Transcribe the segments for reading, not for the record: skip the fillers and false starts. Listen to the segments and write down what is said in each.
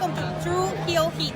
welcome to True Heel Heat.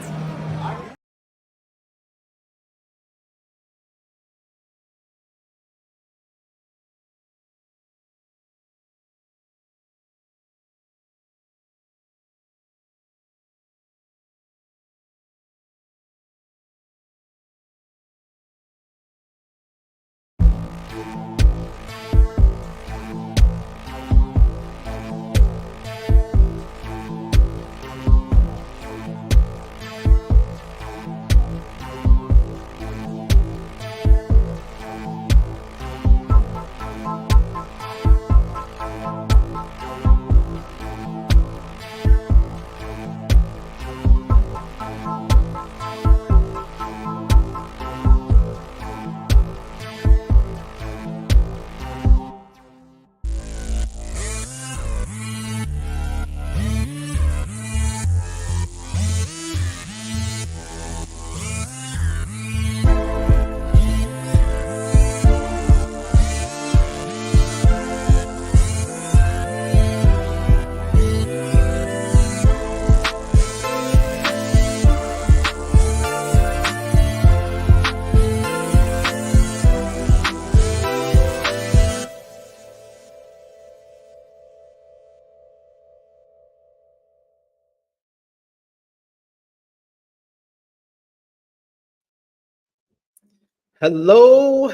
Hello.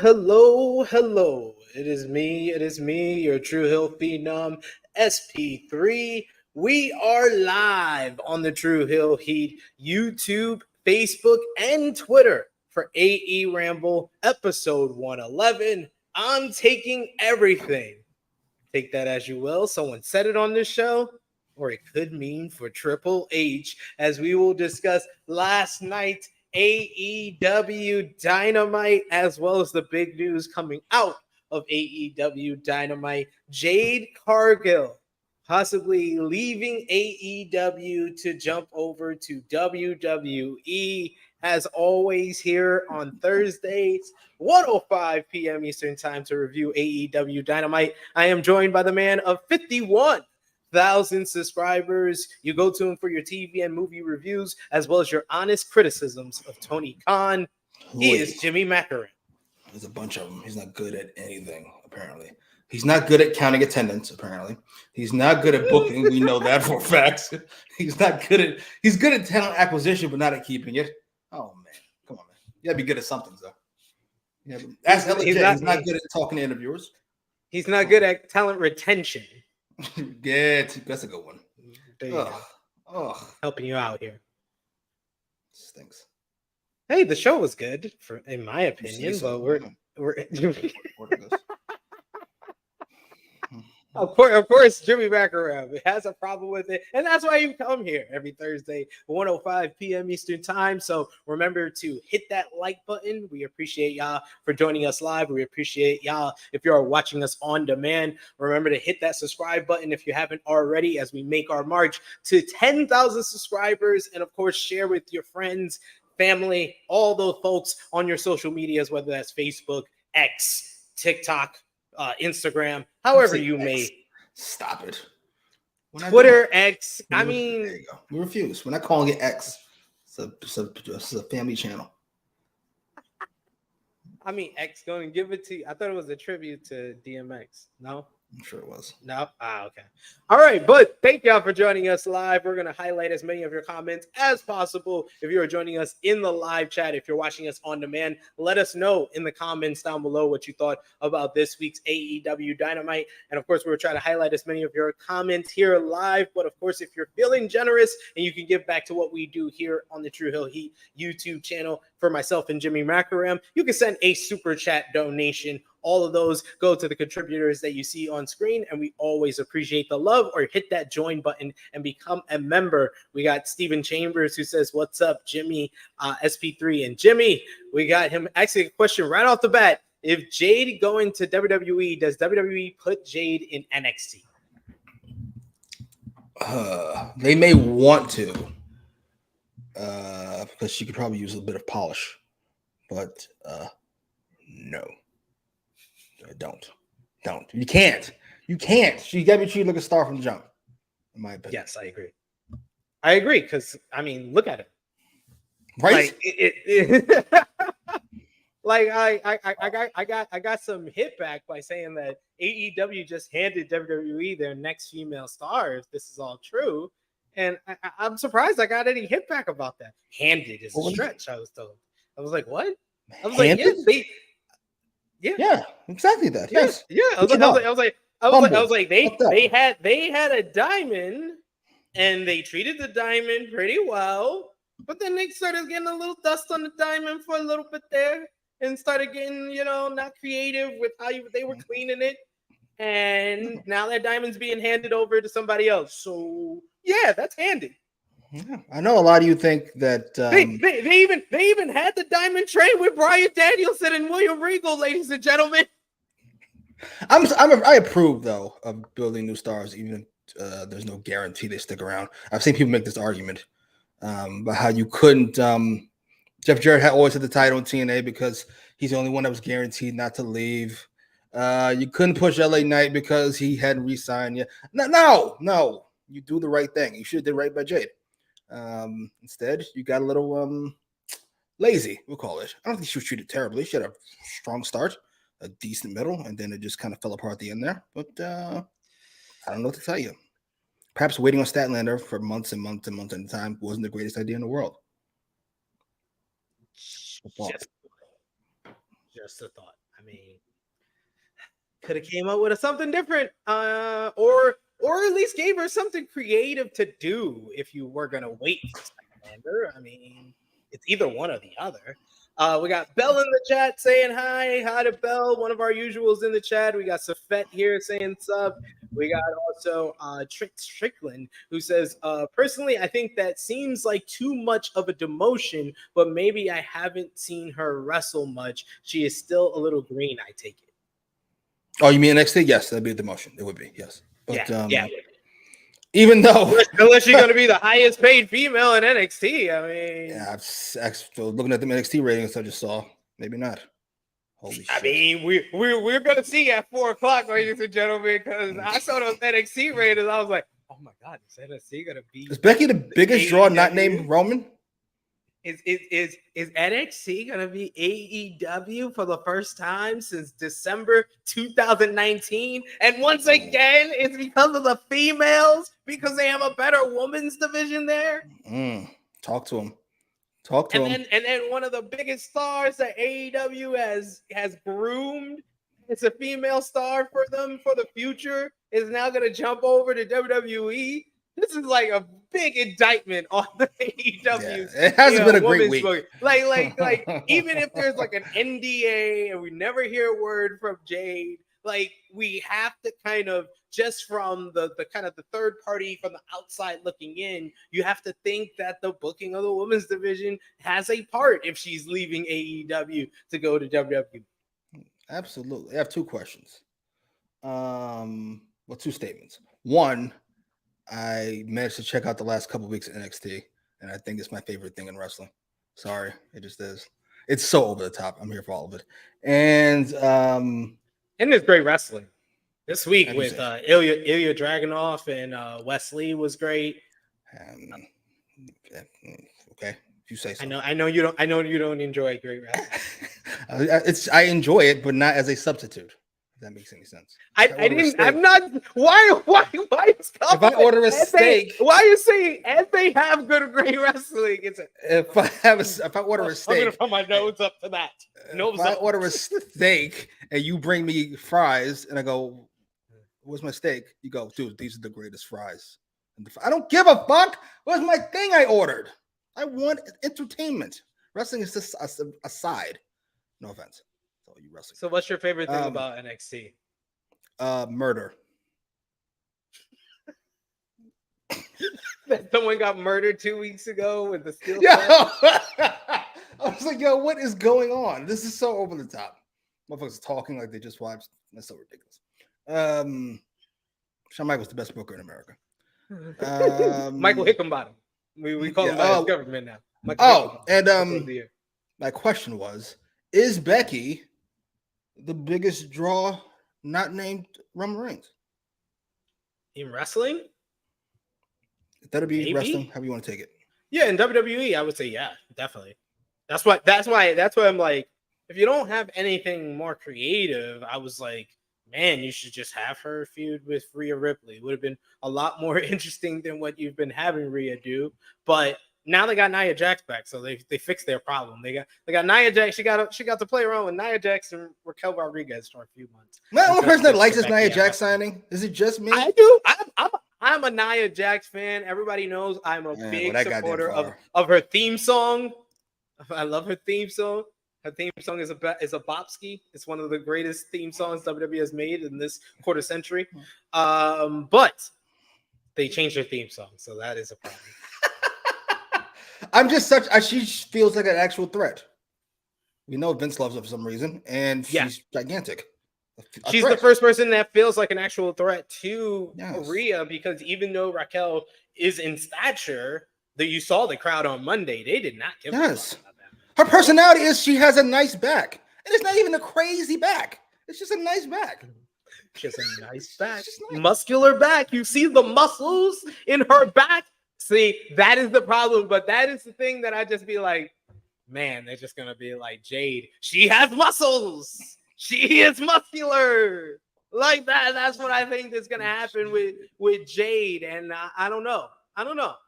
It is me, your True Hill Phenom, SP3. We are live on the True Hill Heat YouTube, Facebook, and Twitter for AEWramble episode 111. I'm taking everything. Take that as you will. Someone said it on this show, or it could mean for Triple H, as we will discuss last night's AEW Dynamite, as well as the big news coming out of AEW Dynamite. Jade Cargill possibly leaving AEW to jump over to WWE. As always, here on Thursdays, 1:05 p.m. Eastern Time to review AEW Dynamite. I am joined by the man of 51,000 subscribers. You go to him for your TV and movie reviews, as well as your honest criticisms of Tony Khan. He is Jimmy Macram. There's a bunch of them. He's not good at anything, apparently. He's not good at counting attendance, apparently. He's not good at booking. We know that for facts. He's good at talent acquisition, but not at keeping it. Oh, man. Come on, man. You gotta be good at something, though. Yeah, that's he's not good at talking to interviewers. He's not good at talent retention. Yeah, that's a good one. There you go. Helping you out here. Stinks. Hey, the show was good, in my opinion, but we're Of course, Jimmy Macram has a problem with it, and that's why you come here every Thursday, 1:05 p.m. Eastern Time. So remember to hit that like button. We appreciate y'all for joining us live. We appreciate y'all if you're watching us on demand. Remember to hit that subscribe button if you haven't already, as we make our march to 10,000 subscribers, and of course, share with your friends, family, all those folks on your social medias, whether that's Facebook, X, TikTok, Instagram, however you may. Stop it. Twitter, X. I mean, there you go. We refuse. We're not calling it X. It's a family channel. I mean, X going to give it to you. I thought it was a tribute to DMX. No? I'm sure it was. No? Okay. All right, but thank y'all for joining us live. We're going to highlight as many of your comments as possible. If you are joining us in the live chat, if you're watching us on demand, let us know in the comments down below what you thought about this week's AEW Dynamite. And of course, we'll try to highlight as many of your comments here live. But of course, if you're feeling generous and you can give back to what we do here on the True Hill Heat YouTube channel for myself and Jimmy Macram, you can send a super chat donation. All of those go to the contributors that you see on screen, and we always appreciate the love. Or hit that join button and become a member. We got Steven Chambers who says, "What's up, Jimmy, SP3 and Jimmy?" We got him actually a question right off the bat. If Jade going to WWE, does WWE put Jade in NXT? They may want to, because she could probably use a bit of polish, but no. Don't. You can't. She got to be treated like a star from the jump, in my opinion. Yes, I agree. I agree because I mean, look at it. Right? Like, I got some hit back by saying that AEW just handed WWE their next female star. If this is all true, and I'm surprised I got any hit back about that. Handed is a stretch. I was told. I was like, what? I was handed? like, yeah, exactly that. Yes, I was like, they had a diamond, and they treated the diamond pretty well, but then they started getting a little dust on the diamond for a little bit there, and started getting not creative with how they were cleaning it, and now that diamond's being handed over to somebody else. So yeah, that's handy. Yeah, I know a lot of you think that they even had the diamond trade with Bryan Danielson and William Regal, ladies and gentlemen. I approve though of building new stars, even if there's no guarantee they stick around. I've seen people make this argument about how you couldn't. Jeff Jarrett always had the title in TNA because he's the only one that was guaranteed not to leave. You couldn't push LA Knight because he hadn't re-signed yet. No, you do the right thing. You should have did right by Jade. Instead, you got a little lazy, we'll call it. I don't think she was treated terribly. She had a strong start, a decent middle, and then it just kind of fell apart at the end there. But I don't know what to tell you. Perhaps waiting on Statlander for months and months and months at a time wasn't the greatest idea in the world. Just a thought. I mean, could have came up with something different, or at least gave her something creative to do if you were gonna wait for Statlander. I mean, it's either one or the other. We got Bell in the chat saying hi to Bell, one of our usuals in the chat. We got Safet here saying sub. We got also Strickland who says, personally, I think that seems like too much of a demotion, but maybe I haven't seen her wrestle much. She is still a little green, I take it. Oh, you mean NXT? Yes, that'd be a demotion. It would be, yes. But, yeah. Even though, unless she's going to be the highest paid female in NXT, I mean, yeah, so looking at the NXT ratings I just saw, maybe not. Holy shit! I mean, we're going to see at 4:00, ladies and gentlemen, because I saw those NXT ratings. I was like, oh my god, is NXT going to be? Is Becky the biggest draw not named Roman? Is NXT going to be AEW for the first time since December 2019? And once again, it's because of the females, because they have a better women's division there. Talk to him. And then one of the biggest stars that AEW has groomed, it's a female star for them for the future, is now going to jump over to WWE. This is like a big indictment on the AEW. Yeah, it hasn't been a great week. Like, even if there's like an NDA and we never hear a word from Jade, like we have to kind of, just from the kind of the third party from the outside looking in, you have to think that the booking of the women's division has a part if she's leaving AEW to go to WWE. Absolutely. I have two questions. Two statements. One, I managed to check out the last couple of weeks of NXT, and I think it's my favorite thing in wrestling. Sorry, it just is. It's so over the top. I'm here for all of it. And it's great wrestling. This week with Ilya Dragunov and Wesley was great. Okay, if you say so. I know you don't enjoy great wrestling. I enjoy it, but not as a substitute. If that makes any sense. I'm not. Why? If I order a steak, why are you saying as they have great wrestling? If I order a steak, I'm gonna put my nose up to that. If I order a steak and you bring me fries, and I go, "Where's my steak?" You go, "Dude, these are the greatest fries." I don't give a fuck. Where's my thing I ordered? I want entertainment. Wrestling is just a side. No offense. You wrestling. So what's your favorite thing about NXT? Murder. That someone got murdered 2 weeks ago with the steel. I was like, yo, what is going on? This is so over the top. Motherfuckers talking like they just watched. That's so ridiculous. Shawn Michaels the best booker in America. Michael Hickenbottom. We call him by his government now. My question was, is Becky the biggest draw not named Roman Reigns? In wrestling? WWE wrestling, however you want to take it. Yeah, in WWE, I would say yeah, definitely. That's why I'm like, if you don't have anything more creative, I was like, man, you should just have her feud with Rhea Ripley. It would have been a lot more interesting than what you've been having Rhea do. But now they got Nia Jax back, so they fixed their problem. They got Nia Jax. She got to play around with Nia Jax and Raquel Rodriguez for a few months. The only person that likes this Nia Jax signing. Is it just me? I do. I'm a Nia Jax fan. Everybody knows I'm a big supporter of her theme song. I love her theme song. Her theme song is a bopski. It's one of the greatest theme songs WWE has made in this quarter century. But they changed her theme song, so that is a problem. She feels like an actual threat. We know Vince loves her for some reason, and she's gigantic. She's the first person that feels like an actual threat to Rhea, because even though Raquel is in stature, that you saw the crowd on Monday, they did not give a fuck about that. Her personality is she has a nice back, and it's not even a crazy back. It's just a nice back. Just a nice back, muscular back. You see the muscles in her back. See, that is the problem, but that is the thing that I just be like, man, they're just gonna be like, Jade, she has muscles. She is muscular. Like that. That's what I think is gonna happen with Jade. And I don't know.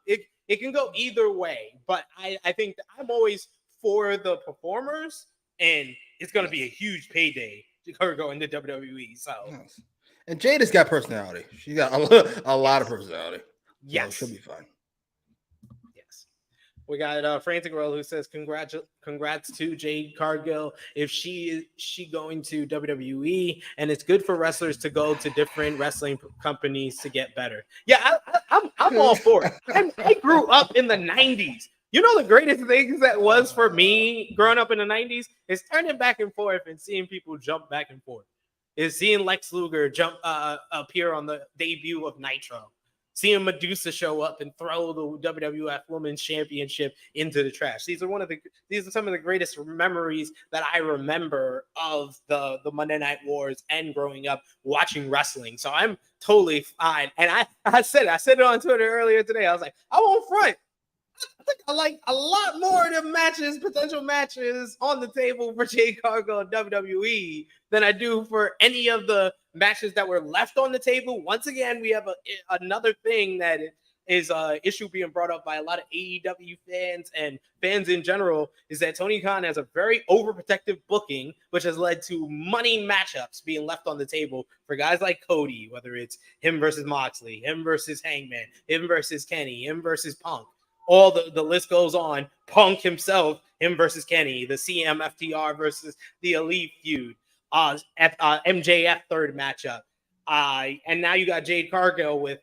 It can go either way, but I think I'm always for the performers, and it's gonna be a huge payday to her going to WWE. So and Jade has got personality. She got a lot of personality. Yes, so she'll be fine. We got Frantic Girl who says congrats to Jade Cargill. If she going to WWE, and it's good for wrestlers to go to different wrestling companies to get better. Yeah, I'm all for it. I grew up in the 90s. You know, the greatest things that was for me growing up in the 90s is turning back and forth and seeing people jump back and forth. Is seeing Lex Luger appear on the debut of Nitro. Seeing Medusa show up and throw the WWF Women's Championship into the trash. These are some of the greatest memories that I remember of the Monday Night Wars and growing up watching wrestling. So I'm totally fine. And I said it on Twitter earlier today. I was like, I won't front. I think I like a lot more of the potential matches on the table for Jade Cargill and WWE than I do for any of the matches that were left on the table. Once again, we have another thing that is an issue being brought up by a lot of AEW fans and fans in general, is that Tony Khan has a very overprotective booking, which has led to money matchups being left on the table for guys like Cody, whether it's him versus Moxley, him versus Hangman, him versus Kenny, him versus Punk. All the list goes on. Punk himself, him versus Kenny, the CMFTR versus the Elite feud, MJF third matchup. And now you got Jade Cargill with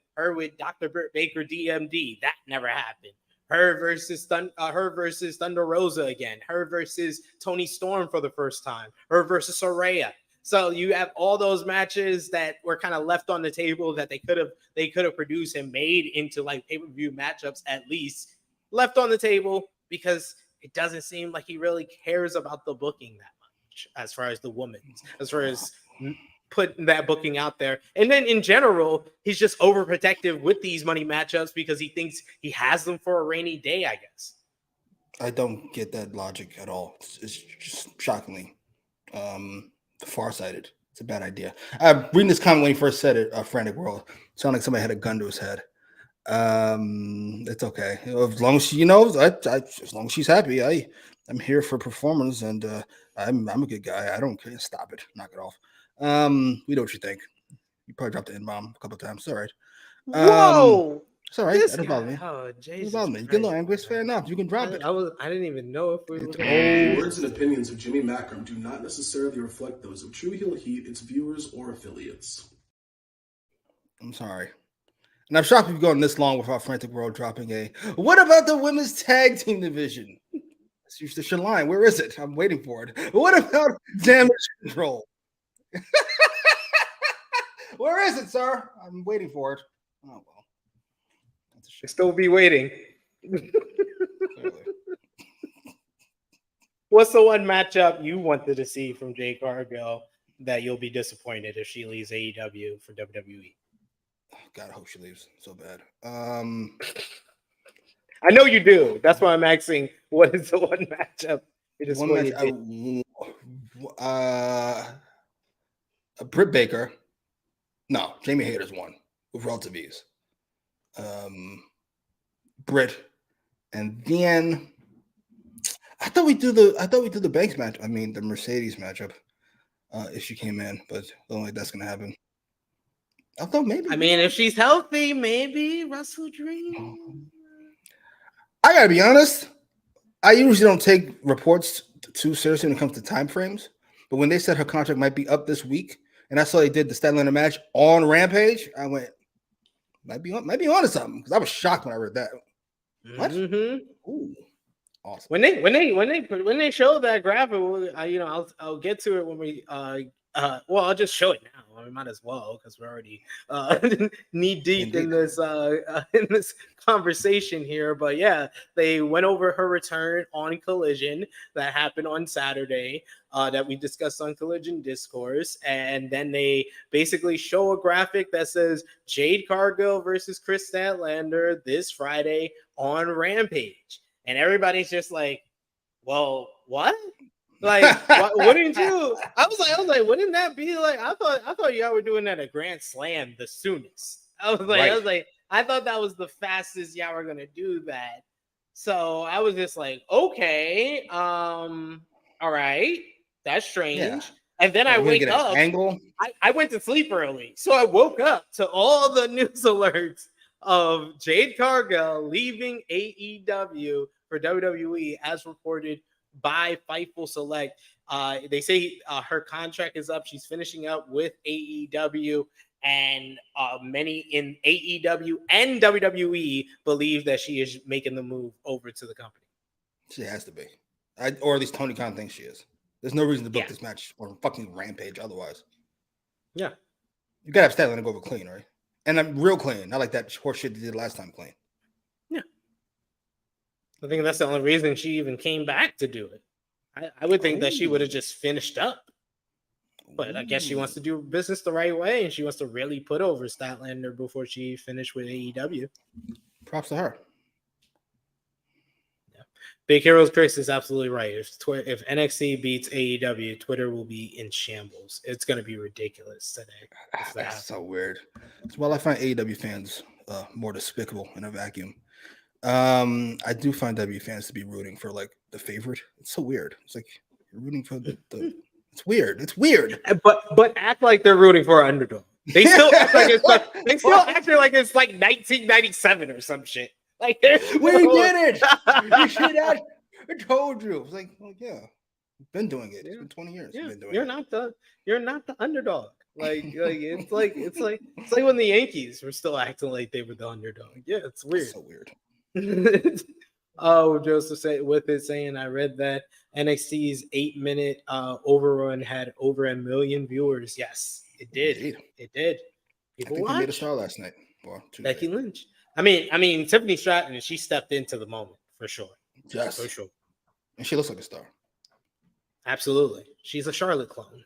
Dr. Britt Baker, DMD. That never happened. Her versus Thunder Rosa again. Her versus Toni Storm for the first time. Her versus Saraya. So you have all those matches that were kind of left on the table that they could have produced and made into like pay-per-view matchups, at least left on the table, because it doesn't seem like he really cares about the booking that much as far as the women's, as far as putting that booking out there. And then in general, he's just overprotective with these money matchups because he thinks he has them for a rainy day, I guess. I don't get that logic at all. It's just shockingly farsighted. It's a bad idea. Reading this comment when he first said it, Frantic World, sounded like somebody had a gun to his head. It's okay. As long as she, as long as she's happy, I'm here for performance, and I'm a good guy. I don't care. Stop it. Knock it off. We know what you think. You probably dropped the N-bomb a couple of times. It's all right. Whoa! It's all right. That doesn't bother me. Oh, Jesus! You get a little angry. It's fair enough. You can drop it. I didn't even know if we were. The words and opinions of Jimmy Macram do not necessarily reflect those of True Heel Heat, its viewers, or affiliates. I'm sorry. And I'm shocked we've gone this long without Frantic World dropping a. What about the women's tag team division? That's the line. Where is it? I'm waiting for it. What about Damage Control? Where is it, sir? I'm waiting for it. Oh well. Still be waiting. What's the one matchup you wanted to see from Jade Cargill that you'll be disappointed if she leaves AEW for WWE? God, I hope she leaves so bad. I know you do. That's why I'm asking. What is the one matchup? One match. Britt Baker. No, Jamie Hayter's won with relative ease. Britt, and then I thought we do the Banks match. I mean the Mercedes matchup. If she came in, but I don't think that's gonna happen. I thought maybe. I mean, if she's healthy, maybe Wrestle Dream. I gotta be honest. I usually don't take reports too seriously when it comes to time frames. But when they said her contract might be up this week, and I saw they did the Statlander match on Rampage, I went, might be on to something, because I was shocked when I read that. What? Mm-hmm. Ooh, awesome. When they show that graphic, I'll get to it when we I'll just show it now. We might as well, because we're already knee deep in this conversation here. But yeah, they went over her return on Collision that happened on Saturday, that we discussed on Collision Discourse, and then they basically show a graphic that says Jade Cargill versus Chris Statlander this Friday on Rampage, and everybody's just like, "Well, what?" Like, wouldn't you? I was like, wouldn't that be like? I thought y'all were doing that at Grand Slam the soonest. I thought that was the fastest y'all were gonna do that. So I was just like, okay, all right, that's strange. Yeah. And then I wake up. I went to sleep early, so I woke up to all the news alerts of Jade Cargill leaving AEW for WWE, as reported by Fightful Select. They say her contract is up. She's finishing up with AEW, and many in AEW and WWE believe that she is making the move over to the company. She has to be. Or at least Tony Khan thinks she is. There's no reason to book this match on fucking Rampage otherwise. Yeah. You gotta have Statlander go over clean, right? And I'm real clean. Not like that horse shit they did last time clean. Yeah. I think that's the only reason she even came back to do it. I would think that she would have just finished up. But I guess she wants to do business the right way, and she wants to really put over Statlander before she finished with AEW. Props to her. Yeah. Big Heroes Chris is absolutely right. If NXT beats AEW, Twitter will be in shambles. It's going to be ridiculous today. That's so weird. Well, I find AEW fans more despicable in a vacuum. I do find W fans to be rooting for like the favorite. It's so weird. It's like you're rooting for the it's weird. It's weird. But act like they're rooting for an underdog. They still act like it's like like it's like 1997 or some shit. Like we did it. You should have. I told you. It's like, well, yeah, been doing it. It's been 20 years. Yeah. Been doing You're not the underdog. It's like when the Yankees were still acting like they were the underdog. Yeah, it's weird. It's so weird. Joseph said with it saying, I read that NXT's 8-minute overrun had over 1 million viewers. Yes, it did. Indeed. It did. People watched. They made a star last night. Well, Becky Lynch. I mean, Tiffany Stratton, she stepped into the moment for sure. Yes, for sure. And she looks like a star. Absolutely, she's a Charlotte clone.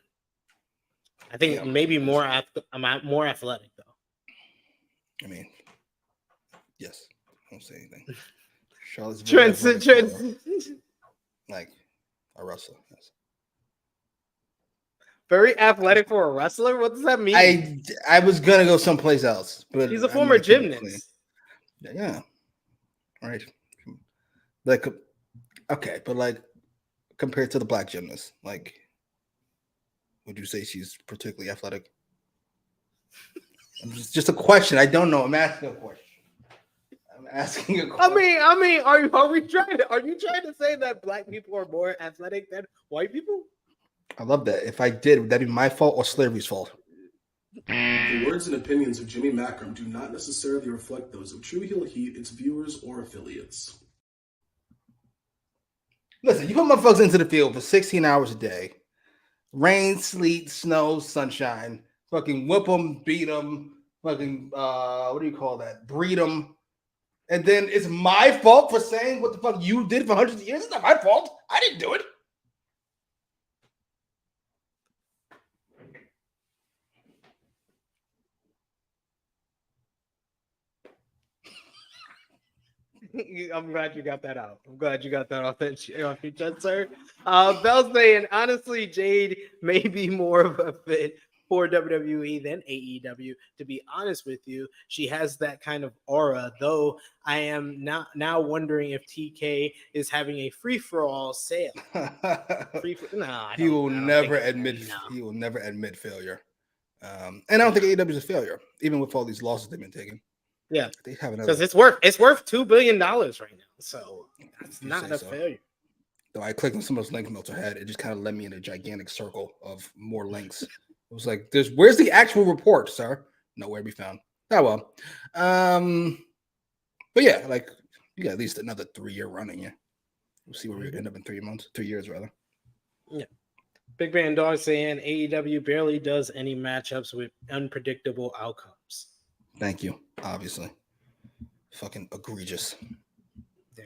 I think maybe more athletic though. I mean, yes. Don't say anything. Charlotte's like a wrestler. Yes. Very athletic for a wrestler. What does that mean? I was gonna go someplace else, but he's a former gymnast. Yeah. Right. Like, okay, but like compared to the black gymnast, like, would you say she's particularly athletic? Just a question. I don't know. I'm asking a question. I mean, are you trying to say that black people are more athletic than white people? I love that. If I did, would that be my fault or slavery's fault? The words and opinions of Jimmy Macram do not necessarily reflect those of True Heel Heat, its viewers, or affiliates. Listen, you put motherfuckers into the field for 16 hours a day. Rain, sleet, snow, sunshine. Fucking whip them, beat them. Fucking, what do you call that? Breed them. And then it's my fault for saying what the fuck you did for hundreds of years? It's not my fault. I didn't do it. I'm glad you got that out. I'm glad you got that off your chest, sir. Bell's saying, honestly, Jade may be more of a fit for WWE than AEW. To be honest with you, she has that kind of aura, though I am now wondering if TK is having a free-for-all sale. He will never admit failure. And I don't think AEW is a failure, even with all these losses they've been taking. Yeah, they have another. Because it's worth $2 billion right now, so it's not a failure. Though I clicked on some of those links Meltzer had, it just kind of led me in a gigantic circle of more links. It was like, where's the actual report, sir? Nowhere to be found. Oh well. But yeah, like you got at least another 3-year running. Yeah, we'll see where we end up in 3 months, 2 years rather. Yeah. Big Man Dog saying AEW barely does any matchups with unpredictable outcomes. Thank you. Obviously, fucking egregious. Yeah.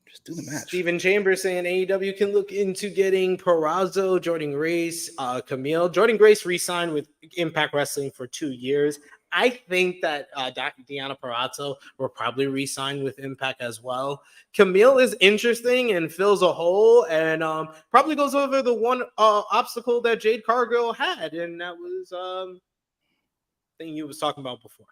Just do the match. Steven Chambers saying AEW can look into getting Purrazzo, Jordan Grace, Camille. Jordan Grace re-signed with Impact Wrestling for 2 years. I think that Deonna Purrazzo will probably re-sign with Impact as well. Camille is interesting and fills a hole and probably goes over the one obstacle that Jade Cargill had, and that was thing you was talking about before.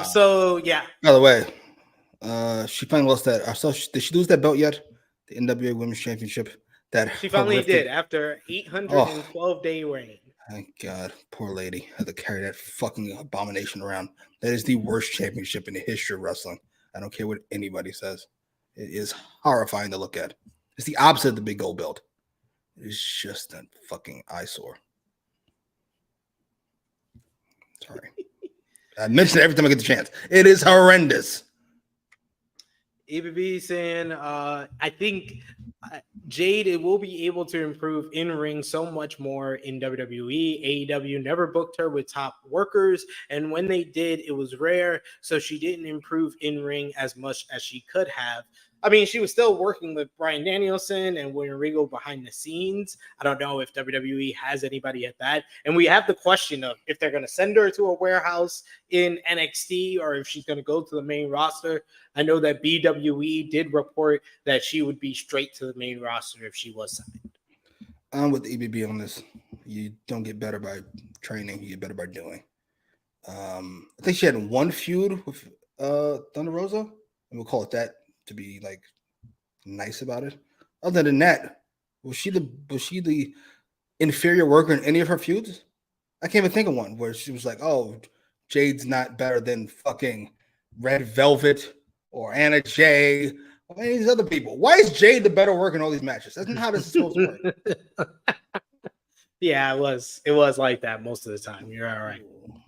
So yeah. By the way, she finally lost that. Did she lose that belt yet? The NWA Women's Championship. That she finally did after 812-day reign. Thank God, poor lady had to carry that fucking abomination around. That is the worst championship in the history of wrestling. I don't care what anybody says. It is horrifying to look at. It's the opposite of the big gold belt. It's just a fucking eyesore. Sorry. I mention it every time I get the chance. It is horrendous. EBB saying, I think Jade will be able to improve in ring so much more in WWE. AEW never booked her with top workers, and when they did, it was rare. So she didn't improve in ring as much as she could have. I mean, she was still working with Bryan Danielson and William Regal behind the scenes. I don't know if WWE has anybody at that. And we have the question of if they're going to send her to a warehouse in NXT or if she's going to go to the main roster. I know that BWE did report that she would be straight to the main roster if she was signed. I'm with EBB on this. You don't get better by training. You get better by doing. I think she had one feud with Thunder Rosa, and we'll call it that, to be like nice about it. Other than that, was she the inferior worker in any of her feuds? I can't even think of one where she was like, "Oh, Jade's not better than fucking Red Velvet or Anna Jay or any of these other people." Why is Jade the better worker in all these matches? That's not how this is supposed to work. Yeah, it was like that most of the time. You're all right.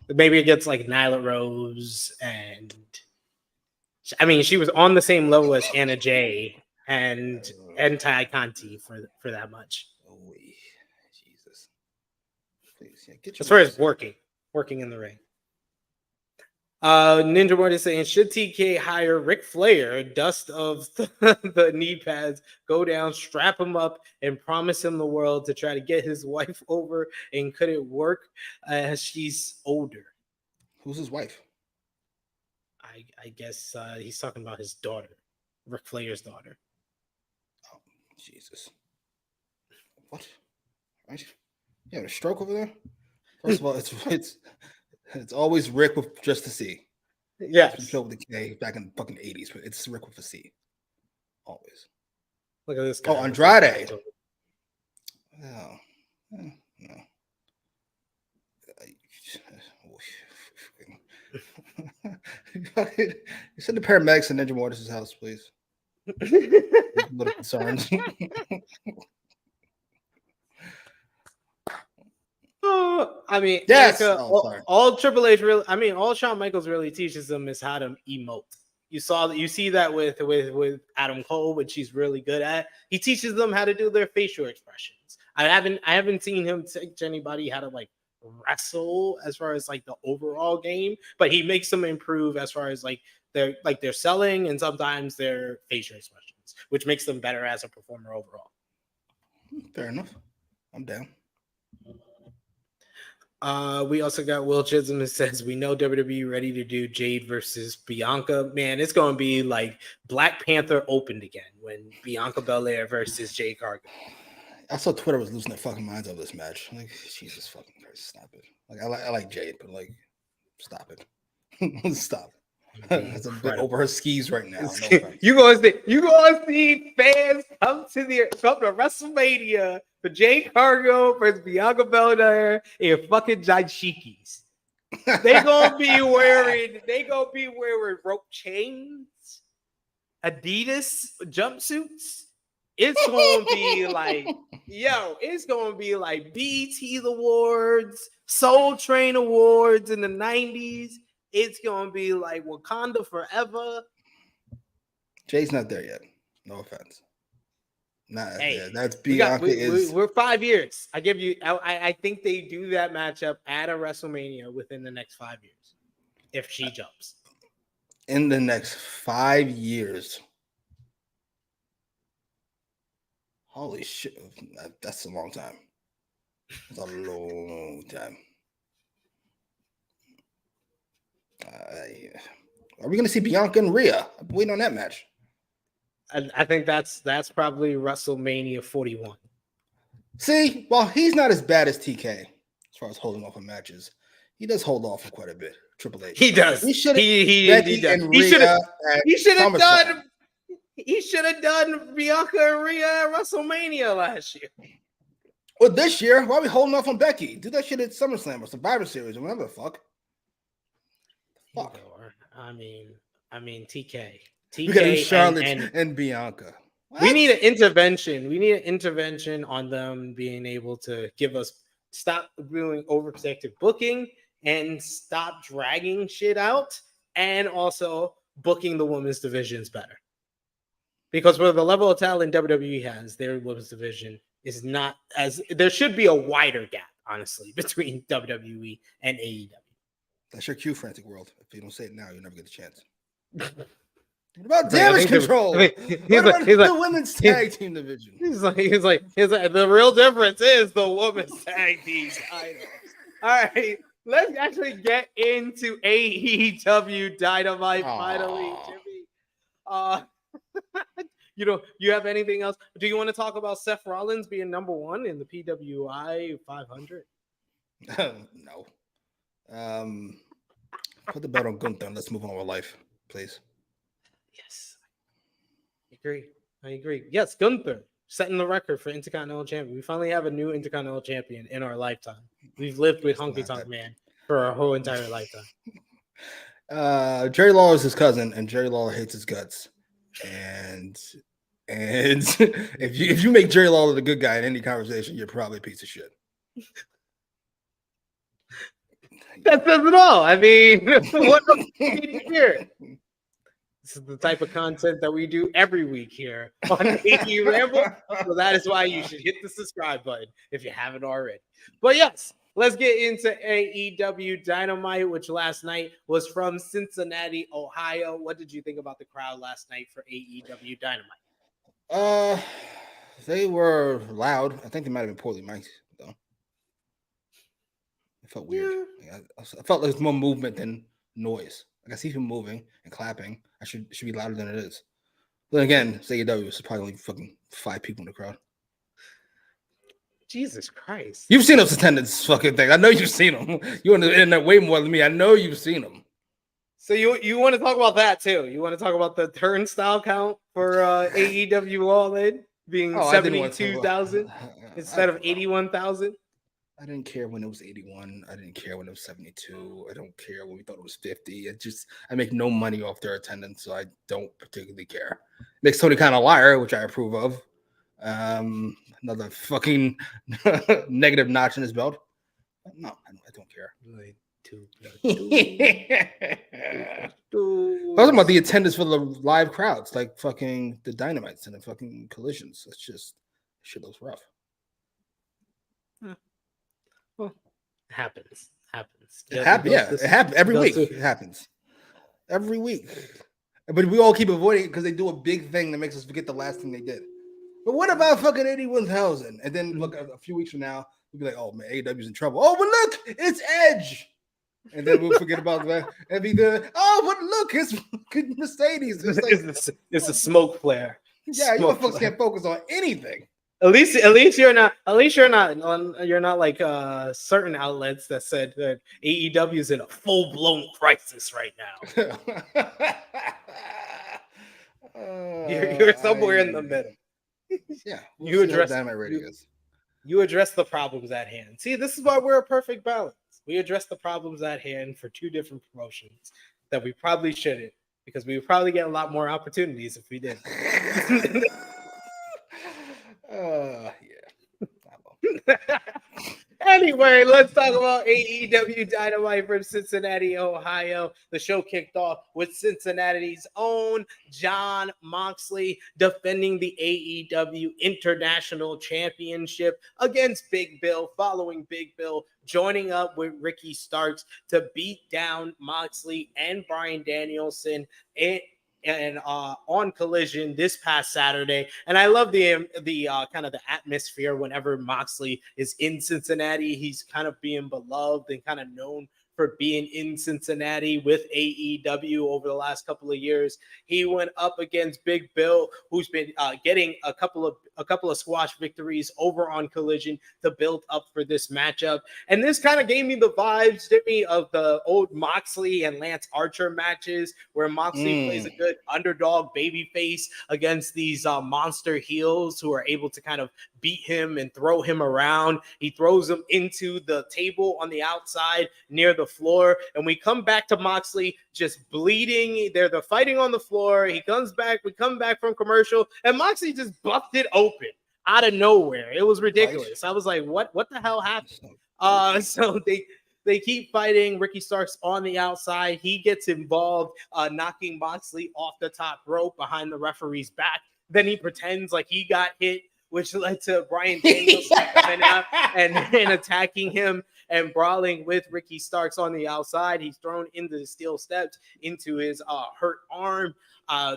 Maybe it gets like Nyla Rose, and I mean, she was on the same level as Anna Jay and Ty Conti for that much. Oh, Jesus! Please, yeah, get as far as working in the ring. Ninja Ward is saying, should TK hire Ric Flair, dust of the knee pads, go down, strap him up, and promise him the world to try to get his wife over? And could it work as she's older? Who's his wife? I guess he's talking about his daughter, Ric Flair's daughter. Oh, Jesus. What? Right? You have a stroke over there? First of all, it's always Rick with just a C. Yeah. Show with the K back in the fucking 80s, but it's Rick with a C. Always. Look at this guy. Oh, Andrade. Oh, no. You send the paramedics to Ninja Mortis' house, please. A little concerned. I mean, yes. Erica, all Triple H really, I mean, all Shawn Michaels really teaches them is how to emote. You see that with Adam Cole, which he's really good at. He teaches them how to do their facial expressions. I haven't seen him teach anybody how to like wrestle as far as like the overall game, but he makes them improve as far as like their selling and sometimes their facial expressions, which makes them better as a performer overall. Fair enough. I'm down. We also got Will Chisholm that says we know WWE ready to do Jade versus Bianca. Man, it's gonna be like Black Panther opened again when Bianca Belair versus Jade Cargill. I saw Twitter was losing their fucking minds over this match. Like, Jesus fucking Christ, stop it. Like, I like Jade, but like, stop it. Stop. That's a bit over her skis right now. No you gonna see fans come to WrestleMania for Jade Cargill versus Bianca Belair in fucking dashikis. They gonna be wearing rope chains, Adidas jumpsuits. It's gonna be like, it's gonna be like BT Awards, Soul Train Awards in the 90s. It's gonna be like Wakanda forever. Jay's not there yet. No offense. Hey, yeah, that's Bianca. We're 5 years. I give you. I think they do that matchup at a WrestleMania within the next 5 years, if she jumps. In the next 5 years. Holy shit! That's a long time. That's a long time. Are we going to see Bianca and Rhea? I'm waiting on that match. I think that's probably WrestleMania 41. See, while he's not as bad as TK as far as holding off on matches, he does hold off for quite a bit. Triple H. He does. He should have done Bianca and Rhea at WrestleMania last year. Or this year, why are we holding off on Becky? Do that shit at SummerSlam or Survivor Series or whatever the fuck. Fuck. I mean, TK. We got Charlotte and Bianca. What? We need an intervention. We need an intervention on them being able to stop doing overprotective booking and stop dragging shit out, and also booking the women's divisions better. Because with the level of talent WWE has, their women's division is not as. There should be a wider gap, honestly, between WWE and AEW. That's your cue, Frantic World. If you don't say it now, you'll never get the chance. What about damage control? He's like the women's tag team division. He's like, the real difference is the women's tag team title. All right, let's actually get into AEW Dynamite finally, Jimmy. You have anything else? Do you want to talk about Seth Rollins being number one in the PWI 500? No. Put the belt on Gunther and let's move on with life, please. Yes. I agree. Yes, Gunther setting the record for Intercontinental Champion. We finally have a new Intercontinental Champion in our lifetime. We've lived with Honky Tonk Man for our whole entire lifetime. Jerry Lawler is his cousin, and Jerry Lawler hates his guts. And if you make Jerry Lawler the good guy in any conversation, you're probably a piece of shit. That says it all. I mean, what else do you need to hear? This is the type of content that we do every week here on AEWramble. So that is why you should hit the subscribe button if you haven't already. But yes, let's get into AEW Dynamite, which last night was from Cincinnati, Ohio. What did you think about the crowd last night for AEW Dynamite? They were loud. I think they might have been poorly mic'd, though. It felt weird. Yeah. I felt like there's more movement than noise. Like I see him moving and clapping. It should be louder than it is. But then again, it's AEW. It's probably only fucking 5 people in the crowd. Jesus Christ. You've seen those attendance fucking things. I know you've seen them. You're on the internet way more than me. I know you've seen them. So you want to talk about that too? You want to talk about the turnstile count for AEW All In being 72,000 instead of 81,000? I didn't care when it was 81. I didn't care when it was 72. I don't care when we thought it was 50. I make no money off their attendance, so I don't particularly care. Makes Tony Khan a liar, which I approve of. Another fucking negative notch in his belt. No, I don't care. Talking about the attendance for the live crowds, like fucking the Dynamites and the fucking Collisions. It's just shit looks rough. Well, it happens. It happens every week. It happens every week. But we all keep avoiding it because they do a big thing that makes us forget the last thing they did. But what about fucking 81,000? And then look, a few weeks from now, We'll be like, oh man, AEW's in trouble. Oh, but look, it's Edge. And then we'll forget about that. And be the but look, it's Mercedes. It's a smoke flare. Yeah, you folks can't focus on anything. At least you're not like certain outlets that said that AEW is in a full-blown crisis right now. You're somewhere in the middle. Yeah, you address Dynamite Radio is. You address the problems at hand. See, this is why we're a perfect balance. We address the problems at hand for two different promotions that we probably shouldn't, because we would probably get a lot more opportunities if we did. Anyway, let's talk about AEW Dynamite from Cincinnati, Ohio. The show kicked off with Cincinnati's own Jon Moxley defending the AEW International Championship against Big Bill, following Big Bill joining up with Ricky Starks to beat down Moxley and Bryan Danielson and on Collision this past Saturday. And I love the kind of the atmosphere whenever Moxley is in Cincinnati. He's kind of being beloved and kind of known for being in Cincinnati with AEW over the last couple of years. He went up against Big Bill, who's been getting a couple of squash victories over on Collision to build up for this matchup. And this kind of gave me the vibes, Jimmy, of the old Moxley and Lance Archer matches, where Moxley plays a good underdog babyface against these monster heels who are able to kind of beat him and throw him around. He throws him into the table on the outside near the floor, and we come back to Moxley just bleeding. They're fighting on the floor. He comes back. We come back from commercial, and Moxley just buffed it open out of nowhere. It was ridiculous. I was like, what the hell happened? So they keep fighting. Ricky Starks on the outside. He gets involved, knocking Moxley off the top rope behind the referee's back. Then he pretends like he got hit, which led to Bryan Danielson coming out and attacking him and brawling with Ricky Starks on the outside. He's thrown into the steel steps into his hurt arm.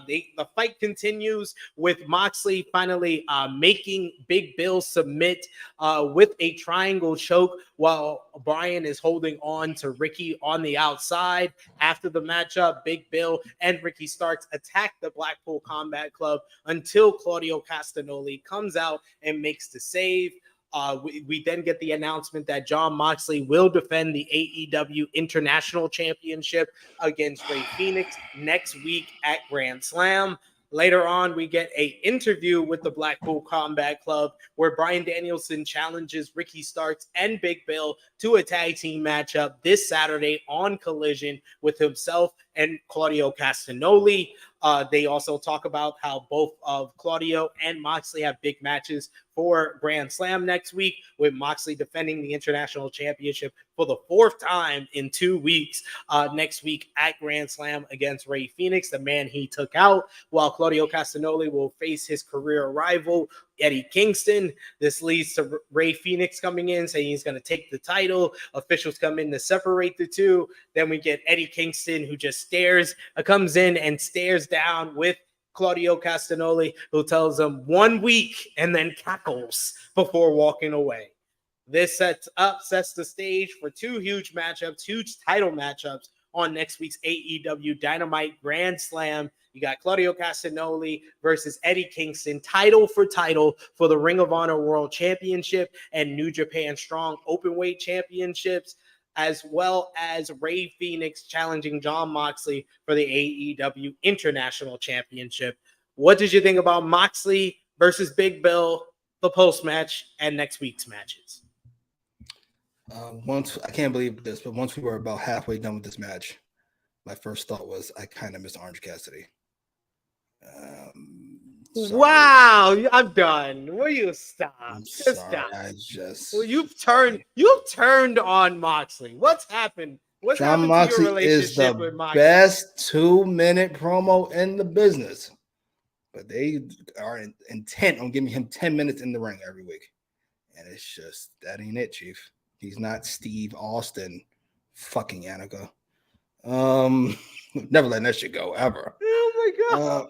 The fight continues with Moxley finally making Big Bill submit with a triangle choke while Bryan is holding on to Ricky on the outside. After the matchup, Big Bill and Ricky Starks attack the Blackpool Combat Club until Claudio Castagnoli comes out and makes the save. We then get the announcement that Jon Moxley will defend the AEW International Championship against Rey Fenix next week at Grand Slam. Later on, we get an interview with the Blackpool Combat Club where Bryan Danielson challenges Ricky Starks and Big Bill to a tag team matchup this Saturday on Collision with himself and Claudio Castagnoli. They also talk about how both of Claudio and Moxley have big matches for Grand Slam next week, with Moxley defending the International Championship for the fourth time in 2 weeks next week at Grand Slam against Rey Fenix, the man he took out, while Claudio Castagnoli will face his career rival, Eddie Kingston. This leads to Rey Fenix coming in, saying he's going to take the title. Officials come in to separate the two. Then we get Eddie Kingston, who just comes in and stares down with Claudio Castagnoli, who tells him 1 week and then cackles before walking away. This sets the stage for two huge title matchups on next week's AEW Dynamite Grand Slam. You got Claudio Castagnoli versus Eddie Kingston, title for the Ring of Honor World Championship and New Japan Strong Openweight Championships, as well as Rey Fenix challenging Jon Moxley for the AEW International Championship. What did you think about Moxley versus Big Bill, the post-match, and next week's matches? I can't believe this, but once we were about halfway done with this match, my first thought was I kind of miss Orange Cassidy. Wow, I'm done. Will you stop? Stop. Well, you've turned on Moxley. What's happened? What's Jon happened Moxley to your relationship is with the Moxley? best 2-minute promo in the business, but they are intent on giving him 10 minutes in the ring every week, and it's just that ain't it, Chief. He's not Steve Austin, fucking Annika. Never letting that shit go ever. Oh my god.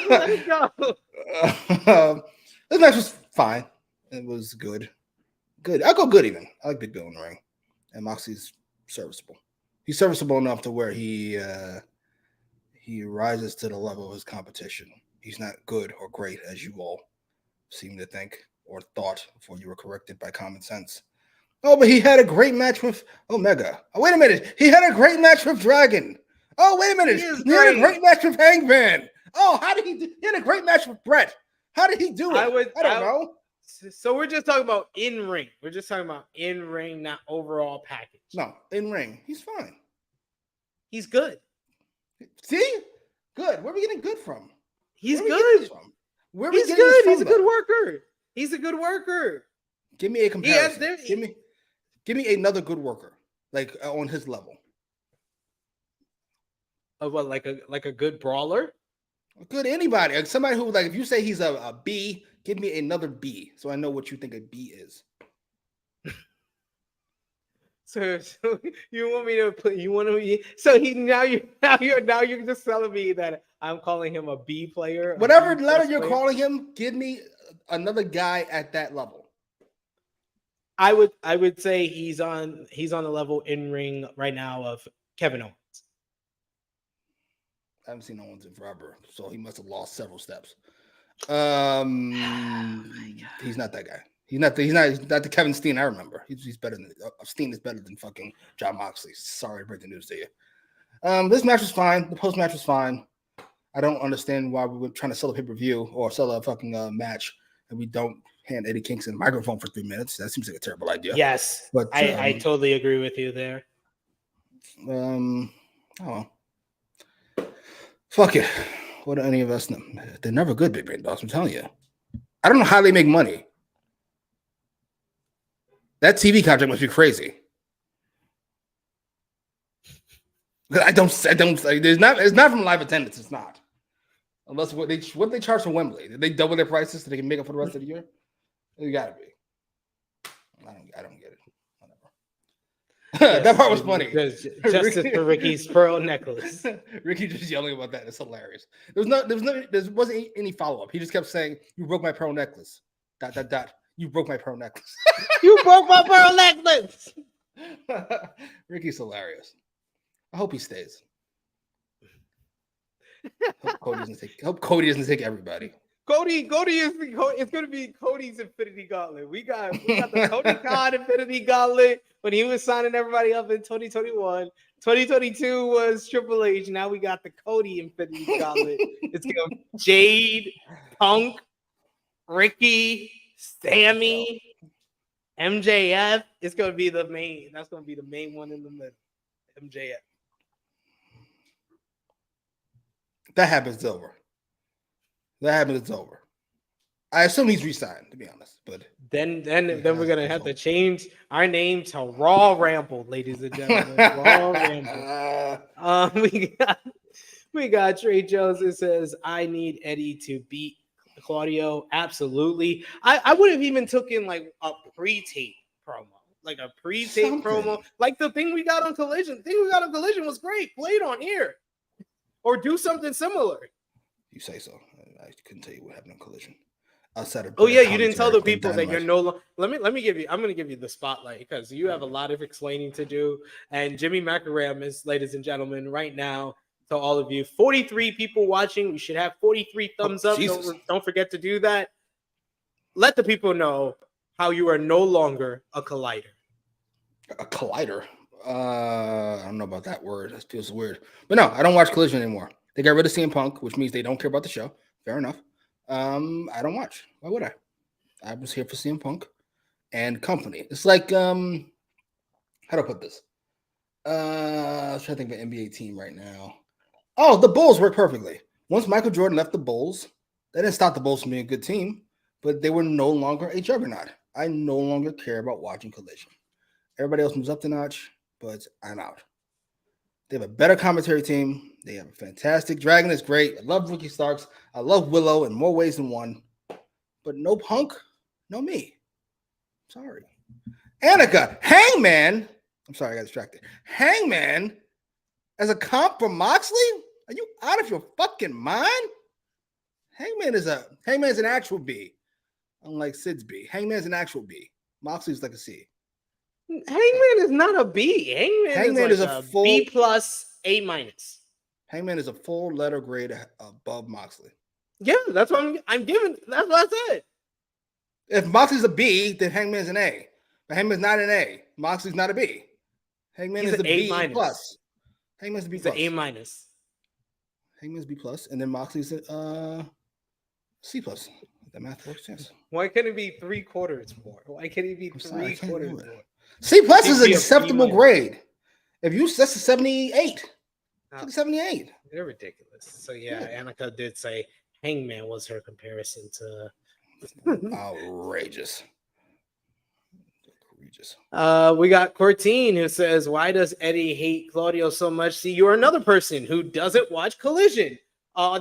Let it go. This match was fine. It was good. good. I'll go good even. I like Big Bill in the ring. And Moxley's serviceable. He's serviceable enough to where he rises to the level of his competition. He's not good or great, as you all seem to think or thought before you were corrected by common sense. Oh, but he had a great match with Omega. Oh, wait a minute. He had a great match with Dragon. Oh, wait a minute. He had a great match with Hangman. Oh, how did he do? He had a great match with Brett. How did he do it? I don't know. So we're just talking about in-ring. We're just talking about in-ring, not overall package. No, in-ring. He's fine. He's good. See? Good. Where are we getting good from? He's good. Where are He's good. He's a good worker. He's a good worker. Give me a comparison. Give me another good worker, like on his level. Of what, like a good brawler? Good anybody. Like somebody who, like, if you say he's a B, give me another B, so I know what you think a B is. So you want me to put? You want to? So you're just telling me that I'm calling him a B player. Whatever letter you're calling him, give me another guy at that level. I would say he's on the level in ring right now of Kevin Owens. I haven't seen Owens in forever, so he must have lost several steps. He's not that guy. He's not the Kevin Steen I remember. He's better than Steen is better than fucking Jon Moxley. Sorry to break the news to you. This match was fine. The post match was fine. I don't understand why we were trying to sell a pay-per-view or sell a fucking match and we don't hand Eddie Kingston a microphone for 3 minutes. That seems like a terrible idea. Yes, but I totally agree with you there. Oh, fuck it. What do any of us know? They're never good, Big Brain Dogs. I'm telling you. I don't know how they make money. That TV contract must be crazy. I don't. It's not from live attendance. It's not. Unless what they charge for Wembley. Did they double their prices so they can make up for the rest of the year? It gotta be. I don't get it. Whatever. Yes, that part was funny. Justice for Ricky's pearl necklace. Ricky just yelling about that. It's hilarious. There wasn't any follow-up. He just kept saying, "You broke my pearl necklace." ... You broke my pearl necklace. You broke my pearl necklace. Ricky's hilarious. I hope he stays. Hope Cody doesn't take everybody. Cody is it's going to be Cody's Infinity Gauntlet. We got the Tony Khan Infinity Gauntlet when he was signing everybody up in 2021. 2022 was Triple H. Now we got the Cody Infinity Gauntlet. It's going to be Jade, Punk, Ricky, Sammy, MJF. It's going to be the main. That's going to be the main one in the middle. MJF. That happens, it's over. It's over. I assume he's re-signed, to be honest. But then we're gonna have to change our name to Raw Ramble, ladies and gentlemen. Raw Ramble. We got Trey Jones. It says, "I need Eddie to beat Claudio." Absolutely. I would have even taken like a pre-tape promo, promo, like the thing we got on Collision. The thing we got on Collision was great. Play it on here, or do something similar. You say so. I couldn't tell you what happened on Collision. Outside of you didn't tell the people that you're no longer. Let me give you. I'm going to give you the spotlight because you have a lot of explaining to do. And Jimmy Macram is, ladies and gentlemen, right now to all of you, 43 people watching. We should have 43 thumbs up. Don't forget to do that. Let the people know how you are no longer a collider. A collider. I don't know about that word. That feels weird. But no, I don't watch Collision anymore. They got rid of CM Punk, which means they don't care about the show. Fair enough. I don't watch. Why would I? I was here for CM Punk and company. It's like, how do I put this? I was trying to think of an NBA team right now. Oh, the Bulls work perfectly. Once Michael Jordan left the Bulls, that didn't stop the Bulls from being a good team, but they were no longer a juggernaut. I no longer care about watching Collision. Everybody else moves up the notch, but I'm out. They have a better commentary team. They have a fantastic Dragon is great. I love Ricky Starks. I love Willow in more ways than one. But no Punk, no me. Sorry. Annika, Hangman. I'm sorry, I got distracted. Hangman as a comp for Moxley? Are you out of your fucking mind? Hangman's an actual B. Unlike Sid's B. Hangman's an actual B. Moxley's like a C. Hangman is not a B. Hangman is a full B plus A minus. Hangman is a full letter grade above Moxley. Yeah, that's what I'm giving. That's what I said. If Moxley's a B, then Hangman's an A. But Hangman's not an A. Moxley's not a B. Hangman is a B plus. Hangman's a B plus. A minus. Hangman's B plus, and then Moxley's a C plus. That math works, yes. Why can't it be 3/4 more? Why can't it be 3/4 more? C plus is an acceptable grade. If you that's a 78. Oh, 78. They're ridiculous. So yeah, Annika did say Hangman was her comparison to outrageous. We got Cortine who says, why does Eddie hate Claudio so much? See, you're another person who doesn't watch Collision.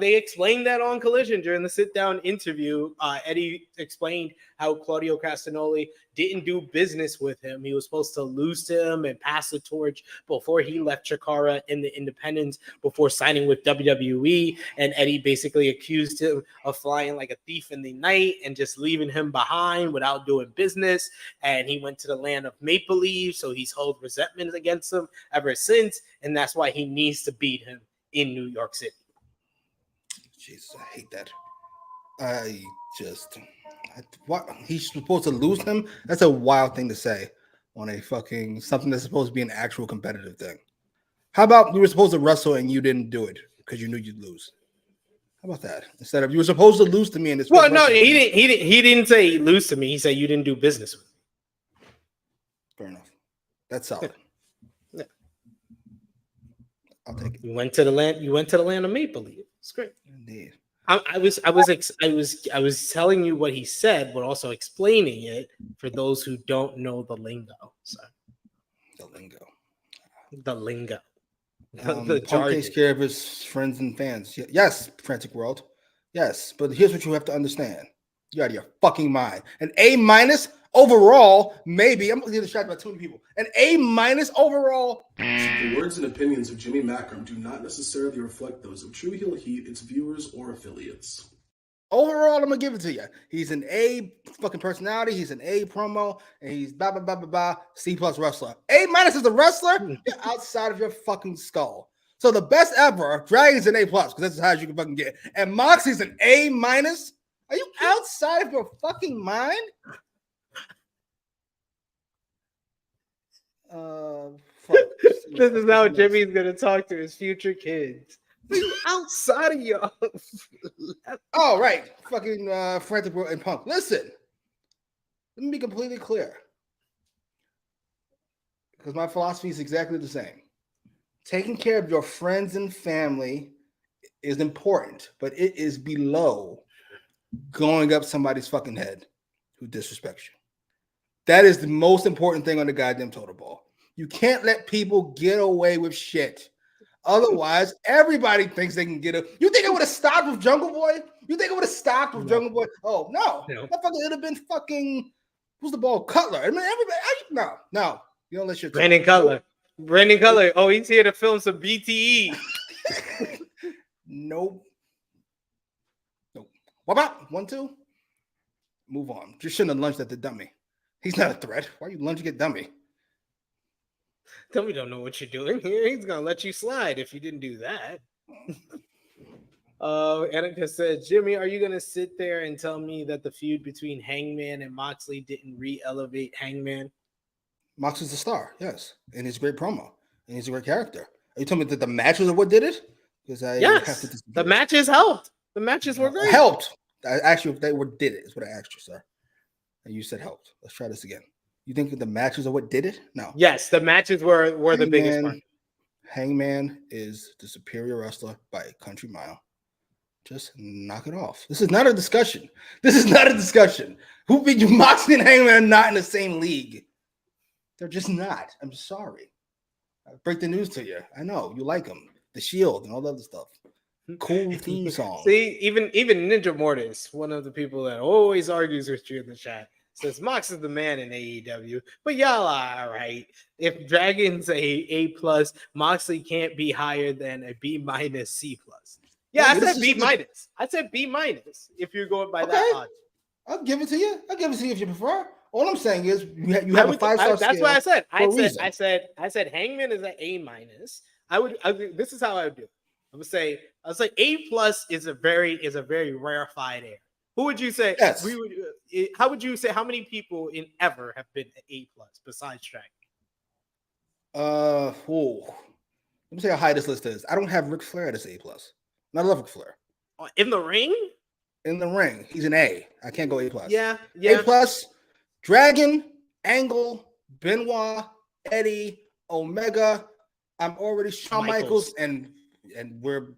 They explained that on Collision during the sit-down interview. Eddie explained how Claudio Castagnoli didn't do business with him. He was supposed to lose to him and pass the torch before he left Chikara in the independents before signing with WWE. And Eddie basically accused him of flying like a thief in the night and just leaving him behind without doing business. And he went to the land of Maple Leaf, so he's held resentment against him ever since. And that's why he needs to beat him in New York City. Jesus, I hate that. What he's supposed to lose him? That's a wild thing to say on a fucking something that's supposed to be an actual competitive thing. How about you were supposed to wrestle and you didn't do it because you knew you'd lose? How about that? Instead of you were supposed to lose to me in this. Well, no, he didn't say lose to me. He said you didn't do business with me. Fair enough. That's solid. Yeah. I'll take it. You went to the land of Maple Leaf. It's great. Indeed. I was telling you what he said, but also explaining it for those who don't know the lingo. So the lingo. The Punk takes care of his friends and fans. Yes, Frantic World. Yes, but here's what you have to understand. You're out of your fucking mind. An A minus overall, maybe. I'm going to get distracted by too many people. An A minus overall. The words and opinions of Jimmy Macram do not necessarily reflect those of True Heel Heat, its viewers, or affiliates. Overall, I'm going to give it to you. He's an A fucking personality. He's an A promo. And he's blah, blah, blah, blah, blah. C plus wrestler. A minus is a wrestler. You're outside of your fucking skull. So the best ever, Dragon's an A plus, because that's as high as you can fucking get. And Moxley's an A minus. Are you outside of your fucking mind? Fuck. This is how Jimmy's gonna talk to his future kids. Outside of y'all. Oh, right. Fucking Frantic World and Punk. Listen, let me be completely clear. Because my philosophy is exactly the same. Taking care of your friends and family is important, but it is below going up somebody's fucking head who disrespects you. That is the most important thing on the goddamn totem pole. You can't let people get away with shit. Otherwise, everybody thinks they can get it. You think it would have stopped with Jungle Boy? You think it would have stopped with Jungle Boy? Oh, no. That fucking would have been fucking, who's the ball? Cutler. I mean, everybody, no. You don't let your Brandon Cutler. Brandon Cutler. Oh, he's here to film some BTE. Nope. What about 1, 2? Move on. Just shouldn't have lunged at the dummy. He's not a threat. Why are you lunging at dummy? Dummy don't know what you're doing here. He's gonna let you slide if you didn't do that. Annika said, Jimmy, are you gonna sit there and tell me that the feud between Hangman and Moxley didn't re-elevate Hangman? Moxley's a star, yes, and he's a great promo, and he's a great character. Are you telling me that the matches are what did it? Because yes, the matches helped. The matches were great. Helped. I asked you if they were did it. Is what I asked you, sir. And you said helped. Let's try this again. You think that the matches are what did it? No. Yes, the matches were the biggest part. Hangman is the superior wrestler by a country mile. Just knock it off. This is not a discussion. Who beat you? Moxley and Hangman are not in the same league. They're just not. I'm sorry. I break the news to you. I know you like them. The Shield and all that other stuff. Cool theme song. See, even Ninja Mortis, one of the people that always argues with you in the chat, says Mox is the man in AEW, but y'all are all right. If Dragon's a plus, Moxley can't be higher than a B minus C plus. Yeah, I said B minus. I said B minus if you're going by that odds. I'll give it to you. I'll give it to you if you prefer. All I'm saying is you have a 5-star scale. That's what I said. I said Hangman is an A minus. This is how I would do it. I would say A plus is a very rarefied air. Who would you say? Yes. How would you say how many people in ever have been A plus besides Dragon? Let me see how high this list is. I don't have Ric Flair as A plus. I love Ric Flair. In the ring? In the ring, he's an A. I can't go A plus. Yeah. A plus. Dragon, Angle, Benoit, Eddie, Omega. I'm already Shawn Michaels, and we're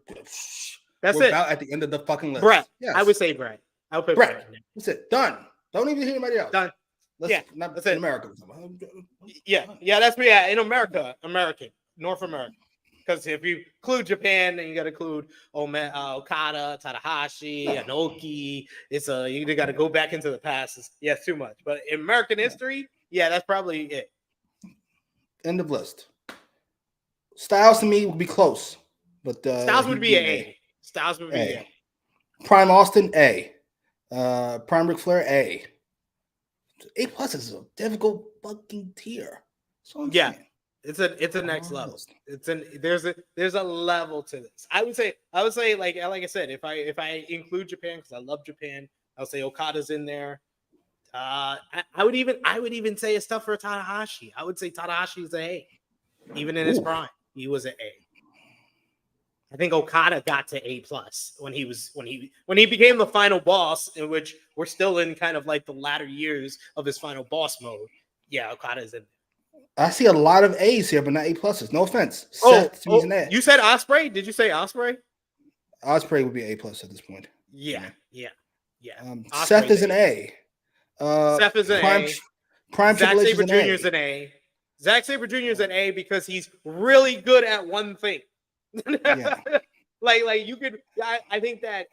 about at the end of the fucking list. Brett. Yes. I would say Brett. I would put Brett. That's it. Done. Don't even hear anybody else. Done. Not that's in it. America. Yeah. That's in America, North America. Because if you include Japan, then you got to include Okada, Tanahashi, Inoki. You got to go back into the past. It's too much. But in American history, that's probably it. End of list. Styles to me would be close, but Styles would be A. Styles would be A. Prime Austin A. Prime Ric Flair A. A plus is a difficult fucking tier. Yeah. It's a next level. There's a level to this. I would say like I said, if I include Japan because I love Japan, I would say Okada's in there. I would even say it's tough for Tanahashi. I would say Tanahashi's an A, even in his prime. He was an A. I think Okada got to A plus when he became the final boss, in which we're still in kind of like the latter years of his final boss mode. Yeah, Okada's in there. I see a lot of A's here, but not A pluses. No offense. Seth, an A. You said Ospreay? Did you say Ospreay? Ospreay would be A plus at this point. Yeah. Seth is an A. Seth is an A. Prime Zack Triple H Sabre Jr. is an A. Zack Sabre Jr. is an A because he's really good at one thing. Yeah. like you could. I think that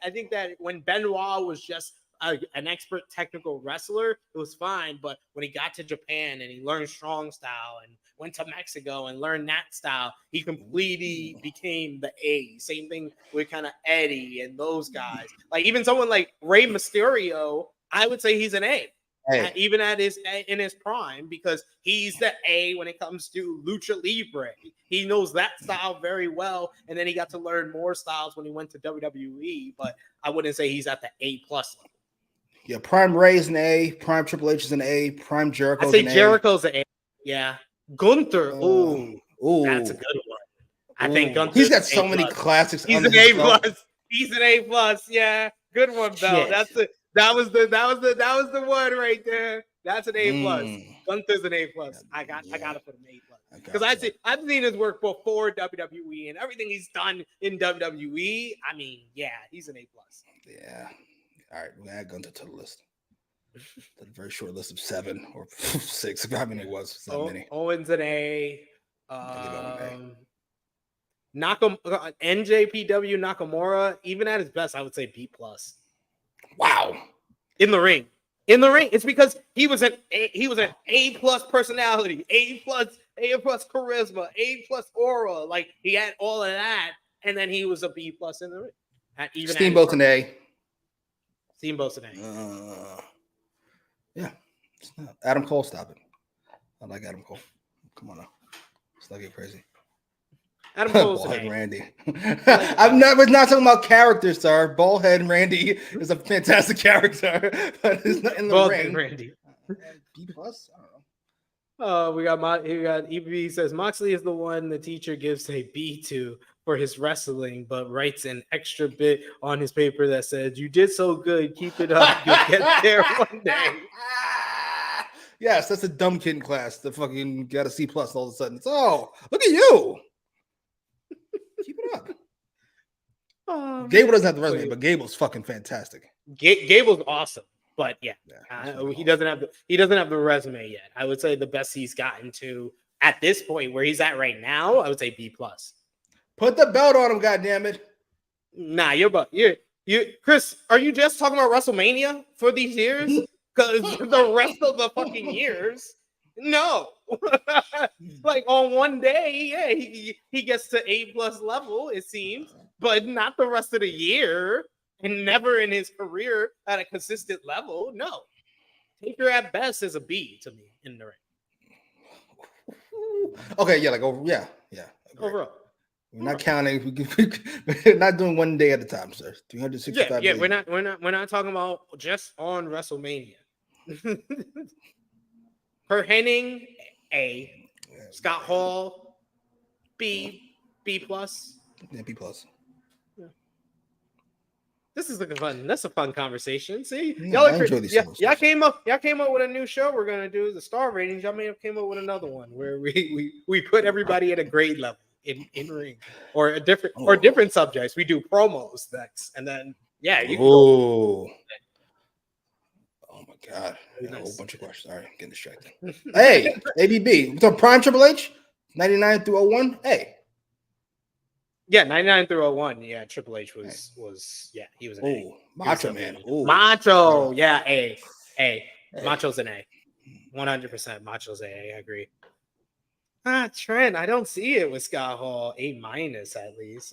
when Benoit was just an expert technical wrestler, it was fine. But when he got to Japan and he learned strong style and went to Mexico and learned that style, he completely became the A. Same thing with kind of Eddie and those guys. Like even someone like Rey Mysterio, I would say he's an A. Even in his prime, because he's the A when it comes to lucha libre. He knows that style very well, and then he got to learn more styles when he went to WWE. But I wouldn't say he's at the A plus level. Yeah, Prime Ray is an A. Prime Triple H is an A. Prime Jericho. I say Jericho's an A. Yeah, Gunther. Ooh, that's a good one. I think Gunther. He's got so many classics. He's an A plus. He's an A plus. Yeah, good one, Bell. That's it. That was the one right there. That's an A plus. Gunther's an A plus. I gotta put him A plus because I've seen his work before WWE and everything he's done in WWE. I mean, he's an A plus. Yeah. All right, we're gonna add Gunther to the list. A very short list of 7 or 6. I mean, it was it's not many. Owens an A. NJPW Nakamura, even at his best, I would say B plus. Wow. In the ring. It's because he was an A plus personality, A plus charisma, A plus aura. Like he had all of that, and then he was a B plus in the ring. Steamboat's an A. Steamboat's an A. Yeah. Adam Cole, stop it. I like Adam Cole. Come on now. Let's not get crazy. Adam Cole's Ballhead Randy. We're not talking about characters, sir. Ballhead Randy is a fantastic character, but it's not in the Ballhead ring. Randy. B plus? I don't know. We got EB says Moxley is the one the teacher gives a B to for his wrestling, but writes an extra bit on his paper that says, "You did so good. Keep it up. You'll get there one day." Yes, that's a dumb kid in class that fucking got a C plus all of a sudden. So look at you. Keep it up. Gable doesn't have the resume, but Gable's fucking fantastic. Gable's awesome, but he doesn't have the resume yet. I would say the best he's gotten to at this point, where he's at right now, I would say B plus. Put the belt on him, goddammit. Nah, Chris, are you just talking about WrestleMania for these years? Because the rest of the fucking years, no. Like on one day, he gets to A plus level, it seems, but not the rest of the year, and never in his career at a consistent level. No. Taker at best is a B to me in the ring. Okay, yeah, yeah. Overall. We're not counting. We're not doing one day at a time, sir. 365 Yeah, days. we're not talking about just on WrestleMania. Per Henning, A. Scott Hall, B plus. Yeah, B plus. Yeah. This is looking fun. That's a fun conversation. See, I enjoy these y'all came up with a new show. We're gonna do the star ratings. Y'all may have came up with another one where we put everybody at a grade level in ring or different subjects. We do promos next, and then you can go. Oh my God. Nice. A whole bunch of questions. All right, I'm getting distracted. Hey, ABB. What's up, Prime Triple H? 99 through 01? Hey. Yeah, 99 through 01. Yeah, Triple H was he was an A. Macho Man. Macho. Yeah, A. Macho's an A. 100% Macho's A. I agree. Trent, I don't see it with Scott Hall. A minus at least.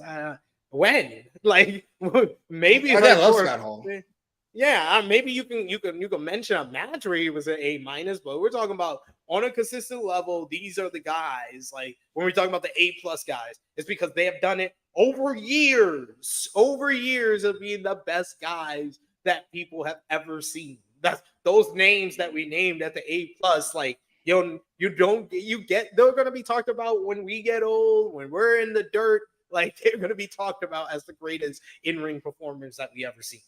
When? Like maybe I love Scott Hall. Yeah, maybe you can mention a match where he was an A minus, but we're talking about on a consistent level. These are the guys. Like when we're talking about the A plus guys, it's because they have done it over years of being the best guys that people have ever seen. That's those names that we named at the A plus. Like they're going to be talked about when we get old, when we're in the dirt. Like they're going to be talked about as the greatest in-ring performers that we ever seen.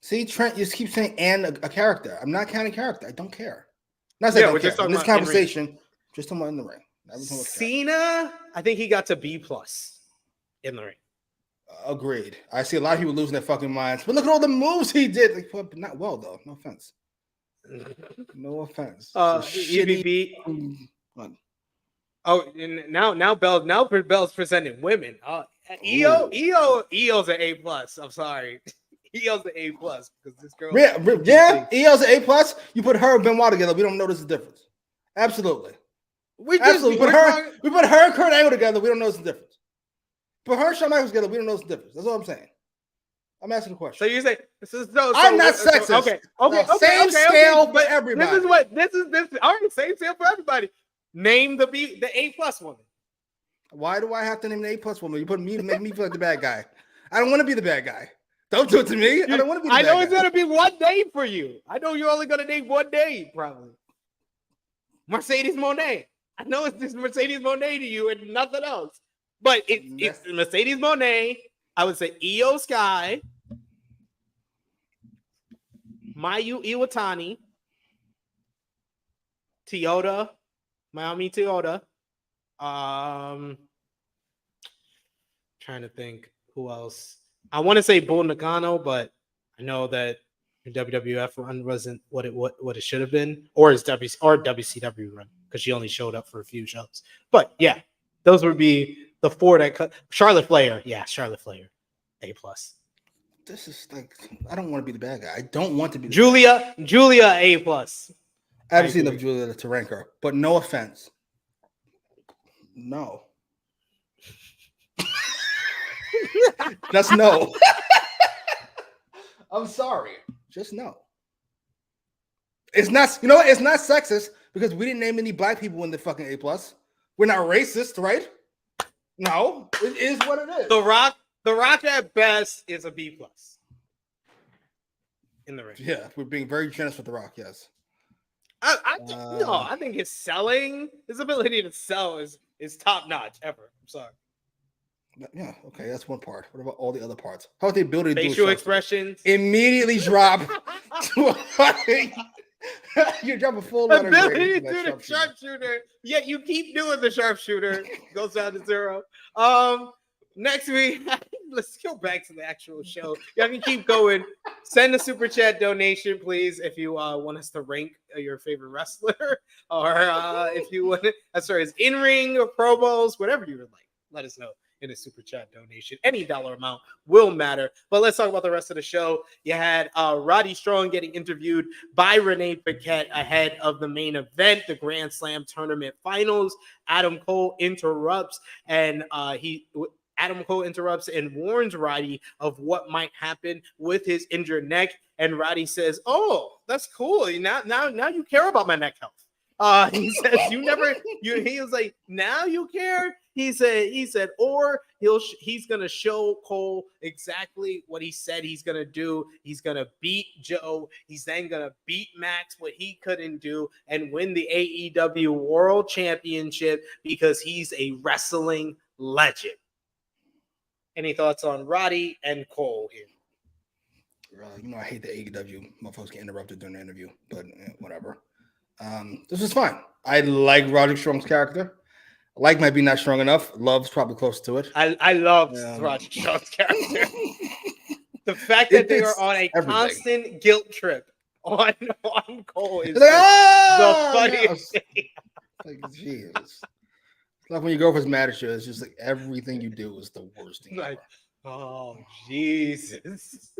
See, Trent, you just keep saying and a character. I'm not counting character. I don't care. Not saying I don't care. In this conversation, just talking about in the ring. Cena, I think he got to B plus in the ring. Agreed. I see a lot of people losing their fucking minds. But look at all the moves he did. Like, not well, though. No offense. No offense. EBB. Oh, and now Bell's presenting women. EO's an A plus. I'm sorry. EO's an A plus because this girl. EO's an A plus. You put her and Benoit together, we don't notice the difference. Absolutely. We put her and Kurt Angle together, we don't notice the difference. Put her and Shawn Michaels together, we don't notice the difference. That's all I'm saying. I'm asking a question. So you say I'm not sexist. Okay. Same scale for everybody. This is all right. Same scale for everybody. Name the A plus woman. Why do I have to name the A plus woman? You put me to make me feel like the bad guy. I don't want to be the bad guy. Don't do it to me. I don't want to be the bad guy. I know it's gonna be one name for you. I know you're only gonna name one name, probably. Mercedes Moné. I know it's just Mercedes Moné to you and nothing else. But it's Mercedes Moné. I would say Io Sky, Mayu Iwatani, Miami Toyota. Trying to think who else. I want to say Bull Nagano, but I know that WWF run wasn't what it should have been, or his WCW run because she only showed up for a few shows. But yeah, those would be the four that cut. Charlotte Flair, A plus. This is like I don't want to be the bad guy. I don't want to be Julia A plus. I haven't seen enough Julia to rank her, but no offense. No. Just no. I'm sorry. Just no. It's not, it's not sexist because we didn't name any black people in the fucking A plus. We're not racist, right? No, it is what it is. The Rock at best is a B plus in the ring. Yeah, we're being very generous with The Rock, yes. I think his ability to sell is top notch ever. I'm sorry. Yeah, okay, that's one part. What about all the other parts? How about the ability to facial expressions? Immediately drop to you drop a full letter ability to do the sharpshooter. Yeah, you keep doing the sharpshooter. Goes down to 0. Next week, let's go back to the actual show. Y'all can keep going. Send a super chat donation, please, if you want us to rank your favorite wrestler, or if you want as far as in-ring or promos, whatever you would like. Let us know in a super chat donation. Any dollar amount will matter. But let's talk about the rest of the show. You had Roddy Strong getting interviewed by Renee Paquette ahead of the main event, the Grand Slam tournament finals. Adam Cole interrupts, and he Adam Cole interrupts and warns Roddy of what might happen with his injured neck. And Roddy says, "Oh, that's cool. Now you care about my neck health." He says, he was like, "Now you care." He said, or he's gonna show Cole exactly what he said he's gonna do. He's gonna beat Joe. He's then gonna beat Max, what he couldn't do, and win the AEW World Championship because he's a wrestling legend. Any thoughts on Roddy and Cole here? I hate the AEW motherfuckers get interrupted during the interview, but whatever. This is fine. I like Roderick Strong's character. Like might be not strong enough. Love's probably close to it. I love Roderick Strong's character. The fact that they are on a constant guilt trip on Cole is the funniest thing. Like, Jesus. Like when your girlfriend's mad at you, it's just like everything you do is the worst thing. Like, oh Jesus.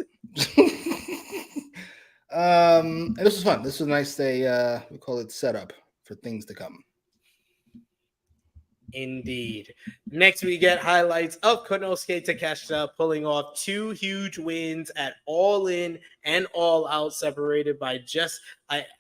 And this was fun. This was a nice day. We call it setup for things to come. Indeed. Next, we get highlights of Konosuke Takeshita pulling off 2 huge wins at All In and All Out, separated by just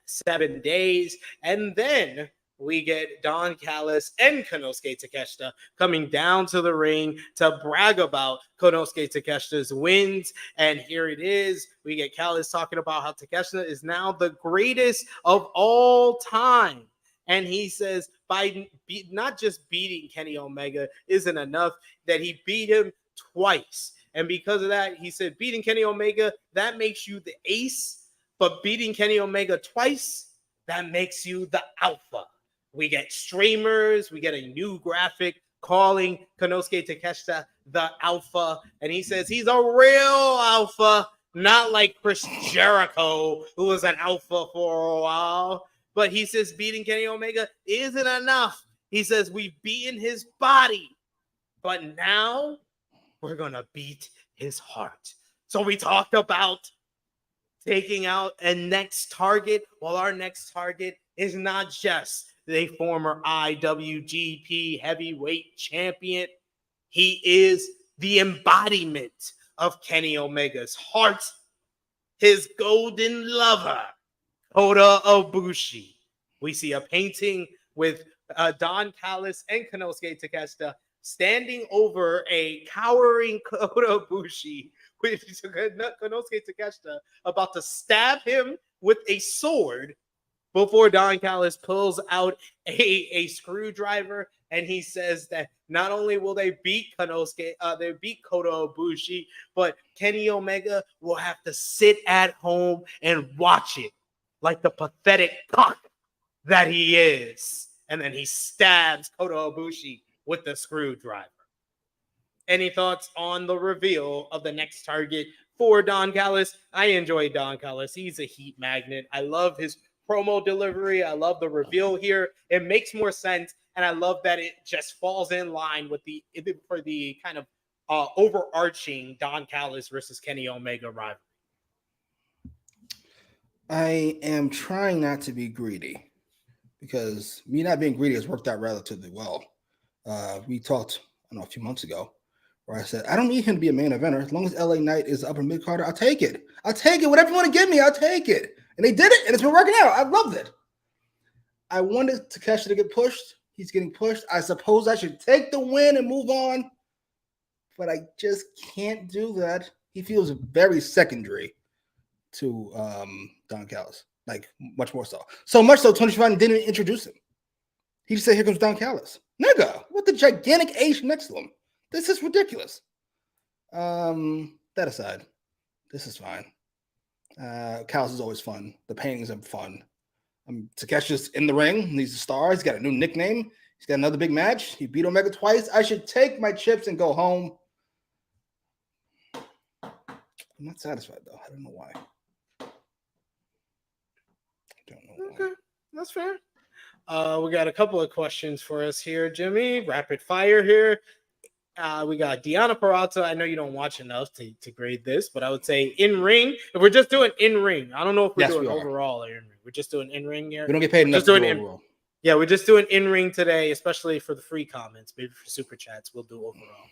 7 days. And then we get Don Callis and Konosuke Takeshita coming down to the ring to brag about Konosuke Takeshita's wins. And here it is. We get Callis talking about how Takeshita is now the greatest of all time. And he says not just beating Kenny Omega isn't enough, that he beat him twice. And because of that, he said beating Kenny Omega, that makes you the ace. But beating Kenny Omega twice, that makes you the alpha. We get streamers. We get a new graphic calling Konosuke Takeshita the alpha. And he says he's a real alpha, not like Chris Jericho, who was an alpha for a while. But he says beating Kenny Omega isn't enough. He says we've beaten his body, but now we're going to beat his heart. So we talked about taking out a next target. Well, our next target is not just the former IWGP heavyweight champion. He is the embodiment of Kenny Omega's heart, his golden lover, Kota Ibushi. We see a painting with Don Callis and Konosuke Takeshita standing over a cowering Kota Ibushi, with Konosuke Takeshita about to stab him with a sword before Don Callis pulls out a screwdriver, and he says that not only will they beat they beat Kota Ibushi, but Kenny Omega will have to sit at home and watch it like the pathetic cock that he is. And then he stabs Kota Ibushi with the screwdriver. Any thoughts on the reveal of the next target for Don Callis? I enjoy Don Callis. He's a heat magnet. I love his promo delivery. I love the reveal here. It makes more sense, and I love that it just falls in line with the kind of overarching Don Callis versus Kenny Omega rivalry. I am trying not to be greedy because me not being greedy has worked out relatively well. We talked, a few months ago where I said, I don't need him to be a main eventer. As long as LA Knight is upper mid-carder, I'll take it. I'll take it. Whatever you want to give me, I'll take it. And they did it, and it's been working out. I loved it. I wanted Takeshita to get pushed. He's getting pushed. I suppose I should take the win and move on, but I just can't do that. He feels very secondary to Don Callis, like much more so. So much so, Tony Schiavone didn't even introduce him. He just said, here comes Don Callis. Nigga, with the gigantic H next to him. This is ridiculous. That aside, this is fine. Callis is always fun. The paintings are fun. Takeshi's in the ring. He's a star. He's got a new nickname. He's got another big match. He beat Omega twice. I should take my chips and go home. I'm not satisfied, though. I don't know why. Okay, that's fair. We got a couple of questions for us here, Jimmy. Rapid fire here. We got Deanna Peralta. I know you don't watch enough to grade this, but I would say in ring. If we're just doing in ring, I don't know if we're doing overall or in ring. We're just doing in ring here. We don't get paid enough to do overall. Yeah, we're just doing in ring today, especially for the free comments. Maybe for super chats, we'll do overall.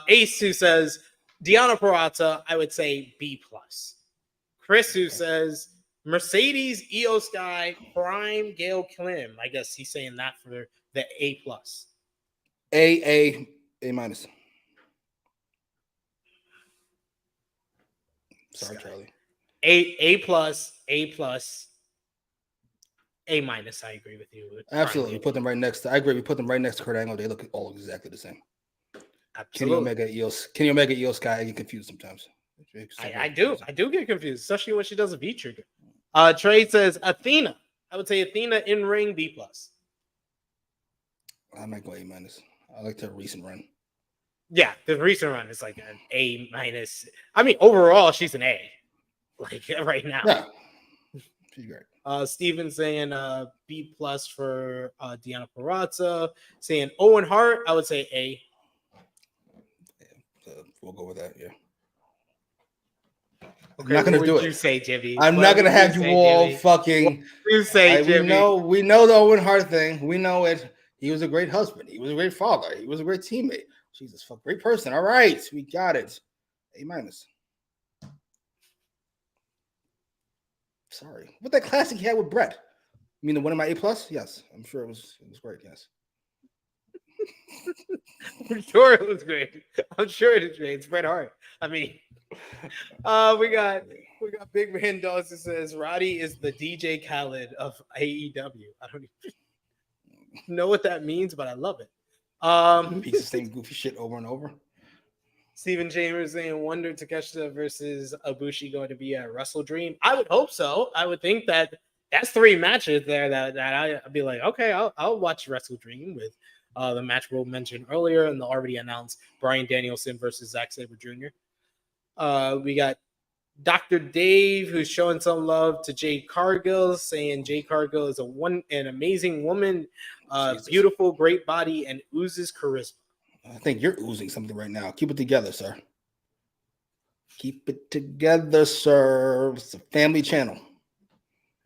Ace, who says Deonna Purrazzo, I would say B+. Chris, who says Mercedes, Io Sky, Prime, Gail Kim. I guess he's saying that for the A+. A-. Sorry, Charlie. A+, A+, A-. I agree with you. Absolutely. We put them right next to. I agree. We put them right next to Kurt Angle. They look all exactly the same. Absolutely. Kenny Omega, Io Sky. I get confused sometimes. I do get confused, especially when she does a V trigger. Trey says Athena. I would say Athena in ring B+. I might go A-. I like her recent run. Yeah, the recent run is like an A-. I mean, overall, she's an A. Like right now. Yeah. She's great. Steven saying B+ for Deonna Purrazzo. Saying Owen Hart, I would say A. Yeah, we'll go with that, yeah. Okay, I'm not going to do it. What would you say, Jimmy? I'm not going to have you all fucking. You say, Jimmy. We know the Owen Hart thing. We know it. He was a great husband. He was a great father. He was a great teammate. Jesus, fuck, great person. All right, we got it. A-. Sorry. What that classic he had with Brett? You mean the one in my A+? Yes. I'm sure it was great, yes. I'm sure it was great. I'm sure it is great. It's Bret Hart. I mean, we got Big Man Dogs that says Roddy is the DJ Khaled of AEW. I don't even know what that means, but I love it. Piece of same goofy shit over and over. Stephen Chambers saying, wonder Takeshita versus Ibushi going to be a Wrestle Dream? I would hope so. I would think that that's 3 matches there that I'd be like, okay, I'll watch Wrestle Dream with the match we'll mention earlier and the already announced Bryan Danielson versus Zack Sabre Jr. We got Dr. Dave, who's showing some love to Jade Cargill, saying Jade Cargill is an amazing woman, beautiful, great body, and oozes charisma. I think you're oozing something right now. Keep it together, sir. Keep it together, sir. It's a family channel.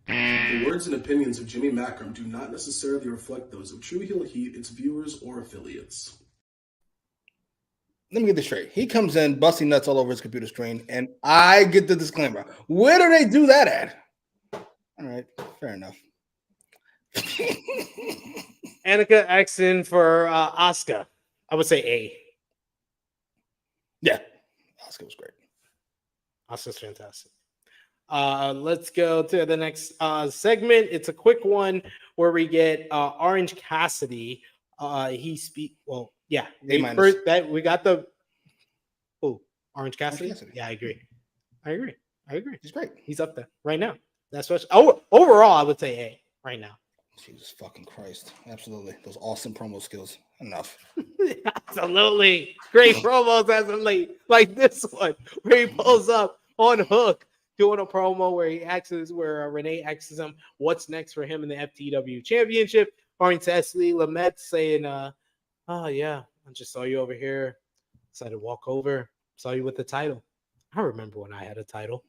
The words and opinions of Jimmy Macram do not necessarily reflect those of True Heel Heat, its viewers, or affiliates. Let me get this straight. He comes in busting nuts all over his computer screen, and I get the disclaimer. Where do they do that at? All right, fair enough. Annika Axon for Asuka. I would say A. Yeah, Asuka was great. Asuka's fantastic. Let's go to the next segment. It's a quick one where we get Orange Cassidy. We got the Orange Cassidy. Yeah, I agree. He's great. He's up there right now. That's what. Overall, I would say A right now. Jesus fucking Christ! Absolutely, those awesome promo skills. Enough. Absolutely, great promos as of late, like this one where he pulls up on Hook doing a promo where Renee asks him what's next for him in the FTW Championship. Orange Cassidy Lamette saying, "Oh yeah, I just saw you over here. Decided to walk over. Saw you with the title. I remember when I had a title."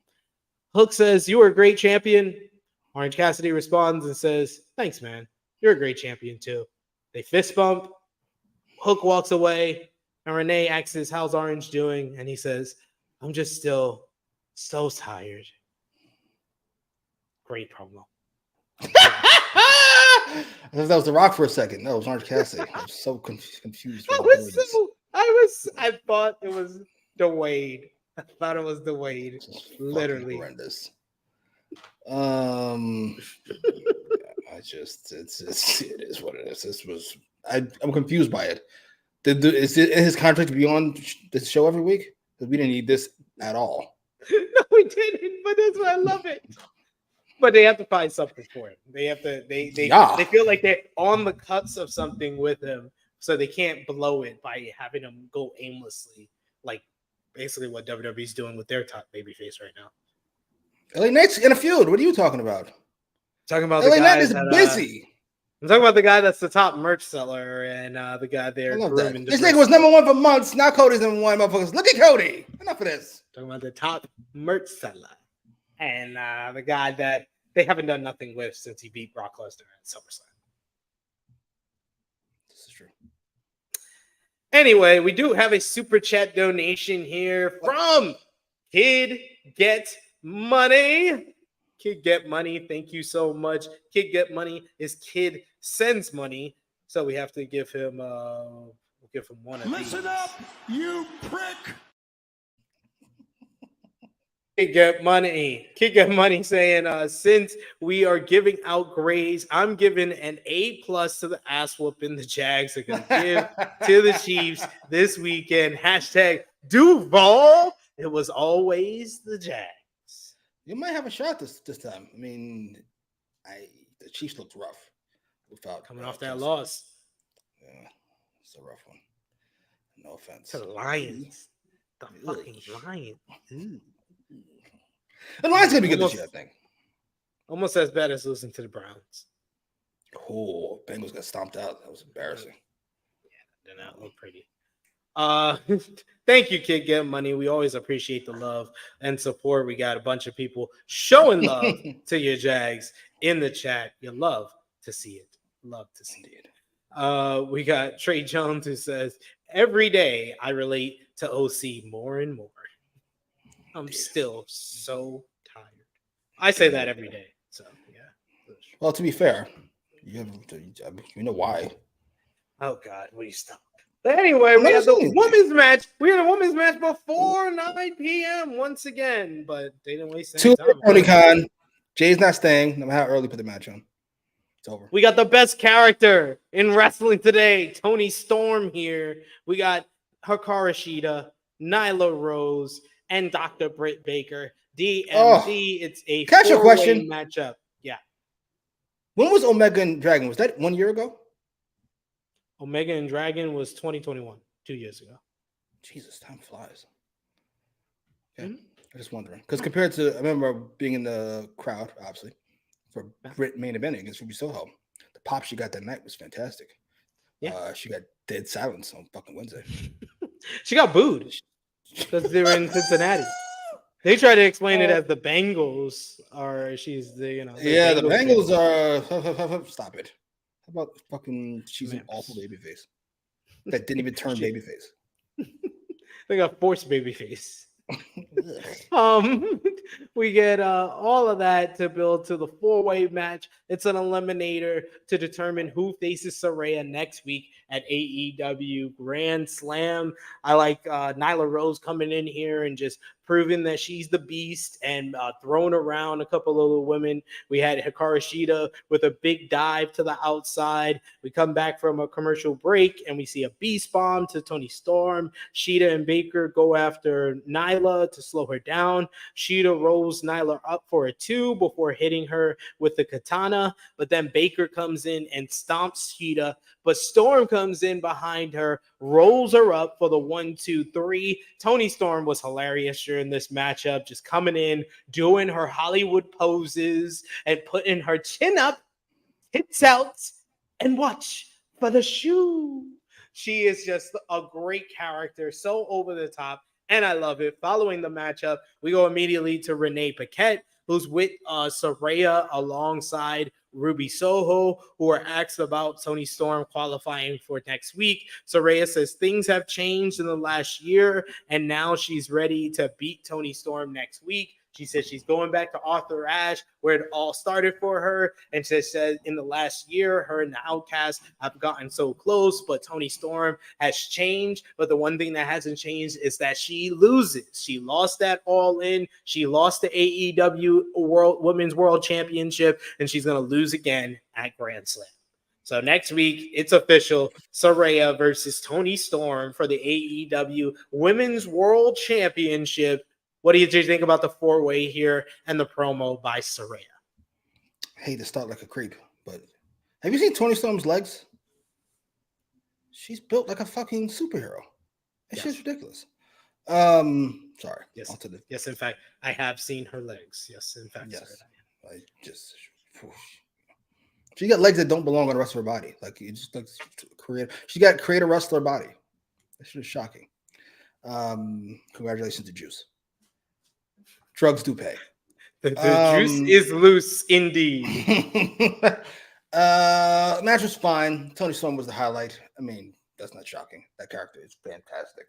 Hook says, "You were a great champion." Orange Cassidy responds and says, "Thanks, man. You're a great champion too." They fist bump. Hook walks away, and Renee asks, "How's Orange doing?" And he says, "I'm just still so tired." Great promo. I thought that was The Rock for a second. No, it was Orange Cassidy. I was so confused. I thought it was Dwayne. I thought it was Dwayne. Literally horrendous. It is what it is. I'm confused by it. Is it in his contract to be on the show every week? Because we didn't need this at all. No, we didn't. But that's why I love it. But they have to find something for him. They have to. They feel like they're on the cuts of something with him, so they can't blow it by having him go aimlessly, like basically what WWE's doing with their top babyface right now. LA Knight's in a feud. What are you talking about? Talking about LA Knight is busy. I'm talking about the guy that's the top merch seller and the guy there. This nigga was number 1 for months. Now Cody's number 1, motherfuckers. Look at Cody. Enough of this. Talking about the top merch seller and the guy that they haven't done nothing with since he beat Brock Lesnar at SummerSlam. This is true. Anyway, we do have a super chat donation here from Kid Get Money. Kid Get Money, thank you so much. Kid Get Money is Kid Sends Money, so we have to give him one of these. Listen up, you prick. Kid Get Money saying, since we are giving out grades, I'm giving an A+ to the ass whooping the Jags are going to give to the Chiefs this weekend. Hashtag Duval. It was always the Jags. You might have a shot this time. I mean, the Chiefs looked rough without coming off that loss. Yeah, it's a rough one. No offense to the Lions. The fucking Lions. The Lions gonna be good this year, I think. Almost as bad as losing to the Browns. Oh, Bengals got stomped out. That was embarrassing. Yeah, that did not look pretty. Thank you, Kid Get Money. We always appreciate the love and support. We got a bunch of people showing love to your Jags in the chat. You love to see it. Love to see it. We got Trey Jones who says, every day I relate to OC more and more. I'm still so tired. I say that every day. So, yeah. Well, to be fair, you know why. Oh, God. Will you stop? But anyway, we had the women's match. We had a women's match before 9 p.m. once again, but they didn't waste any time. Tony Khan. Jay's not staying no matter how early put the match on. It's over. We got the best character in wrestling today, Toni Storm here. We got Hikaru Shida, Nyla Rose, and Dr. Britt Baker. DMD. It's a four-way matchup. Yeah. When was Omega and Dragon? Was that 1 year ago? Omega and Dragon was 2021, 2 years ago. Jesus, time flies. Okay. I'm just wondering. Because compared to, I remember being in the crowd, obviously, for Britt main eventing against Ruby Soho. The pop she got that night was fantastic. Yeah. She got dead silence on fucking Wednesday. She got booed because they were in Cincinnati. They try to explain it as the Bengals are. She's the the Bengals are. Stop it. How about fucking? She's an awful babyface that didn't even turn babyface. They got forced babyface. We get all of that to build to the four-way match. It's an eliminator to determine who faces Saraya next week at AEW Grand Slam. I like Nyla Rose coming in here and just proving that she's the beast and throwing around a couple of the women. We had Hikaru Shida with a big dive to the outside. We come back from a commercial break and we see a beast bomb to Toni Storm. Shida and Baker go after Nyla to slow her down. Shida rolls Nyla up for a 2 before hitting her with the katana, but then Baker comes in and stomps Shida, but Storm comes in behind her, rolls her up for the 1, 2, 3. Toni Storm was hilarious during this matchup, just coming in, doing her Hollywood poses and putting her chin up, hips out, and watch for the shoe. She is just a great character, so over the top, and I love it. Following the matchup, we go immediately to Renee Paquette, who's with Saraya alongside Ruby Soho, who are asked about Toni Storm qualifying for next week. Saraya says things have changed in the last year, and now she's ready to beat Toni Storm next week. She says she's going back to Arthur Ashe, where it all started for her. And she said in the last year, her and the Outcast have gotten so close, but Toni Storm has changed. But the one thing that hasn't changed is that she loses. She lost that All In. She lost the AEW Women's World Championship, and she's going to lose again at Grand Slam. So next week, it's official. Saraya versus Toni Storm for the AEW Women's World Championship. What do you think about the four-way here and the promo by Saraya? I hate to start like a creep, but have you seen Toni Storm's legs? She's built like a fucking superhero. It's just ridiculous. Sorry. Yes. Yes, in fact, I have seen her legs. Yes, in fact. Yes. She got legs that don't belong on the rest of her body. Like you just like she got create a wrestler body. That's just shocking. Congratulations to Juice. Drugs do pay. The juice is loose indeed. Match was fine. Toni Storm was the highlight. I mean, That's not shocking. That character is fantastic.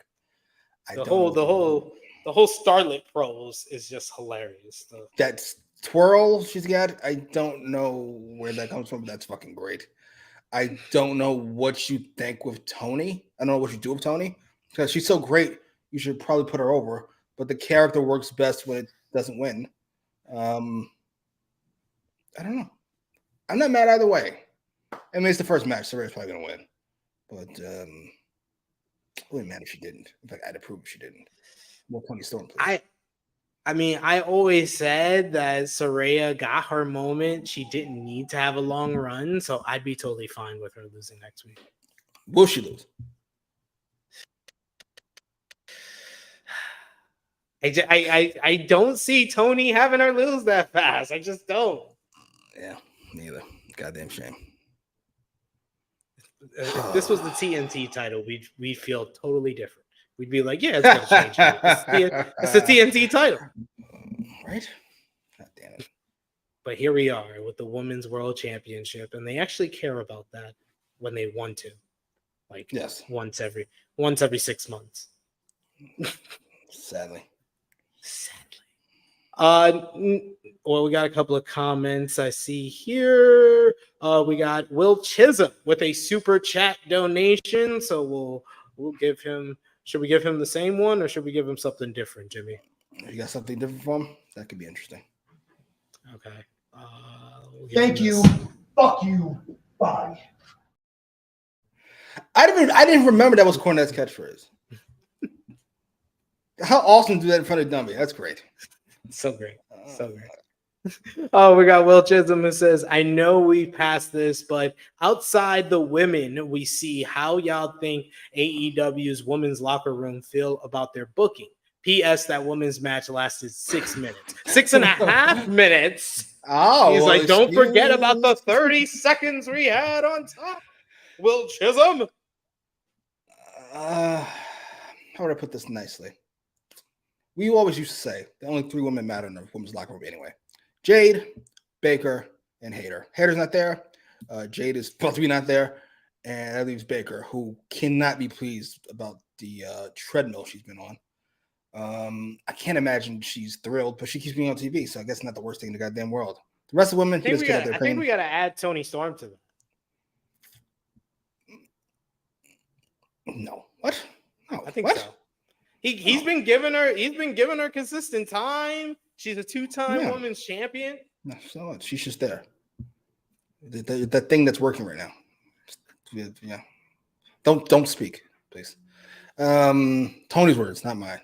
The whole Starlet pros is just hilarious. That twirl she's got, I don't know where that comes from, but that's fucking great. I don't know what you think with Tony. I don't know what you do with Tony because she's so great. You should probably put her over, but the character works best when it doesn't win. I don't know. I'm not mad either way. I mean, it's the first match. Sarah's probably going to win. But I wouldn't matter if she didn't. In fact, I'd approve if she didn't. More Tony Storm, please. I mean, I always said that Saraya got her moment. She didn't need to have a long run, so I'd be totally fine with her losing next week. Will she lose? I don't see Tony having her lose that fast. I just don't. Yeah, neither. Goddamn shame. If this was the TNT title, we'd feel totally different. We'd be like, yeah, it's gonna change. It's the TNT title, right? God damn it! But here we are with the Women's World Championship, and they actually care about that when they want to, like once every 6 months. Sadly. Well, we got a couple of comments I see here. We got Will Chisholm with a super chat donation, so we'll give him. Should we give him the same one, or should we give him something different, Jimmy? You got something different for him? That could be interesting. Okay. Thank you. Fuck you. Bye. I didn't remember that was Cornette's catchphrase. How awesome to do that in front of Dummy? That's great. So great. So great. Oh, we got Will Chisholm who says, I know we passed this, but outside the women, we see how y'all think AEW's women's locker room feel about their booking. P.S. That women's match lasted 6 minutes. 6.5 minutes. Oh, he's like, don't forget about the 30 seconds we had on top. Will Chisholm. How would I put this nicely? We always used to say the only 3 women matter in the women's locker room anyway. Jade, Baker, and Hayter. Hayter's not there. Jade is supposed to be not there. And that leaves Baker, who cannot be pleased about the treadmill she's been on. I can't imagine she's thrilled, but she keeps being on TV, so I guess not the worst thing in the goddamn world. The rest of the women, I think we got to add Tony Storm to that. No. What? No. I think so. He's been giving her consistent time. She's a 2-time women's champion. No, so what? She's just there. The thing that's working right now. Yeah. Don't speak, please. Tony's words, not mine.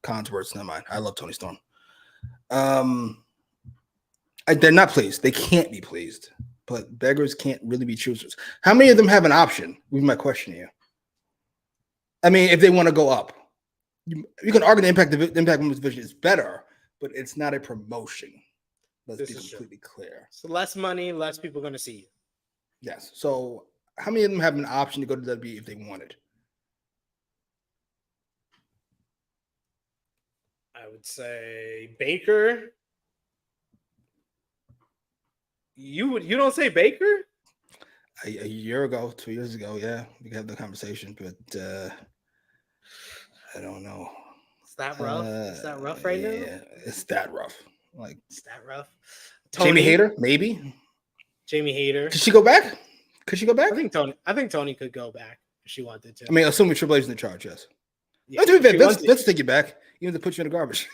Khan's words, not mine. I love Tony Storm. They're not pleased. They can't be pleased. But beggars can't really be choosers. How many of them have an option? Would be my question to you. I mean, if they want to go up, you can argue the Impact Women's division is better, but it's not a promotion. Let's be completely clear. So less money, less people going to see you. Yes. So how many of them have an option to go to WWE if they wanted? I would say Baker. You don't say Baker? A year ago, 2 years ago, yeah, we could have the conversation, but I don't know. Is that rough? Is that rough right now? Yeah, it's that rough. Like, it's that rough. Jamie Hayter, maybe. Jamie Hayter. Could she go back? I think Tony could go back if she wanted to. I mean, assuming Triple H is in charge, yes. Yeah, let's take you back, even to put you in the garbage.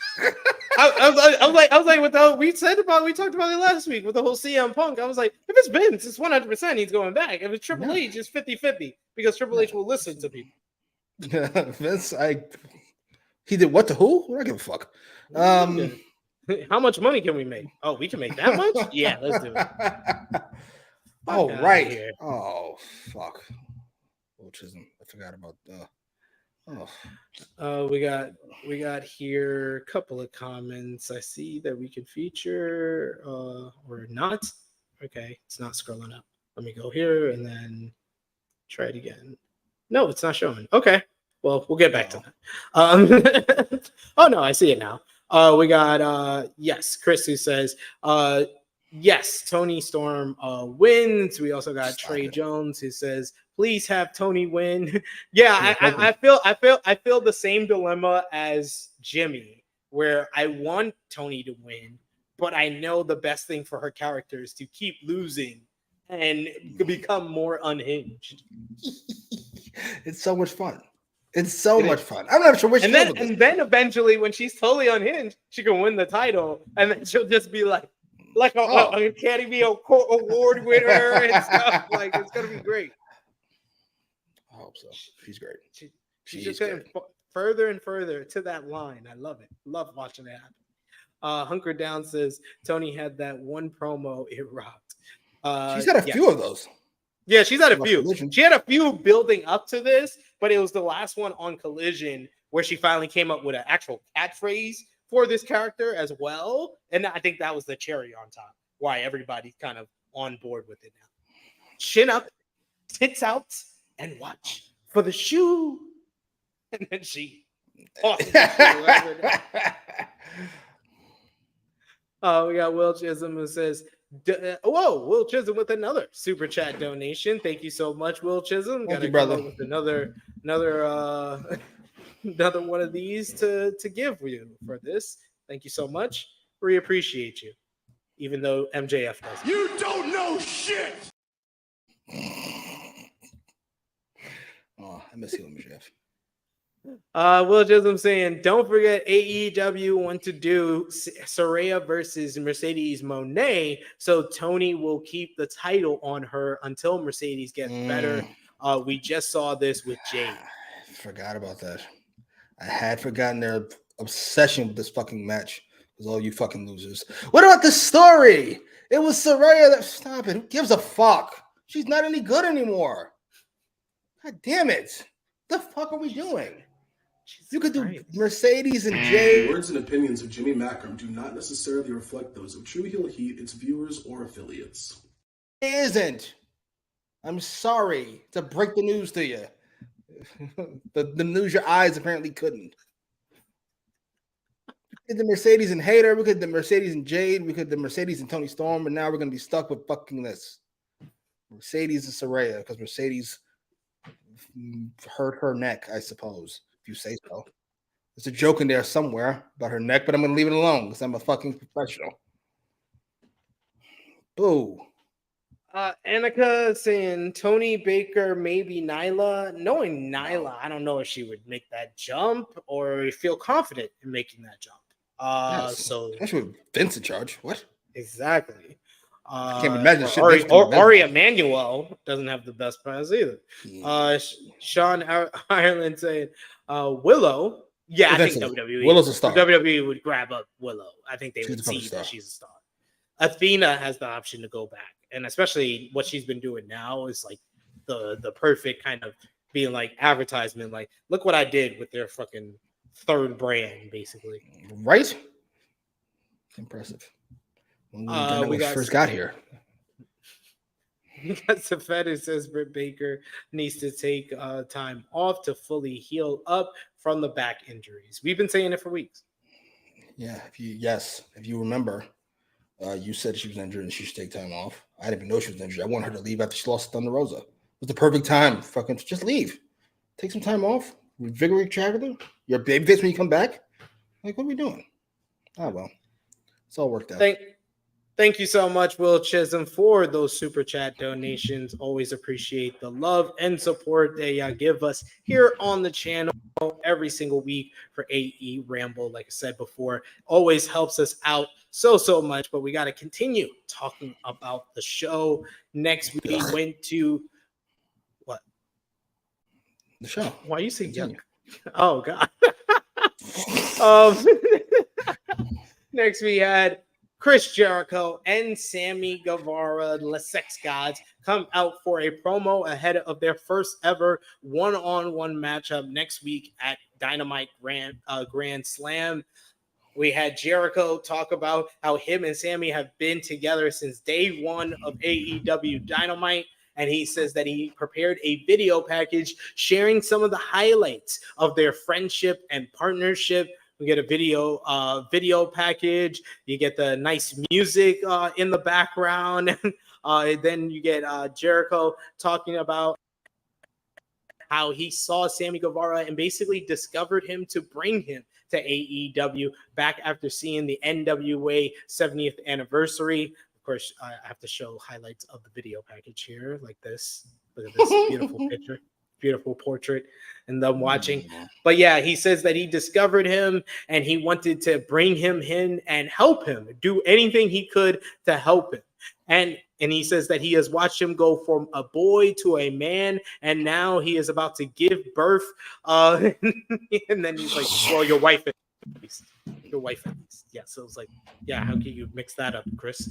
I was like, with the we talked about it last week with the whole CM Punk. I was like, if it's Vince, it's 100% he's going back. If it's Triple H, it's 50-50 because Triple H will listen to people. Vince, he did what to who? I don't give a fuck. How much money can we make? Oh, we can make that much? Yeah, let's do it. Oh, right. Oh, fuck. Will Chisholm. I forgot about we got here a couple of comments. I see that we could feature or not. Okay, it's not scrolling up. Let me go here and then try it again. No, it's not showing. Okay. Well, we'll get back to that. Oh no, I see it now. We got Chris who says yes, Tony Storm wins. We also got Trey Jones who says Please have Tony win. Yeah, I feel the same dilemma as Jimmy, where I want Tony to win, but I know the best thing for her character is to keep losing and become more unhinged. It's so much fun. It's so much fun. I'm not sure which. And then eventually, when she's totally unhinged, she can win the title, and then she'll just be like a Academy Award winner and stuff. Like, it's gonna be great. I hope so. She's great. She's just getting further and further to that line. I love it. Love watching it happen. Hunker Down says Tony had that one promo. It rocked. She's had a few of those. Yeah, she's had a few. She had a few building up to this, but it was the last one on Collision where she finally came up with an actual catchphrase for this character as well. And I think that was the cherry on top, why everybody's kind of on board with it now. Chin up, tits out, and watch for the shoe. And then she we got Will Chisholm who says, Will Chisholm with another super chat donation. Thank you so much, Will Chisholm. Thank you, brother. With another one of these to give you for this. Thank you so much. We appreciate you, even though MJF doesn't. You don't know shit. Oh, I miss you, MJF. Will Chisholm saying, don't forget AEW want to do Saraya versus Mercedes Moné, so Tony will keep the title on her until Mercedes gets better. We just saw this with Jade. I forgot about that. I had forgotten their obsession with this fucking match. Because all you fucking losers. What about the story? It was Saraya that... Stop it. Who gives a fuck? She's not any good anymore. God damn it. What the fuck are we doing? You could do Mercedes and Jade. The words and opinions of Jimmy Macram do not necessarily reflect those of True Heel Heat, its viewers, or affiliates. It isn't. I'm sorry to break the news to you. the news your eyes apparently couldn't. We could the Mercedes and Hater. We could the Mercedes and Jade. We could the Mercedes and Tony Storm. But now we're going to be stuck with fucking this. Mercedes and Saraya, because Mercedes hurt her neck, I suppose. If you say so. There's a joke in there somewhere about her neck, but I'm going to leave it alone because I'm a fucking professional. Boo. Annika saying Tony Baker, maybe Nyla. Knowing Nyla, I don't know if she would make that jump or feel confident in making that jump. Yes. So especially with Vince in charge. What? Exactly. I can't imagine shit. Ari Emanuel doesn't have the best pass either. Yeah. Sean Ireland saying Willow. Yeah, I think WWE. Willow's a star. WWE would grab up Willow. I think they would see that she's a star. Athena has the option to go back, and especially what she's been doing now is like the perfect kind of being like advertisement. Like, look what I did with their fucking third brand, basically. Right? Impressive. When we first got here. We got Safed who says Britt Baker needs to take time off to fully heal up from the back injuries. We've been saying it for weeks. Yeah, if you remember, you said she was injured and she should take time off. I didn't even know she was injured. I wanted her to leave after she lost to Thunder Rosa. It was the perfect time. Fucking just leave. Take some time off. Revigorate Traveler. You're a babyface when you come back. Like, what are we doing? Oh, well. It's all worked out. Thank you so much, Will Chisholm, for those super chat donations. Always appreciate the love and support that y'all give us here on the channel every single week for AEWramble. Like I said before, always helps us out so much. But we got to continue talking about the show. Next, we went to what? The show. Why are you saying young? Oh God. Next, we had Chris Jericho and Sammy Guevara, the Sex Gods, come out for a promo ahead of their first ever one-on-one matchup next week at Dynamite Grand Slam. We had Jericho talk about how him and Sammy have been together since day one of AEW Dynamite. And he says that he prepared a video package sharing some of the highlights of their friendship and partnership. We get a video package. You get the nice music in the background. Then you get Jericho talking about how he saw Sammy Guevara and basically discovered him to bring him to AEW back after seeing the NWA 70th anniversary. Of course, I have to show highlights of the video package here like this. Look at this beautiful picture, beautiful portrait, and them watching. But yeah, he says that he discovered him and he wanted to bring him in and help him, do anything he could to help him. And he says that he has watched him go from a boy to a man, and now he is about to give birth. And then he's like, well, your wife at least. Your wife at least. Yeah, so it's like, yeah, how can you mix that up, Chris?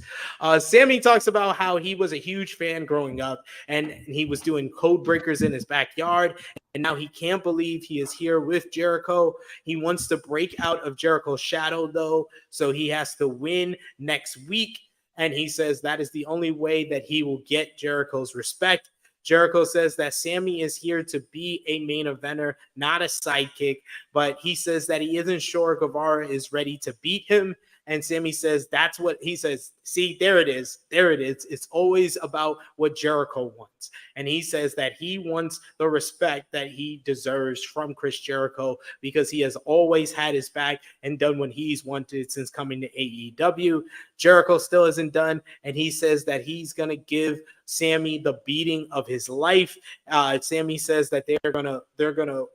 Sammy talks about how he was a huge fan growing up, and he was doing code breakers in his backyard, and now he can't believe he is here with Jericho. He wants to break out of Jericho's shadow, though, so he has to win next week. And he says that is the only way that he will get Jericho's respect. Jericho says that Sammy is here to be a main eventer, not a sidekick. But he says that he isn't sure Guevara is ready to beat him. And Sammy says that's what he says. See, there it is. There it is. It's always about what Jericho wants. And he says that he wants the respect that he deserves from Chris Jericho because he has always had his back and done what he's wanted since coming to AEW. Jericho still isn't done. And he says that he's going to give Sammy the beating of his life. Sammy says that they're gonna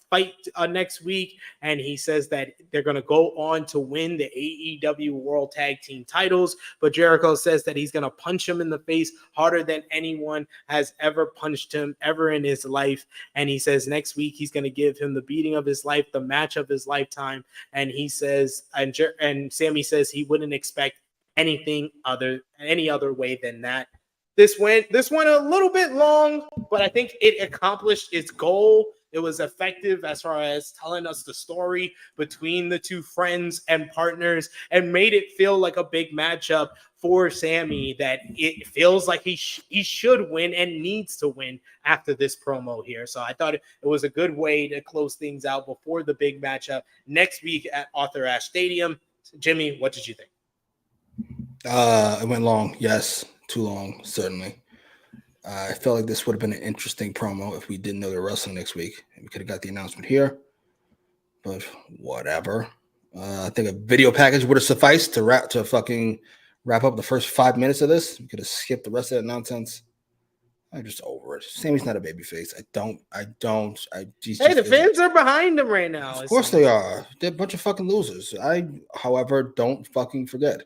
fight next week, and he says that they're going to go on to win the AEW World Tag Team titles, but Jericho says that he's going to punch him in the face harder than anyone has ever punched him ever in his life, and he says next week he's going to give him the beating of his life, the match of his lifetime, and he says, and Sammy says he wouldn't expect any other way than that. This went a little bit long, but I think it accomplished its goal. It was effective as far as telling us the story between the two friends and partners and made it feel like a big matchup for Sammy that it feels like he should win and needs to win after this promo here. So I thought it was a good way to close things out before the big matchup next week at Arthur Ashe Stadium. Jimmy, what did you think? It went long. Yes. Too long, certainly. I felt like this would have been an interesting promo if we didn't know they're wrestling next week. We could have got the announcement here, but whatever. I think a video package would have sufficed to wrap up the first 5 minutes of this. We could have skipped the rest of that nonsense. I'm just over it. Sammy's not a babyface. The fans are behind him right now. Of course they are. They're a bunch of fucking losers. I, however, don't fucking forget.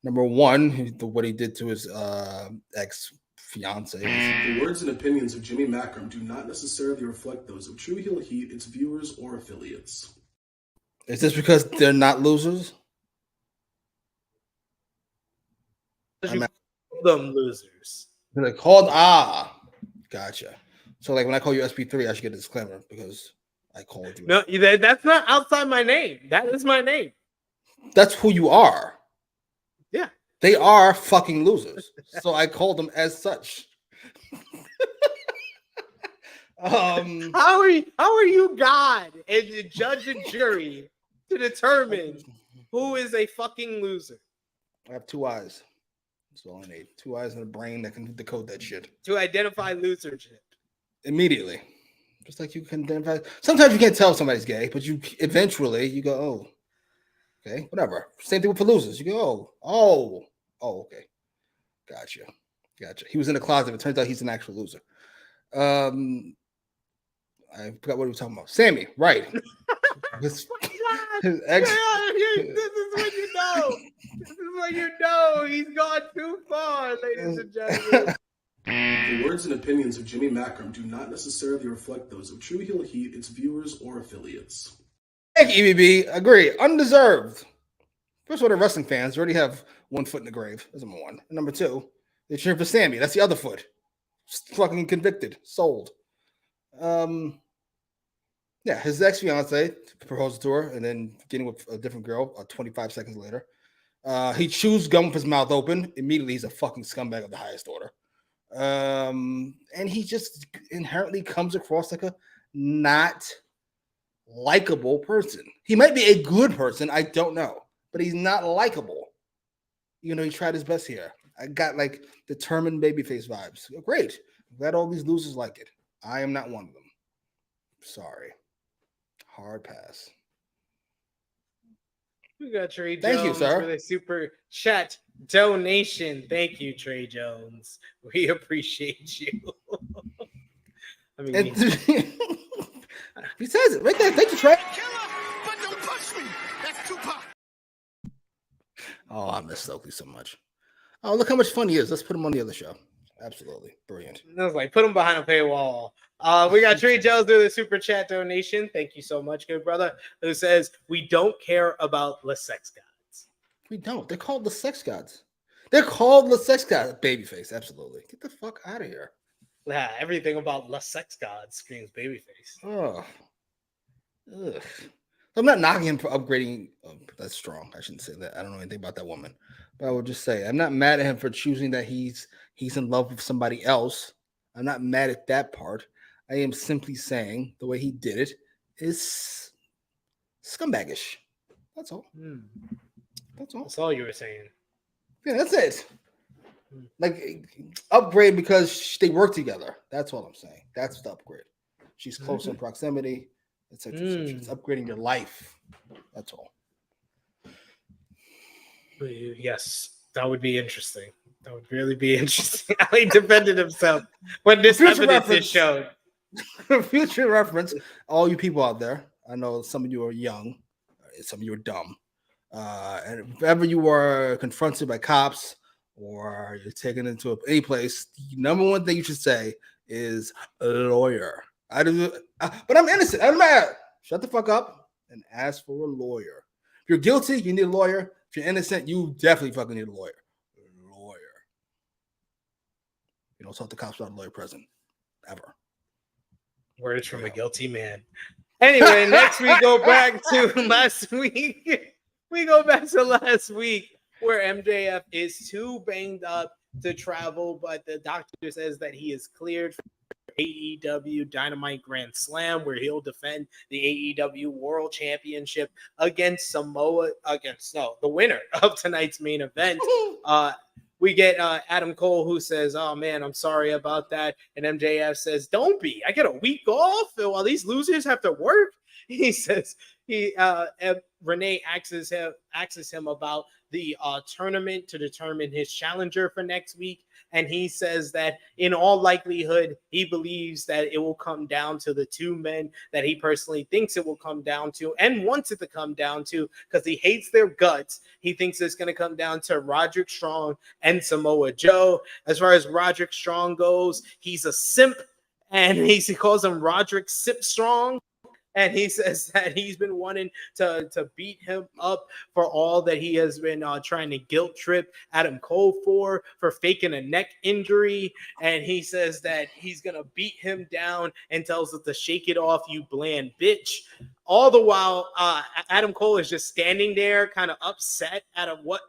Number one, what he did to his ex-fiance. The words and opinions of Jimmy Macram do not necessarily reflect those of True Heel Heat, its viewers, or affiliates. Is this because they're not losers? You call them losers. They're called gotcha. So like when I call you SP3, I should get a disclaimer because I called you. No, that's not outside my name. That is my name. That's who you are. Yeah. They are fucking losers. So I called them as such. How are you God and the judge and jury to determine who is a fucking loser? I have two eyes. That's all I need. 2 eyes and a brain that can decode that shit. To identify losership. Immediately. Just like you can identify. Sometimes you can't tell if somebody's gay, but you eventually go, oh. Okay, whatever. Same thing for losers. You go, oh, okay. Gotcha. He was in the closet, but it turns out he's an actual loser. I forgot what we were talking about. Sammy, right. his ex. This is when you know. This is when you know he's gone too far, ladies and gentlemen. The words and opinions of Jimmy Macram do not necessarily reflect those of True Heel Heat, its viewers, or affiliates. Thank you, EBB. Agree. Undeserved. First of all, the wrestling fans already have 1 foot in the grave. That's number one. And number two, they're cheering for Sammy. That's the other foot. Just fucking convicted. Sold. Yeah, his ex-fiance proposed to her and then getting with a different girl 25 seconds later. He chews gum with his mouth open. Immediately, he's a fucking scumbag of the highest order. And he just inherently comes across like a not likable person. He might be a good person, I don't know, but he's not likable. You know, he tried his best here. I got like determined babyface vibes. Great. I'm glad all these losers like it. I am not one of them. Sorry. Hard pass. We got Trey Thank Jones you, sir. with a super chat donation. Thank you, Trey Jones. We appreciate you. I mean, he says it right there. Thank you, Trey. But don't touch me. That's Tupac. Oh, I miss Stokely so much. Oh, look how much fun he is. Let's put him on the other show. Absolutely. Brilliant. I was like, put him behind a paywall. We got Trey Jones with a super chat donation. Thank you so much, good brother. Who says, we don't care about the sex gods. We don't. They're called the sex gods. They're called the sex gods. Babyface. Absolutely. Get the fuck out of here. Yeah, everything about the sex gods screams babyface. Oh. Ugh. I'm not knocking him for upgrading. Oh, that's strong. I shouldn't say that. I don't know anything about that woman. But I would just say I'm not mad at him for choosing that he's in love with somebody else. I'm not mad at that part. I am simply saying the way he did it is scumbaggish. That's all. That's all. That's all you were saying. Yeah, that's it. Like upgrade because they work together. That's all I'm saying. That's the upgrade. She's close in proximity, etc. It's upgrading your life. That's all. Yes, that would be interesting. That would really be interesting. How he defended himself when this evidence is shown. Future reference, all you people out there. I know some of you are young, some of you are dumb. And if ever you are confronted by cops or you're taken into any place, the number one thing you should say is a lawyer. But I'm innocent. I'm mad. Shut the fuck up and ask for a lawyer. If you're guilty, you need a lawyer. If you're innocent, you definitely fucking need a lawyer. You don't talk to cops without a lawyer present. Ever. Words from a guilty man. Anyway, next we go back to last week. We go back to last week where MJF is too banged up to travel, but the doctor says that he is cleared for AEW Dynamite Grand Slam, where he'll defend the AEW World Championship against the winner of tonight's main event. We get Adam Cole, who says, oh, man, I'm sorry about that. And MJF says, don't be. I get a week off while these losers have to work. He says, Renee asks him about the tournament to determine his challenger for next week. And he says that in all likelihood, he believes that it will come down to the two men that he personally thinks it will come down to and wants it to come down to because he hates their guts. He thinks it's going to come down to Roderick Strong and Samoa Joe. As far as Roderick Strong goes, he's a simp, and he calls him Roderick Sip Strong. And he says that he's been wanting to beat him up for all that he has been trying to guilt trip Adam Cole for faking a neck injury. And he says that he's going to beat him down and tells us to shake it off, you bland bitch. All the while, Adam Cole is just standing there kind of upset at what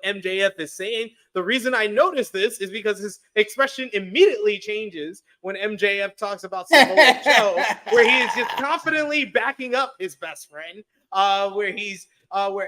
MJF is saying. The reason I noticed this is because his expression immediately changes when MJF talks about Samoa Joe, where he is just confidently backing up his best friend, where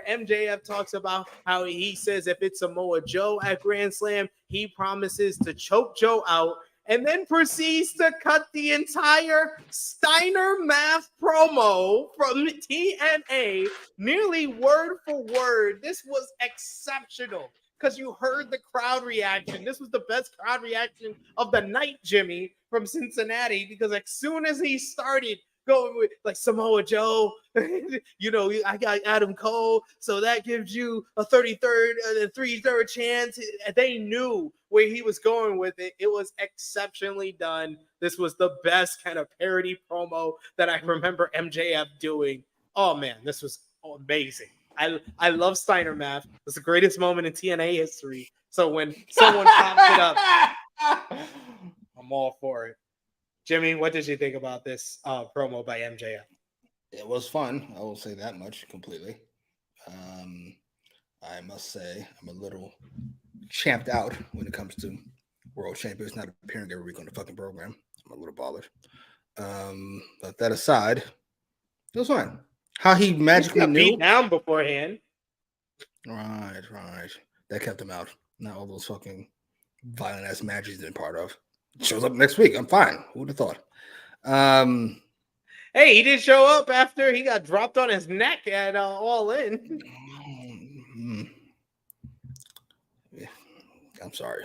MJF talks about how he says if it's Samoa Joe at Grand Slam, he promises to choke Joe out, and then proceeds to cut the entire Steiner Math promo from TNA, nearly word for word. This was exceptional because you heard the crowd reaction. This was the best crowd reaction of the night, Jimmy, from Cincinnati, because as soon as he started going with like Samoa Joe, I got Adam Cole, so that gives you a 3/3 chance. They knew where he was going with it. It was exceptionally done. This was the best kind of parody promo that I remember MJF doing. Oh man, this was amazing. I love Steiner Math. It's the greatest moment in TNA history. So when someone pops it up, I'm all for it. Jimmy, what did you think about this promo by MJF? It was fun. I will say that much completely. I must say I'm a little champed out when it comes to world champions not appearing every week on the fucking program. I'm a little bothered. But that aside, it was fine. How he magically knew. Beat down beforehand. Right. That kept him out. Not all those fucking violent ass matches he's been part of. Shows up next week. I'm fine. Who would have thought? Hey, he did show up after he got dropped on his neck at All In. I'm sorry.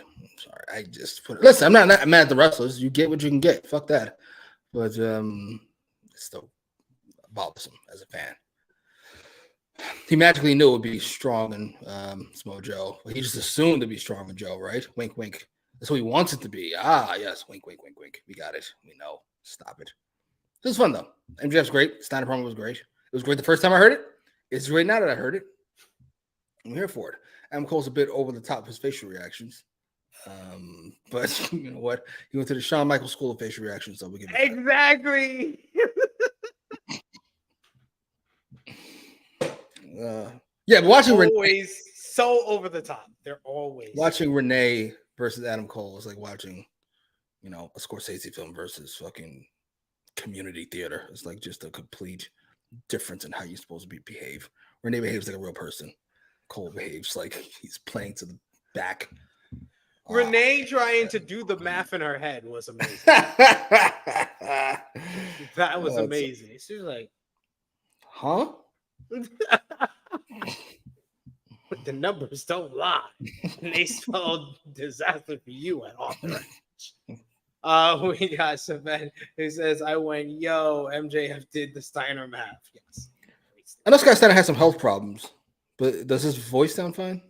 I just put it. Listen, I'm not mad at the wrestlers. You get what you can get. Fuck that. But it's still bothersome as a fan. He magically knew it would be Strong and Samoa Joe. He just assumed to be Strong and Joe, right? Wink, wink. That's what he wants it to be. Ah, yes. Wink, wink, wink, wink. We got it. We know. Stop it. It was fun, though. MJF's great. Steiner promo was great. It was great the first time I heard it. It's great now that I heard it. I'm here for it. Adam Cole's a bit over the top of his facial reactions. But you know what? He went to the Shawn Michaels School of Facial Reactions, so we give it Exactly. Yeah, but watching always so over the top. They're always watching Renee versus Adam Cole is like watching, a Scorsese film versus fucking community theater. It's like just a complete difference in how you're supposed to behave. Renee behaves like a real person. Cole behaves like he's playing to the back. Renee trying to do the math in her head was amazing. That was amazing. She was like, huh? The numbers don't lie. And they spelled disaster for you at all. We got Savannah who says, I went, yo, MJF did the Steiner math. Yes. I know Scott Steiner has some health problems, but does his voice sound fine?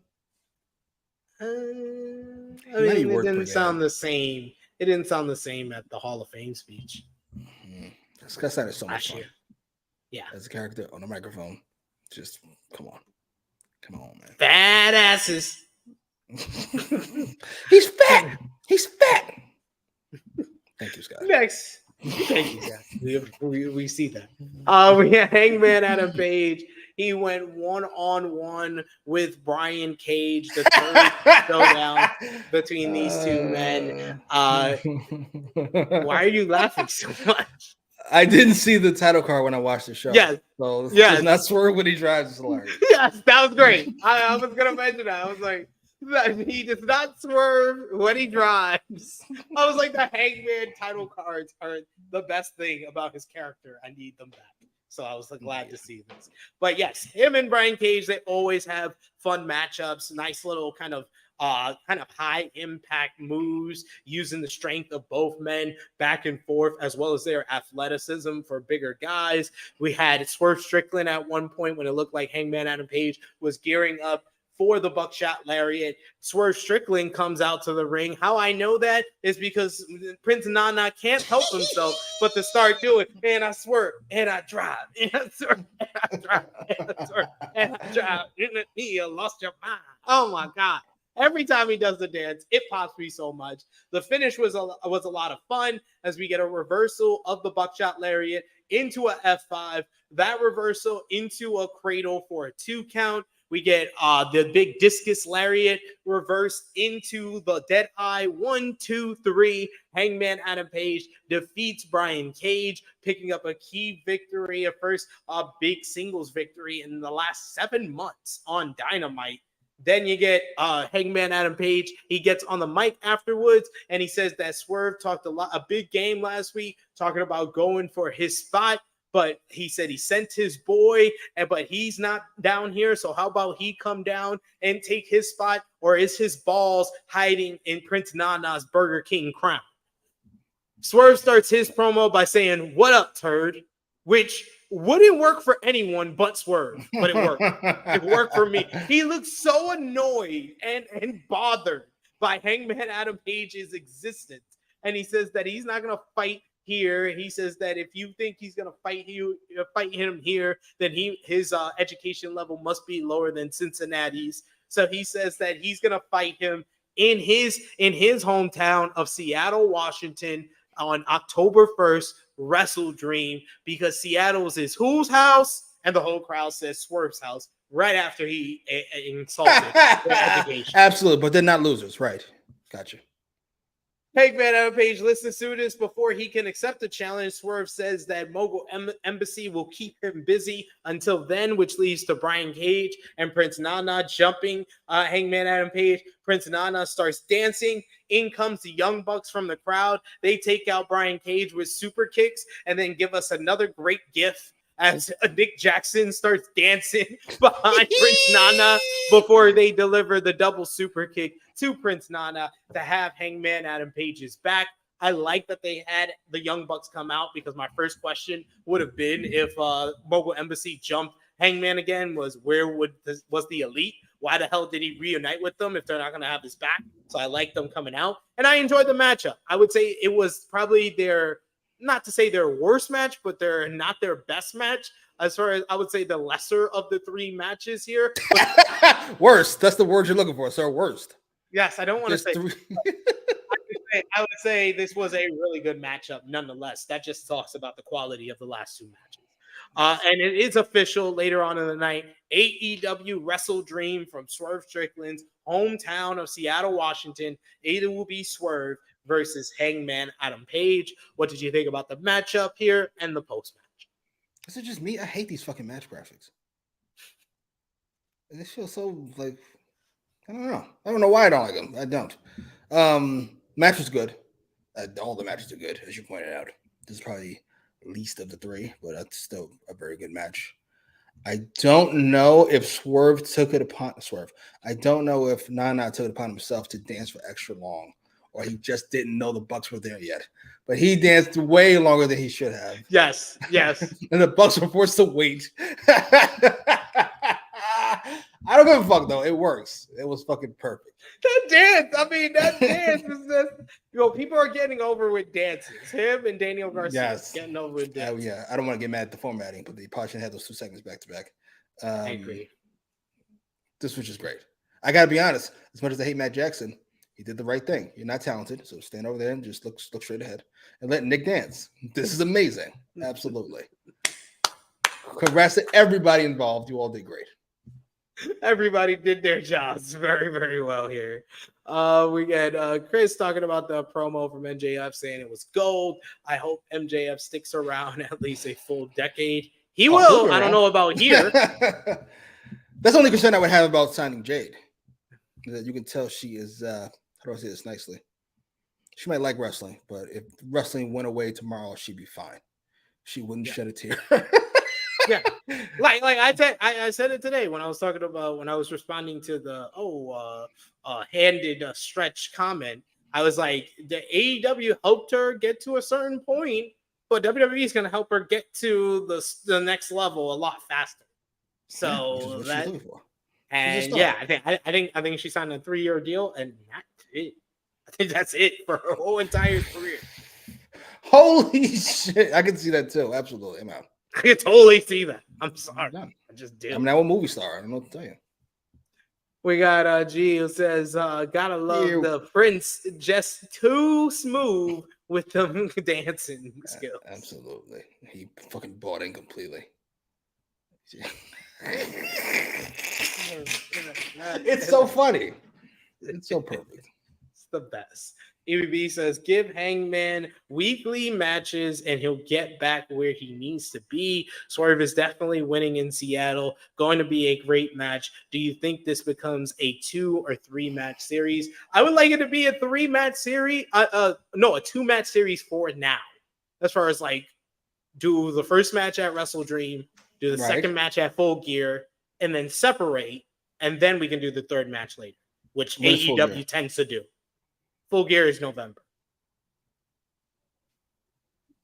I mean, it didn't sound the same. It didn't sound the same at the Hall of Fame speech. Scott Steiner is so much fun. Yeah. As a character on the microphone. Just come on, man. Fat asses. He's fat. Thank you, Scott. Next. Thank you, Scott. We see that. We had Hangman Adam Page. He went one-on-one with Brian Cage, the third showdown between these two men. Why are you laughing so much? I didn't see the title card when I watched the show. Yes. So does not swerve when he drives is hilarious. Yes, that was great. I was going to mention that. I was like, he does not swerve when he drives. I was like, the Hangman title cards are the best thing about his character. I need them back. So I was glad to see this. But yes, him and Brian Cage, they always have fun matchups, nice little kind of high impact moves using the strength of both men back and forth, as well as their athleticism for bigger guys. We had Swerve Strickland at one point when it looked like Hangman Adam Page was gearing up for the buckshot lariat. Swerve Strickland comes out to the ring. How I know that is because Prince Nana can't help himself but to start doing, and I swerve, and I drive, and I swerve, and I drive, and I swerve, and I drive. You lost your mind. Oh my God. Every time he does the dance, it pops me so much. The finish was a lot of fun as we get a reversal of the buckshot lariat into a F5, that reversal into a cradle for a 2 count. We get the big discus lariat reversed into the dead eye. 1, 2, 3. Hangman Adam Page defeats Brian Cage, picking up a key victory, a first big singles victory in the last 7 months on Dynamite. Then you get Hangman Adam Page. He gets on the mic afterwards, and he says that Swerve talked a big game last week, talking about going for his spot. But he said he sent his boy, but he's not down here. So how about he come down and take his spot? Or is his balls hiding in Prince Nana's Burger King crown? Swerve starts his promo by saying, "What up, turd?" Which wouldn't work for anyone but Swerve, but it worked. It worked for me. He looks so annoyed and bothered by Hangman Adam Page's existence. And he says that he's not going to fight here. He says that if you think he's going to fight him here, then his education level must be lower than Cincinnati's. So he says that he's going to fight him in his hometown of Seattle, Washington on October 1st, Wrestle Dream, because Seattle's is whose house? And the whole crowd says Swerve's house right after he insulted their education. Absolutely, but they're not losers, right? Gotcha. Hangman Adam Page listens to this before he can accept the challenge. Swerve says that Mogul Embassy will keep him busy until then, which leads to Brian Cage and Prince Nana jumping Hangman Adam Page. Prince Nana starts dancing. In comes the Young Bucks from the crowd. They take out Brian Cage with super kicks and then give us another great gif as Nick Jackson starts dancing behind Prince Nana before they deliver the double super kick to Prince Nana to have Hangman Adam Page's back. I like that they had the Young Bucks come out because my first question would have been if Mogul Embassy jumped Hangman again was the Elite? Why the hell did he reunite with them if they're not going to have his back? So I like them coming out, and I enjoyed the matchup. I would say it was probably not to say their worst match, but they're not their best match. As far as I would say the lesser of the three matches here. Worst. That's the word you're looking for. So worst. Yes, I don't want to say. Three. I would say this was a really good matchup nonetheless. That just talks about the quality of the last two matches. And it is official later on in the night. AEW Wrestle Dream from Swerve Strickland's hometown of Seattle, Washington. It will be Swerve versus Hangman Adam Page. What did you think about the matchup here and the post-match? Is it just me? I hate these fucking match graphics. This feels so like, I don't know. I don't know why I don't like them. I don't. Match was good. All the matches are good, as you pointed out. This is probably least of the three, but that's still a very good match. I don't know if Swerve took it upon I don't know if Nana took it upon himself to dance for extra long, or he just didn't know the Bucks were there yet. But he danced way longer than he should have. Yes. And the Bucks were forced to wait. I don't give a fuck though. It works. It was fucking perfect. That dance is just, people are getting over with dances. Him and Daniel Garcia getting over with dances. Yeah, I don't want to get mad at the formatting, but they probably should have those 2 seconds back to back. I agree. This was just great. I gotta be honest. As much as I hate Matt Jackson, he did the right thing. You're not talented, so stand over there and just look straight ahead and let Nick dance. This is amazing. Absolutely. Congrats to everybody involved. You all did great. Everybody did their jobs very, very well here. We got Chris talking about the promo from MJF saying it was gold. I hope MJF sticks around at least a full decade. He will. I don't know about here. That's the only concern I would have about signing Jade. That you can tell she is, how do I say this nicely? She might like wrestling, but if wrestling went away tomorrow, she'd be fine. She wouldn't shed a tear. Yeah, like I said it today when I was talking about when I was responding to the handed stretch comment. I was like, the AEW helped her get to a certain point, but WWE is going to help her get to the next level a lot faster. So I think she signed a 3-year deal, and that's it. I think that's it for her whole entire career. Holy shit! I can see that too. Absolutely, I'm out. I can totally see that. I'm sorry. I just did. I'm now a movie star. I don't know what to tell you. We got G who says, gotta love the Prince, just too smooth with them dancing skills. Absolutely. He fucking bought in completely. It's so funny. It's so perfect. It's the best. EBB says, give Hangman weekly matches and he'll get back where he needs to be. Swerve is definitely winning in Seattle. Going to be a great match. Do you think this becomes a 2 or 3 match series? I would like it to be a 3-match series. A 2-match series for now. As far as like, do the first match at Wrestle Dream, do the second match at Full Gear, and then separate, and then we can do the third match later, which AEW tends to do. Full Gear is November.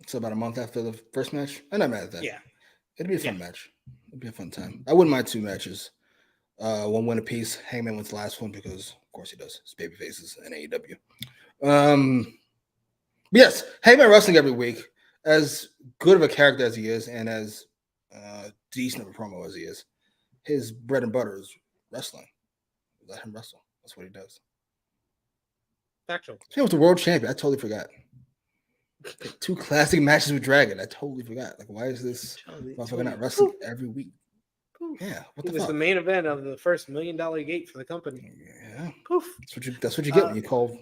So about a month after the first match? I'm not mad at that. Yeah. It'd be a fun match. It'd be a fun time. I wouldn't mind 2 matches. 1 win apiece. Hangman wins the last one because, of course, he does. It's baby faces and AEW. Yes, Hangman wrestling every week. As good of a character as he is and as decent of a promo as he is, his bread and butter is wrestling. Let him wrestle. That's what he does. Factual. He was the world champion. I totally forgot. 2 classic matches with Dragon. I totally forgot. Like, why is this motherfucker not wrestling every week? Yeah, what the fuck? It was the main event of the first $1 million gate for the company. Yeah. Poof. That's what you get when you call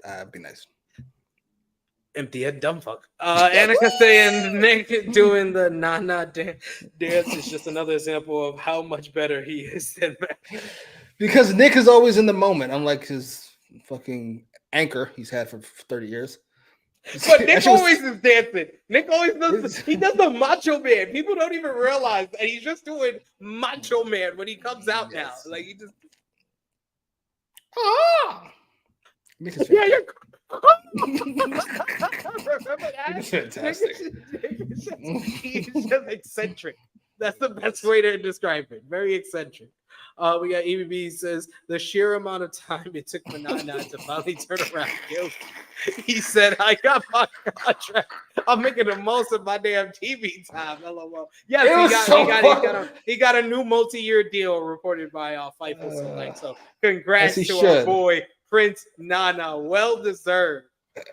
That'd be nice. Empty head, dumb fuck. Annika saying Nick doing the na dance is just another example of how much better he is than Mac. Because Nick is always in the moment, unlike his fucking anchor he's had for 30 years. But Nick always is dancing. Nick always does. He does the Macho Man. People don't even realize that he's just doing Macho Man when he comes out now. Like he just. Yeah, you're. Remember that? It's fantastic. He's just eccentric. That's the best way to describe it. Very eccentric. We got EBB says the sheer amount of time it took Manana to finally turn around. He said, "I got my contract. I'm making the most of my damn TV time." LOL. Yes, he got a new multi-year deal reported by Fightful Select. So congrats to our boy Prince Nana. Well deserved.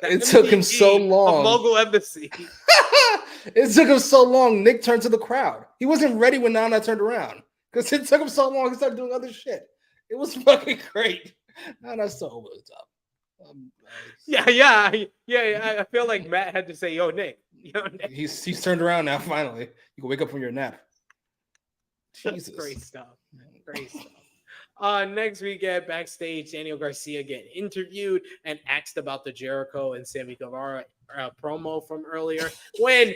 It took him so long. Local embassy. It took him so long. Nick turned to the crowd. He wasn't ready when Nana turned around because it took him so long. He started doing other shit. It was fucking great. Nana's so over the top. Yeah. I feel like Matt had to say, "Yo, Nick." He's turned around now. Finally, you can wake up from your nap. Jesus, great stuff. Great stuff. Next we get backstage, Daniel Garcia getting interviewed and asked about the Jericho and Sammy Guevara promo from earlier. When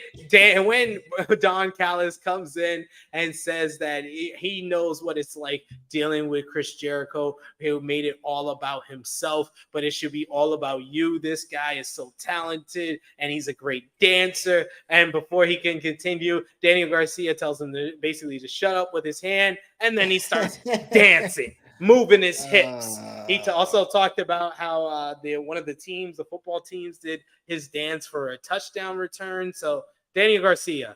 Don Callis comes in and says that he knows what it's like dealing with Chris Jericho, who made it all about himself, but it should be all about you. This guy is so talented and he's a great dancer. And before he can continue, Daniel Garcia tells him to basically to shut up with his hand, and then he starts dancing, moving his hips. He also talked about how one of the football teams, did his dance for a touchdown return. So Daniel Garcia,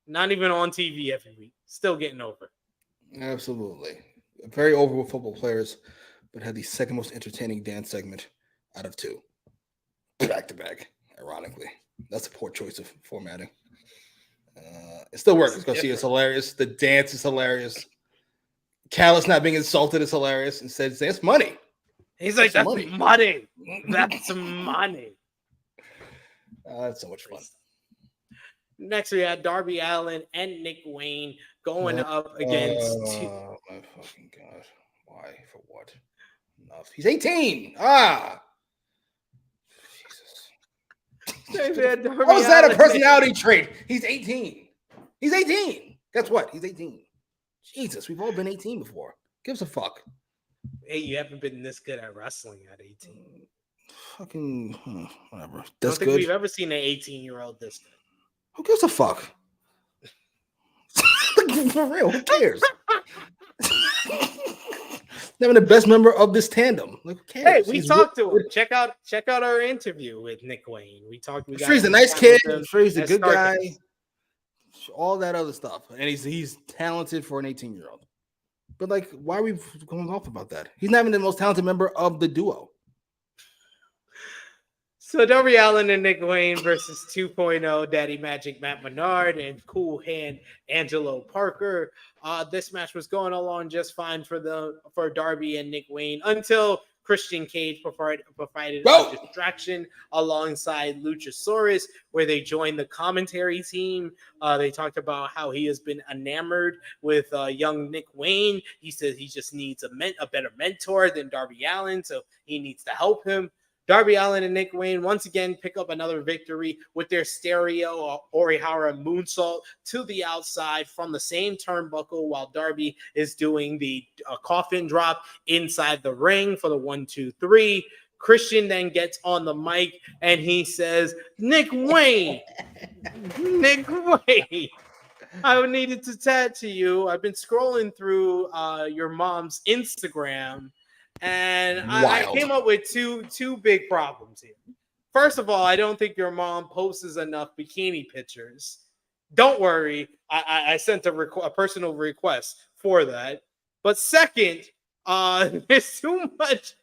not even on TV every week, still getting over. Absolutely. Very over with football players, but had the second most entertaining dance segment out of two. Back to back, ironically. That's a poor choice of formatting. It still works. Garcia is hilarious. The dance is hilarious. Callis not being insulted is hilarious. Instead, it's money. He's like, that's money. That's money. That's so much fun. Next, we had Darby Allin and Nick Wayne going up against. Oh my fucking god! Why? For what? Enough. He's 18. Jesus. How is that a personality trait? He's 18. He's 18. Guess what? He's 18. Jesus, we've all been 18 before. Gives a fuck. Hey, you haven't been this good at wrestling at 18. Fucking whatever. I don't think we've ever seen an 18-year-old this good. Who gives a fuck? For real, who cares? Having the best member of this tandem. Like, who cares? Hey, we talked to him. Check out our interview with Nick Wayne. I'm sure he's a nice kid. I'm sure he's a good guy. All that other stuff. And he's talented for an 18-year-old. But like, why are we going off about that? He's not even the most talented member of the duo. So Darby Allin and Nick Wayne versus 2.0 Daddy Magic Matt Menard and Cool Hand Angelo Parker. This match was going along just fine for Darby and Nick Wayne until Christian Cage provided a distraction alongside Luchasaurus, where they joined the commentary team. They talked about how he has been enamored with young Nick Wayne. He says he just needs a better mentor than Darby Allin, so he needs to help him. Darby Allin and Nick Wayne once again pick up another victory with their stereo Orihara moonsault to the outside from the same turnbuckle, while Darby is doing the coffin drop inside the ring for the 1, 2, 3. Christian then gets on the mic and he says, Nick Wayne, I needed to tattoo you. I've been scrolling through your mom's Instagram, and I came up with two big problems here. First of all, I don't think your mom posts enough bikini pictures. Don't worry, I sent a personal request for that. But second, there's too much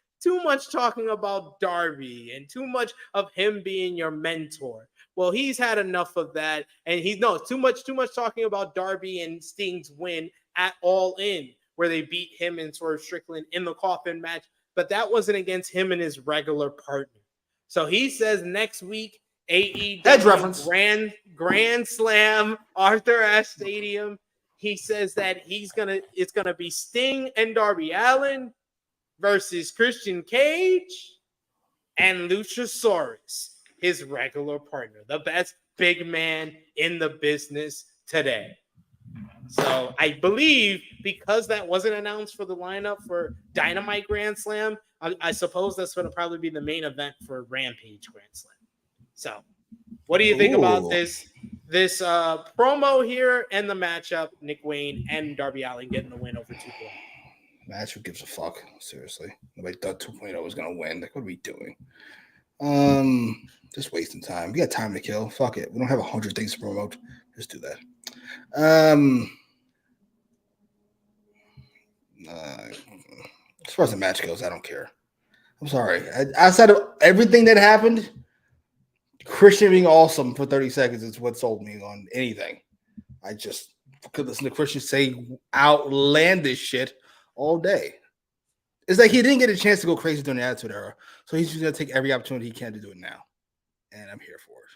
talking about Darby and too much of him being your mentor. Well, he's had enough of that, and too much talking about Darby and Sting's win at All In, where they beat him and Swerve Strickland in the coffin match, but that wasn't against him and his regular partners. So he says next week, Edge AEW reference. Grand Slam, Arthur Ashe Stadium. He says that it's gonna be Sting and Darby Allin versus Christian Cage and Luchasaurus, his regular partner, the best big man in the business today. So I believe because that wasn't announced for the lineup for Dynamite Grand Slam, I suppose that's going to probably be the main event for Rampage Grand Slam. So what do you think about this promo here and the matchup? Nick Wayne and Darby Allin getting the win over 2.0. Match, who gives a fuck? Seriously. Nobody thought 2.0 was going to win. Like, what are we doing? Just wasting time. We got time to kill. Fuck it. We don't have 100 things to promote. Just do that. As far as the match goes, I don't care. I'm sorry. Outside of everything that happened, Christian being awesome for 30 seconds is what sold me on anything. I just could listen to Christian say outlandish shit all day. It's like he didn't get a chance to go crazy during the Attitude Era, so he's just going to take every opportunity he can to do it now. And I'm here for it.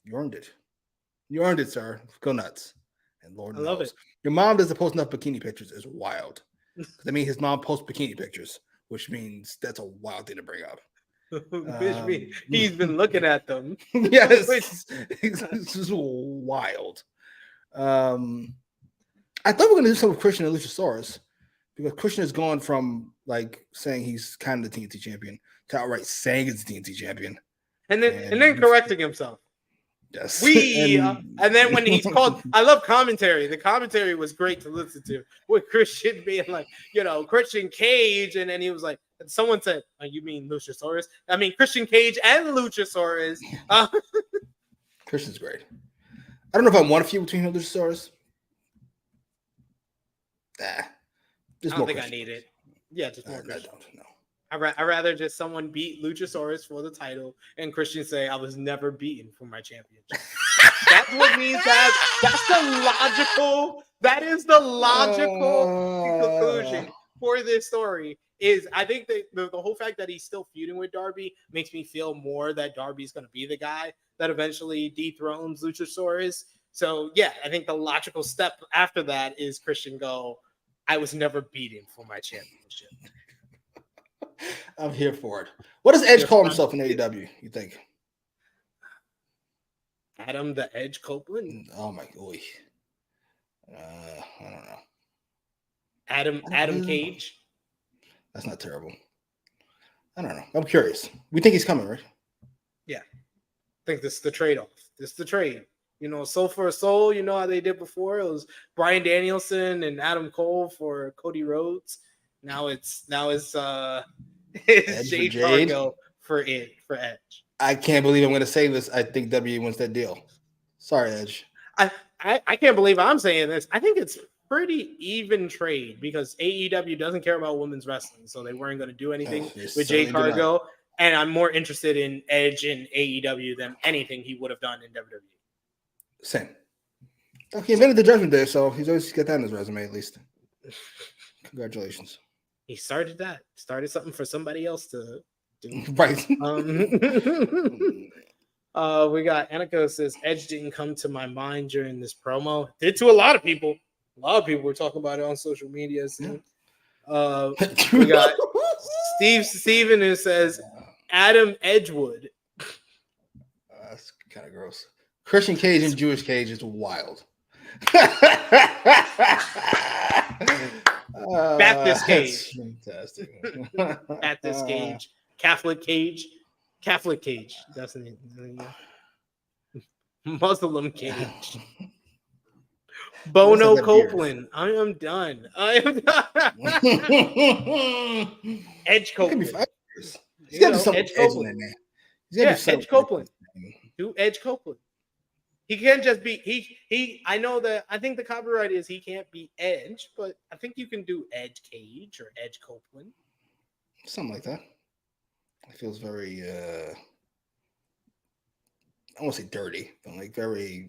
You earned it. You earned it, sir. Go nuts. And Lord knows. I love it. Your mom doesn't post enough bikini pictures is wild. I mean, his mom posts bikini pictures, which means that's a wild thing to bring up. He's been looking at them. Yes. It's just wild. I thought we were going to do something with Christian and Luchasaurus because Christian has gone from like saying he's kind of the TNT champion to outright saying he's the TNT champion. And then correcting himself. Yes. And then when he's called, I love commentary. The commentary was great to listen to with Christian being like, Christian Cage. And then he was like, someone said, oh, you mean Luchasaurus? I mean, Christian Cage and Luchasaurus. Christian's great. I don't know if I want a feud between him and Luchasaurus. I don't think I need it. Yeah, just more Christian. I don't know. I'd rather just someone beat Luchasaurus for the title and Christian say, I was never beaten for my championship. That's what needs to happen. That is the logical conclusion for this story. Is I think that the whole fact that he's still feuding with Darby makes me feel more that Darby's going to be the guy that eventually dethrones Luchasaurus. So, yeah, I think the logical step after that is Christian go, I was never beaten for my championship. I'm here for it. What does Edge call himself in AEW, you think? Adam the Edge Copeland? Oh, my God. I don't know. Adam Cage? That's not terrible. I don't know. I'm curious. We think he's coming, right? Yeah. I think this is the trade-off. This is the trade. Soul for a soul, how they did before. It was Bryan Danielson and Adam Cole for Cody Rhodes. Now it's Jade Cargill for Edge. I can't believe I'm going to say this. I think WWE wins that deal. Sorry, Edge. I can't believe I'm saying this. I think it's pretty even trade because AEW doesn't care about women's wrestling, so they weren't going to do anything with Jade Cargill. And I'm more interested in Edge in AEW than anything he would have done in WWE. Same. He invented the Judgment Day, so he's always got that on his resume at least. Congratulations. He started that. Started something for somebody else to do. Right. We got Aniko says Edge didn't come to my mind during this promo. Did to a lot of people. A lot of people were talking about it on social media. So. We got Steven who says Adam Edgewood. That's kind of gross. Christian Cage and Jewish Cage is wild. Baptist Cage. Fantastic. Baptist Cage. Catholic Cage. Catholic Cage. That's the name. Muslim Cage. Bono Copeland. I am done. Edge Copeland. He's got some Edge Copeland. Edge Copeland. Do Edge Copeland. He can't just be he. I know that I think the copyright is he can't be Edge, but I think you can do Edge Cage or Edge Copeland. Something like that. It feels very I won't say dirty, but like very,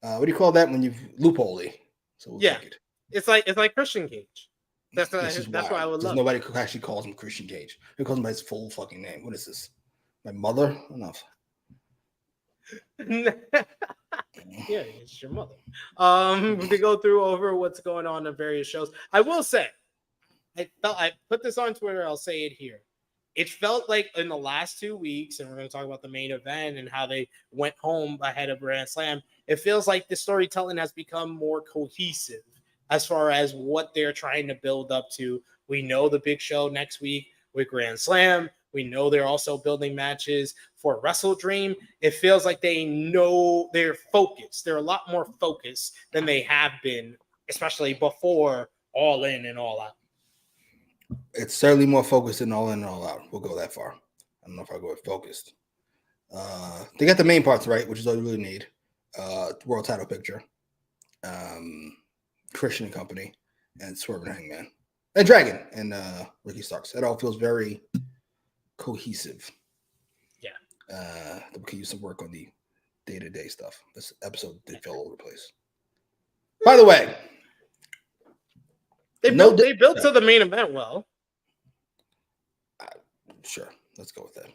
what do you call that when you loophole-y? So we'll take it. It's like Christian Cage. That's why I would There's love. nobody who actually calls him Christian Cage. Who calls him by his full fucking name? What is this? My mother? Enough. Yeah, it's your mother. To go through over what's going on in various shows. I will say, I put this on Twitter. I'll say it here. It felt like in the last 2 weeks, and we're going to talk about the main event and how they went home ahead of Grand Slam. It feels like the storytelling has become more cohesive as far as what they're trying to build up to. We know the big show next week with Grand Slam. We know they're also building matches for Wrestle Dream. It feels like they know they're focused. They're a lot more focused than they have been, especially before All In and All Out. It's certainly more focused than All In and All Out. We'll go that far. I don't know if I go with focused. They got the main parts right, which is all you really need. World title picture. Christian and Company, and Swerve and Hangman. And Dragon and Ricky Starks. That all feels very cohesive. Yeah. We could use some work on the day-to-day stuff. This episode did feel all over the place. By the way, they built to the main event well. Sure, let's go with that.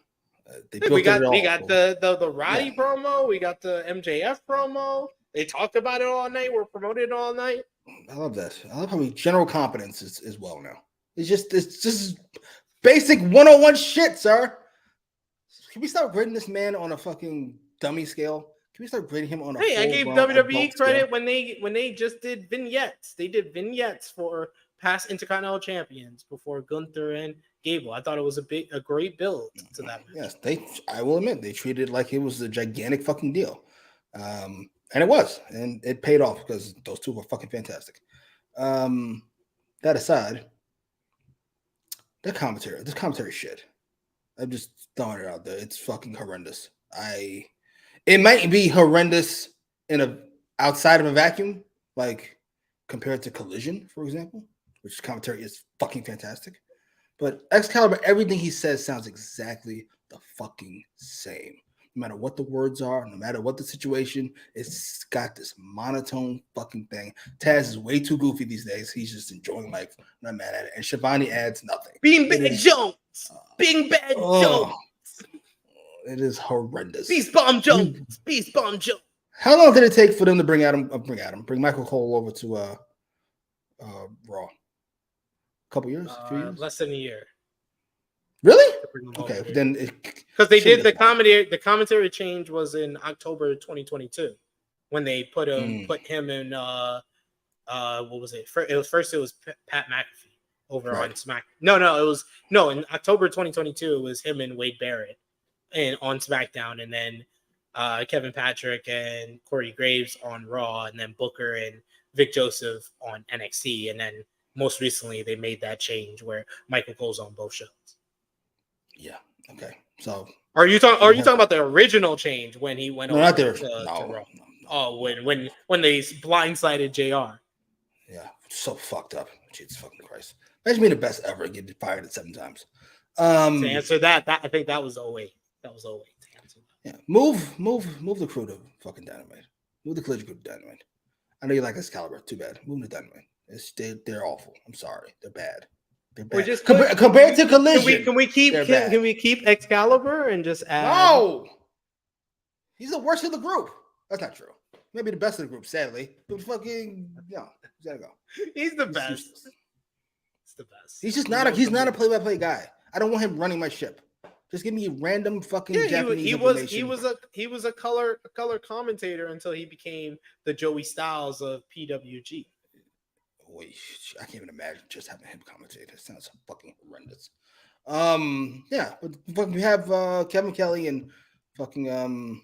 We got the Roddy promo. We got the MJF promo. They talked about it all night. We're promoted all night. I love that. I love how general competence is well now. It's just basic 101 shit, sir. Can we start grading this man on a fucking dummy scale? Can we start grading him on a I gave WWE credit when they just did vignettes. They did vignettes for past Intercontinental champions before Gunther and Gable. I thought it was a great build to that match. Yes, I will admit they treated it like it was a gigantic fucking deal. And it was, and it paid off because those two were fucking fantastic. That aside, this commentary shit. I'm just throwing it out there. It's fucking horrendous. It might be horrendous outside of a vacuum, like compared to Collision, for example, which commentary is fucking fantastic. But Excalibur, everything he says sounds exactly the fucking same. No matter what the words are, no matter what the situation, it's got this monotone fucking thing. Taz is way too goofy these days. He's just enjoying life. I'm not mad at it. And Shivani adds nothing. Being Bad Jones. Being Bad Jones. It is horrendous. Beast Bomb Jones. Beast Bomb Jones. How long did it take for them to bring Michael Cole over to Raw? A couple years? A few years? Less than a year. Really? Okay, then because they did the commentary change was in October 2022 when they put him in what was it? It was Pat McAfee over on Smack. No, in October 2022 it was him and Wade Barrett and on SmackDown, and then Kevin Patrick and Corey Graves on Raw, and then Booker and Vic Joseph on NXT, and then most recently they made that change where Michael Cole's on both shows. Yeah. Okay. So, are you talking about the original change when he went over to Raw? No. Oh, when they blindsided JR. Yeah, so fucked up. Jesus fucking Christ! Imagine being the best ever and get fired at 7 times. To answer that, I think that was 08. That was 08. To answer that. Yeah. Move the crew to fucking Dynamite. Move the Collision crew to Dynamite. I know you like Excalibur. Too bad. Move them to Dynamite. They're awful. I'm sorry. They're bad. Compared to Collision. Can we keep Excalibur and just add? No, he's the worst of the group. That's not true. Maybe the best of the group, sadly. But fucking no, he's gotta go. He's the best. It's the best. He's just not a play-by-play guy. I don't want him running my ship. Just give me random fucking Japanese information. He was a color commentator until he became the Joey Styles of PWG. Wait, I can't even imagine just having him commentate. It sounds fucking horrendous. Yeah, but fucking we have Kevin Kelly and fucking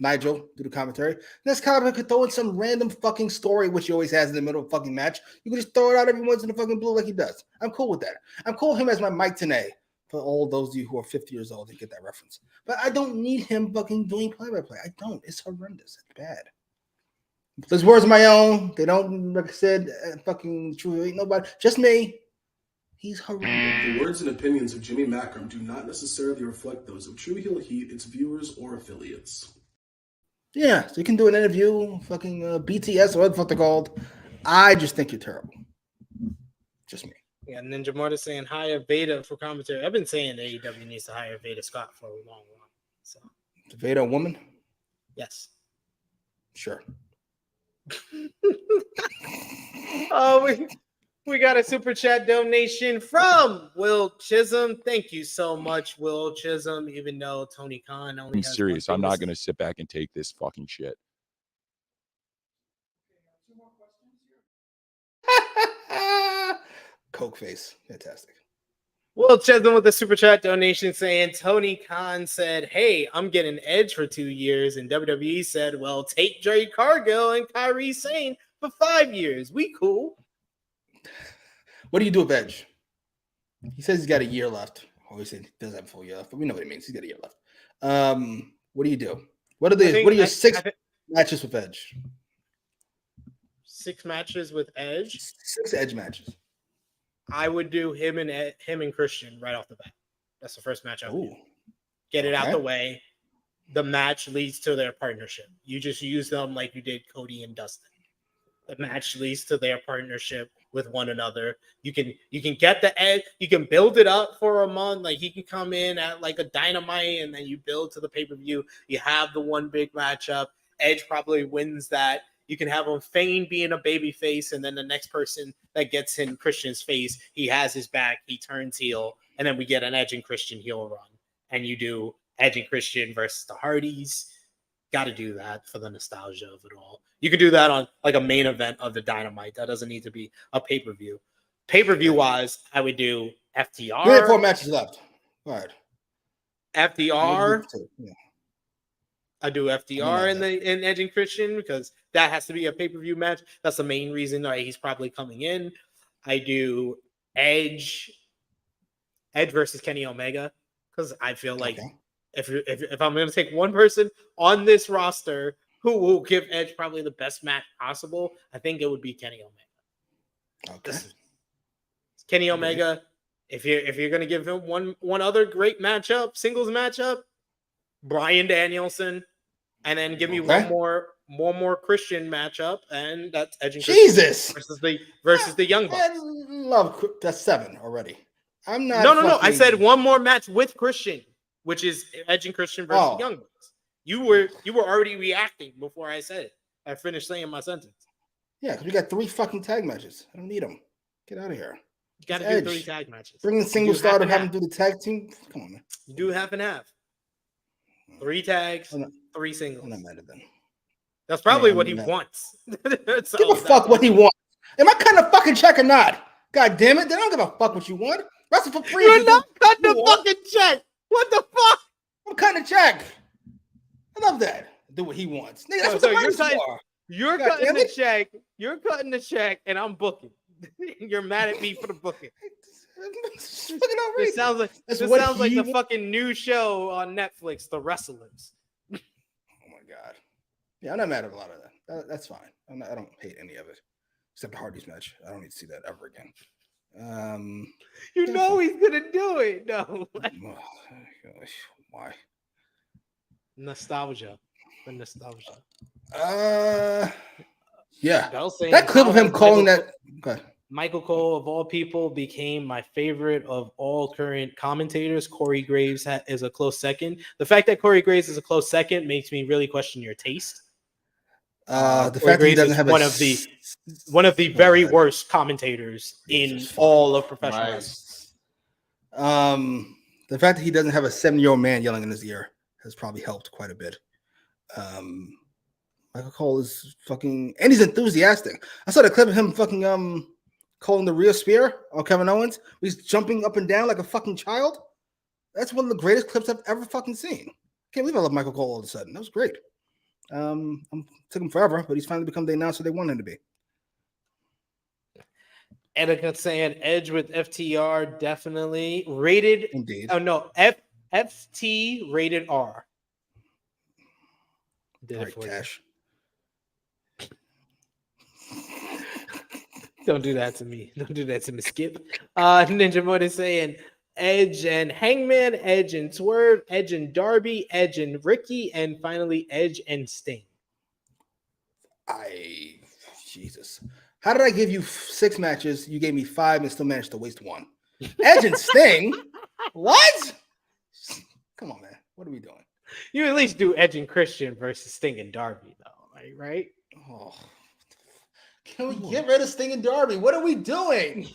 Nigel do the commentary. This Calvin could throw in some random fucking story, which he always has in the middle of a fucking match. You can just throw it out every once in a fucking blue like he does. I'm cool with that. I'm cool with him as my Mike Tenay for all those of you who are 50 years old and get that reference. But I don't need him fucking doing play-by-play. I don't. It's horrendous. It's bad. Those words of my own. They don't, like I said, fucking true. Ain't nobody. Just me. He's horrendous. The words and opinions of Jimmy Macram do not necessarily reflect those of True Heel Heat, its viewers, or affiliates. Yeah, so you can do an interview, fucking BTS, or what the fuck they're called. I just think you're terrible. Just me. Yeah, Ninja Mortar saying hire Veda for commentary. I've been saying AEW needs to hire Veda Scott for a long while. So Is Veda a woman? yes. Sure. Oh, we got a super chat donation from Will Chisholm. Thank you so much, Will Chisholm. Even though Tony Khan only I'm has serious. one I'm thing to not say. going to sit back and take this fucking shit. Coke face. Fantastic. Will Chisholm with the super chat donation saying Tony Khan said, "Hey, I'm getting Edge for 2 years," and WWE said, "Well, take Jade Cargill and Kyrie Sane for 5 years. We cool." What do you do with Edge? He says he's got a year left. Obviously, he does have a full year left, but we know what he means. He's got a year left. What do you do? What are your 6 matches with Edge? 6 matches with Edge. 6 Edge matches. I would do him and Christian right off the bat. That's the first match I would do. Ooh. Get it out Okay. the way. The match leads to their partnership. You just use them like you did Cody and Dustin. The match leads to their partnership with one another. You can get the Edge. You can build it up for a month. Like he can come in at like a Dynamite, and then you build to the pay-per-view. You have the one big matchup. Edge probably wins that. You can have him feign being a baby face, and then the next person that gets in Christian's face, he has his back, he turns heel, and then we get an Edge and Christian heel run. And you do Edge and Christian versus the Hardys. Got to do that for the nostalgia of it all. You could do that on like a main event of the Dynamite. That doesn't need to be a pay-per-view. Pay-per-view wise, I would do FTR. We have 4 matches left. All right. FTR. Yeah. I do FTR in Edge and Christian because that has to be a pay-per-view match. That's the main reason he's probably coming in. I do Edge versus Kenny Omega because I feel like if I'm going to take one person on this roster who will give Edge probably the best match possible, I think it would be Kenny Omega. Okay. Kenny Omega. If you're going to give him one other great matchup, singles matchup, Bryan Danielson, and then give me one more Christian matchup, and that's Edge and Jesus versus the Young Bucks. I love that's 7 already. I'm not. No. I said one more match with Christian, which is Edge and Christian versus the Young Bucks. You were already reacting before I said it. I finished saying my sentence. Yeah, because we got 3 fucking tag matches. I don't need them. Get out of here. You got to do 3 tag matches. Bring the single star and have them do the tag team. Come on, man. You do half and half. 3 tags, 3 singles. I'm not mad at them. That's probably what he wants. Give a fuck what he wants. Am I cutting a fucking check or not? God damn it. They don't give a fuck what you want. Wrestle for free. You're not cutting the fucking check. What the fuck? I'm cutting a check. I love that. Do what he wants. Nigga, that's what the money's for. You're cutting the check. You're cutting the check, and I'm booking. You're mad at me for the booking. This sounds like the fucking new show on Netflix, The Wrestlers. Oh my god. Yeah, I'm not mad at a lot of that. That's fine. I don't hate any of it, except the Hardy's match. I don't need to see that ever again. You know he's gonna do it. No. Why? Nostalgia. The nostalgia. Yeah. That clip of him calling that. Okay. Michael Cole, of all people, became my favorite of all current commentators. Corey Graves is a close second. The fact that Corey Graves is a close second makes me really question your taste. The fact that he doesn't have one of the very worst commentators in all of professional wrestling. The fact that he doesn't have a 7-year-old man yelling in his ear has probably helped quite a bit. Michael Cole is fucking, and he's enthusiastic. I saw the clip of him fucking calling the rear spear on Kevin Owens. He's jumping up and down like a fucking child. That's one of the greatest clips I've ever fucking seen. Can't believe I love Michael Cole all of a sudden. That was great. Took him forever, but he's finally become the announcer they want him to be. Etiquette saying Edge with FTR definitely rated. Indeed. Oh no, FT rated R. Did it for Cash. Don't do that to me. Don't do that to me, Skip. Ninja Mode is saying Edge and Hangman, Edge and Swerve, Edge and Darby, Edge and Ricky, and finally Edge and Sting. Jesus. How did I give you 6 matches? You gave me 5 and still managed to waste 1. Edge and Sting? What? Come on, man. What are we doing? You at least do Edge and Christian versus Sting and Darby, though, right? Oh, can we get rid of Sting and Darby? What are we doing?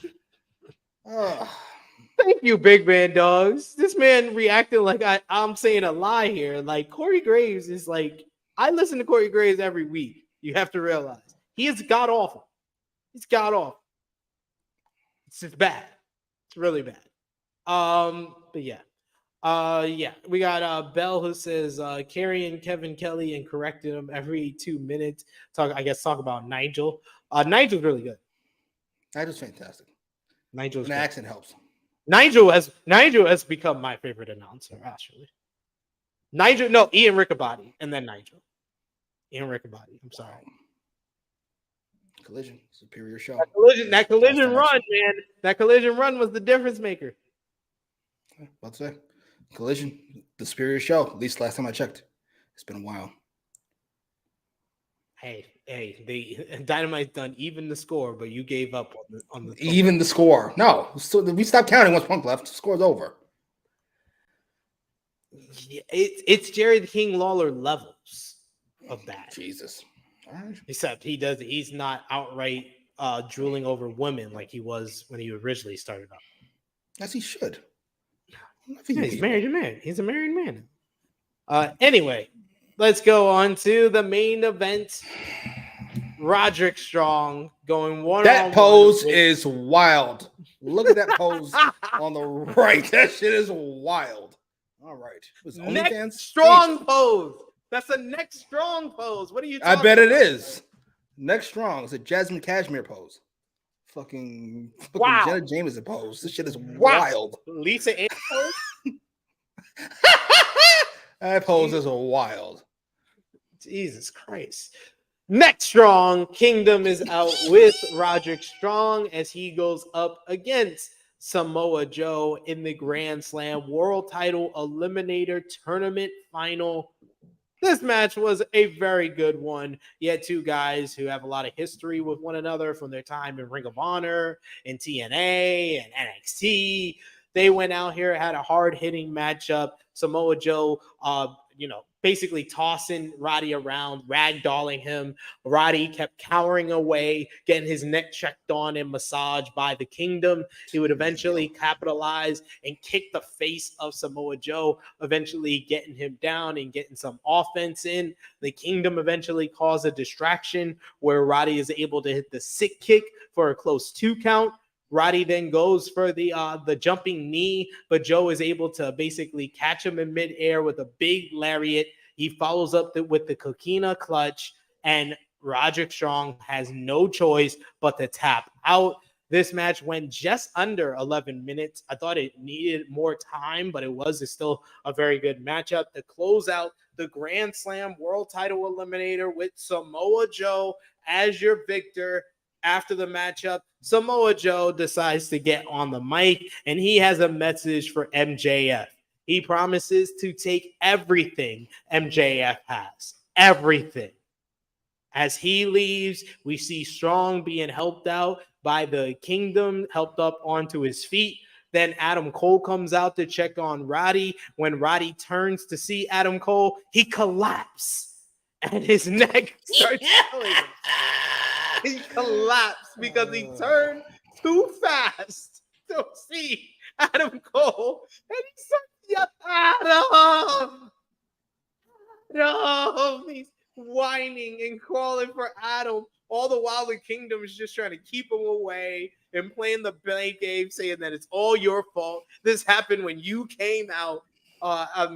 Thank you, big man dogs. This man reacting like I'm saying a lie here. Like Corey Graves is like, I listen to Corey Graves every week. You have to realize he is god awful. He's god awful. It's just bad. It's really bad. But yeah. We got Bell who says carrying Kevin Kelly and correcting him every 2 minutes. Talk about Nigel. Nigel's really good. Nigel's fantastic. Nigel's an accent helps. Nigel has become my favorite announcer, actually. Ian Riccaboni, and then Nigel. Ian Riccaboni. I'm sorry. Collision, superior show. That collision run, man. That collision run was the difference maker. About to say, Collision, the superior show. At least last time I checked, it's been a while. Hey, the Dynamite's done even the score, but you gave up on the even the score. No, we stopped counting once Punk left. The score's over. Yeah, it's Jerry the King Lawler levels of bad. Jesus. All right. Except he's not outright drooling over women like he was when he originally started up. As he should. Yeah, he's married. He's a married man. Anyway, let's go on to the main event. Roderick Strong going one. That pose is wild. Look at that pose on the right. That shit is wild. All right. Next strong pose. That's a next strong pose. What are you talking I bet about? it is. Next strong. It's a Jasmine Cashmere pose. Fucking wow. Jenna Jameson pose. This shit is wild. Lisa Ann pose? That pose is wild. Jesus Christ. Next strong. Kingdom is out with Roderick Strong as he goes up against Samoa Joe in the Grand Slam World Title Eliminator Tournament Final. This match was a very good one. You had two guys who have a lot of history with one another from their time in Ring of Honor and TNA and NXT. They went out here, had a hard-hitting matchup. Samoa Joe, basically tossing Roddy around, ragdolling him. Roddy kept cowering away, getting his neck checked on and massaged by the Kingdom. He would eventually capitalize and kick the face of Samoa Joe, eventually getting him down and getting some offense in. The Kingdom eventually caused a distraction where Roddy is able to hit the sick kick for a close 2 count. Roddy then goes for the jumping knee, but Joe is able to basically catch him in midair with a big lariat. He follows up with the coquina clutch, and Roderick Strong has no choice but to tap out. This match went just under 11 minutes. I thought it needed more time, but it's still a very good matchup to close out the Grand Slam World Title Eliminator with Samoa Joe as your victor. After the matchup, Samoa Joe decides to get on the mic, and he has a message for MJF. He promises to take everything MJF has. Everything. As he leaves, we see Strong being helped out by the Kingdom, helped up onto his feet. Then Adam Cole comes out to check on Roddy. When Roddy turns to see Adam Cole, he collapses, and his neck starts swelling. He collapsed because he turned too fast to see Adam Cole. And he said, Adam! He's whining and calling for Adam. All the while the Kingdom is just trying to keep him away and playing the blame game, saying that it's all your fault. This happened when you came out.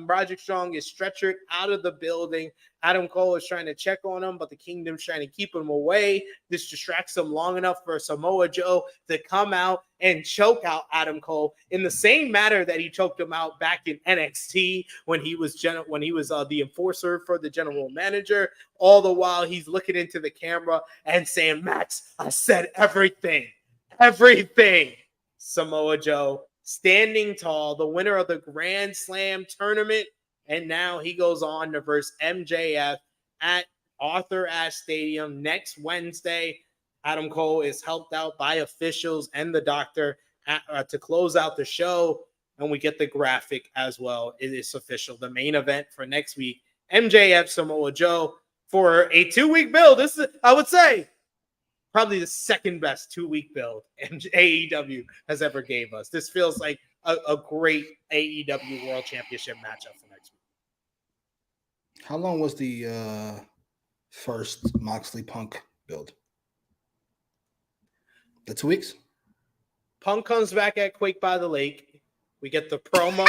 Roderick Strong is stretchered out of the building. Adam Cole is trying to check on him, but the Kingdom's trying to keep him away. This distracts him long enough for Samoa Joe to come out and choke out Adam Cole in the same manner that he choked him out back in NXT when he was the enforcer for the general manager. All the while he's looking into the camera and saying, "Max, I said everything. Everything." Samoa Joe standing tall, the winner of the Grand Slam tournament. And now he goes on to verse MJF at Arthur Ashe Stadium next Wednesday. Adam Cole is helped out by officials and the doctor to close out the show. And we get the graphic as well. It is official. The main event for next week, MJF Samoa Joe for a 2-week build. This is, I would say, probably the second best 2-week build AEW has ever gave us. This feels like a great AEW World Championship matchup for next week. How long was the first Moxley Punk build? The 2 weeks? Punk comes back at Quake by the Lake. We get the promo.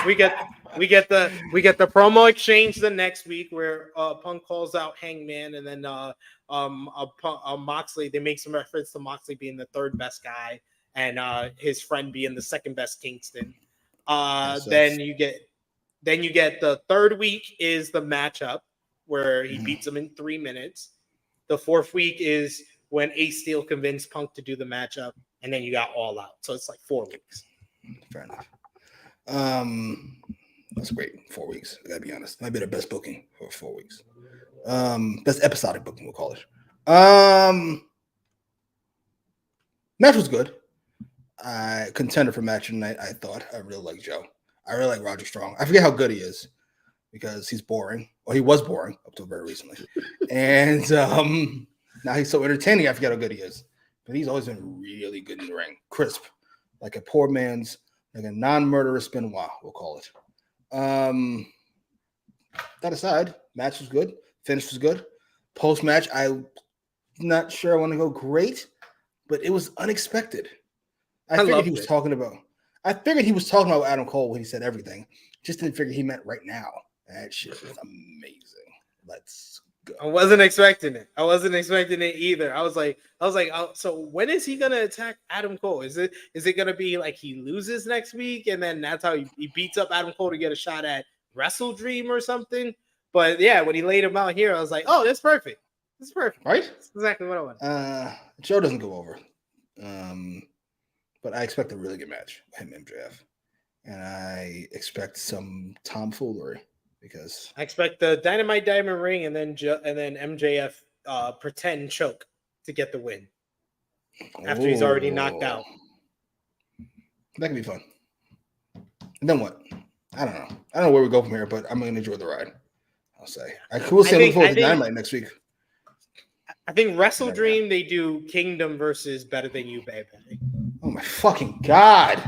we get the promo exchange the next week where Punk calls out Hangman, and then Moxley. They make some reference to Moxley being the third best guy, and his friend being the second best Kingston. Then you get the third week is the matchup where he beats him in 3 minutes. The fourth week is when Ace Steel convinced Punk to do the matchup, and then you got All Out. So it's like 4 weeks. Fair enough. That's great. 4 weeks. I gotta be honest. Might be the best booking for 4 weeks. Best episodic booking, we'll call it. Match was good. Contender for match tonight, I thought. I really like Joe. I really like Roderick Strong. I forget how good he is because he's boring. Well, he was boring up till very recently. And now he's so entertaining, I forget how good he is. But he's always been really good in the ring. Crisp. Like a poor man's, like a non-murderous Benoit, we'll call it. That aside, match was good. Finish was good. Post-match, I'm not sure I want to go great, but it was unexpected. I figured he was talking about Adam Cole when he said everything. Just didn't figure he meant right now. That shit was amazing. Let's go. I wasn't expecting it. I wasn't expecting it either. I was like, so when is he gonna attack Adam Cole? Is it gonna be like he loses next week and then that's how he beats up Adam Cole to get a shot at Wrestle Dream or something? But yeah, when he laid him out here, I was like, oh, that's perfect. That's perfect. Right? That's exactly what I want. Joe doesn't go over. But I expect a really good match with him and MJF. And I expect some tomfoolery because I expect the Dynamite Diamond Ring and then MJF pretend choke to get the win after he's already knocked out. That could be fun. And then what? I don't know. I don't know where we go from here, but I'm going to enjoy the ride. I'll say. We'll see. Look forward to Dynamite next week. I think Wrestle Dream, they do Kingdom versus Better Than You, baby. Oh my fucking God.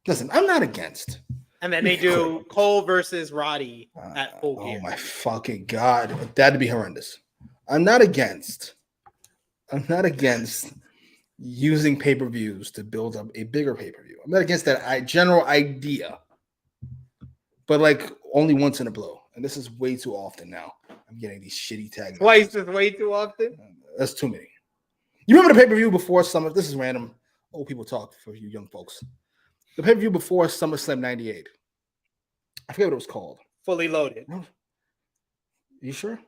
Listen, I'm not against. And then they do Cole versus Roddy at Full Gear. Oh my fucking God. That'd be horrendous. I'm not against using pay-per-views to build up a bigger pay-per-view. I'm not against that general idea. But like only once in a blow. And this is way too often now. I'm getting these shitty tags. Why is this way too often? That's too many. You remember the pay-per-view before Summer? This is random. Old people talk for you young folks. The pay-per-view before SummerSlam 98. I forget what it was called. Fully Loaded. No. You sure?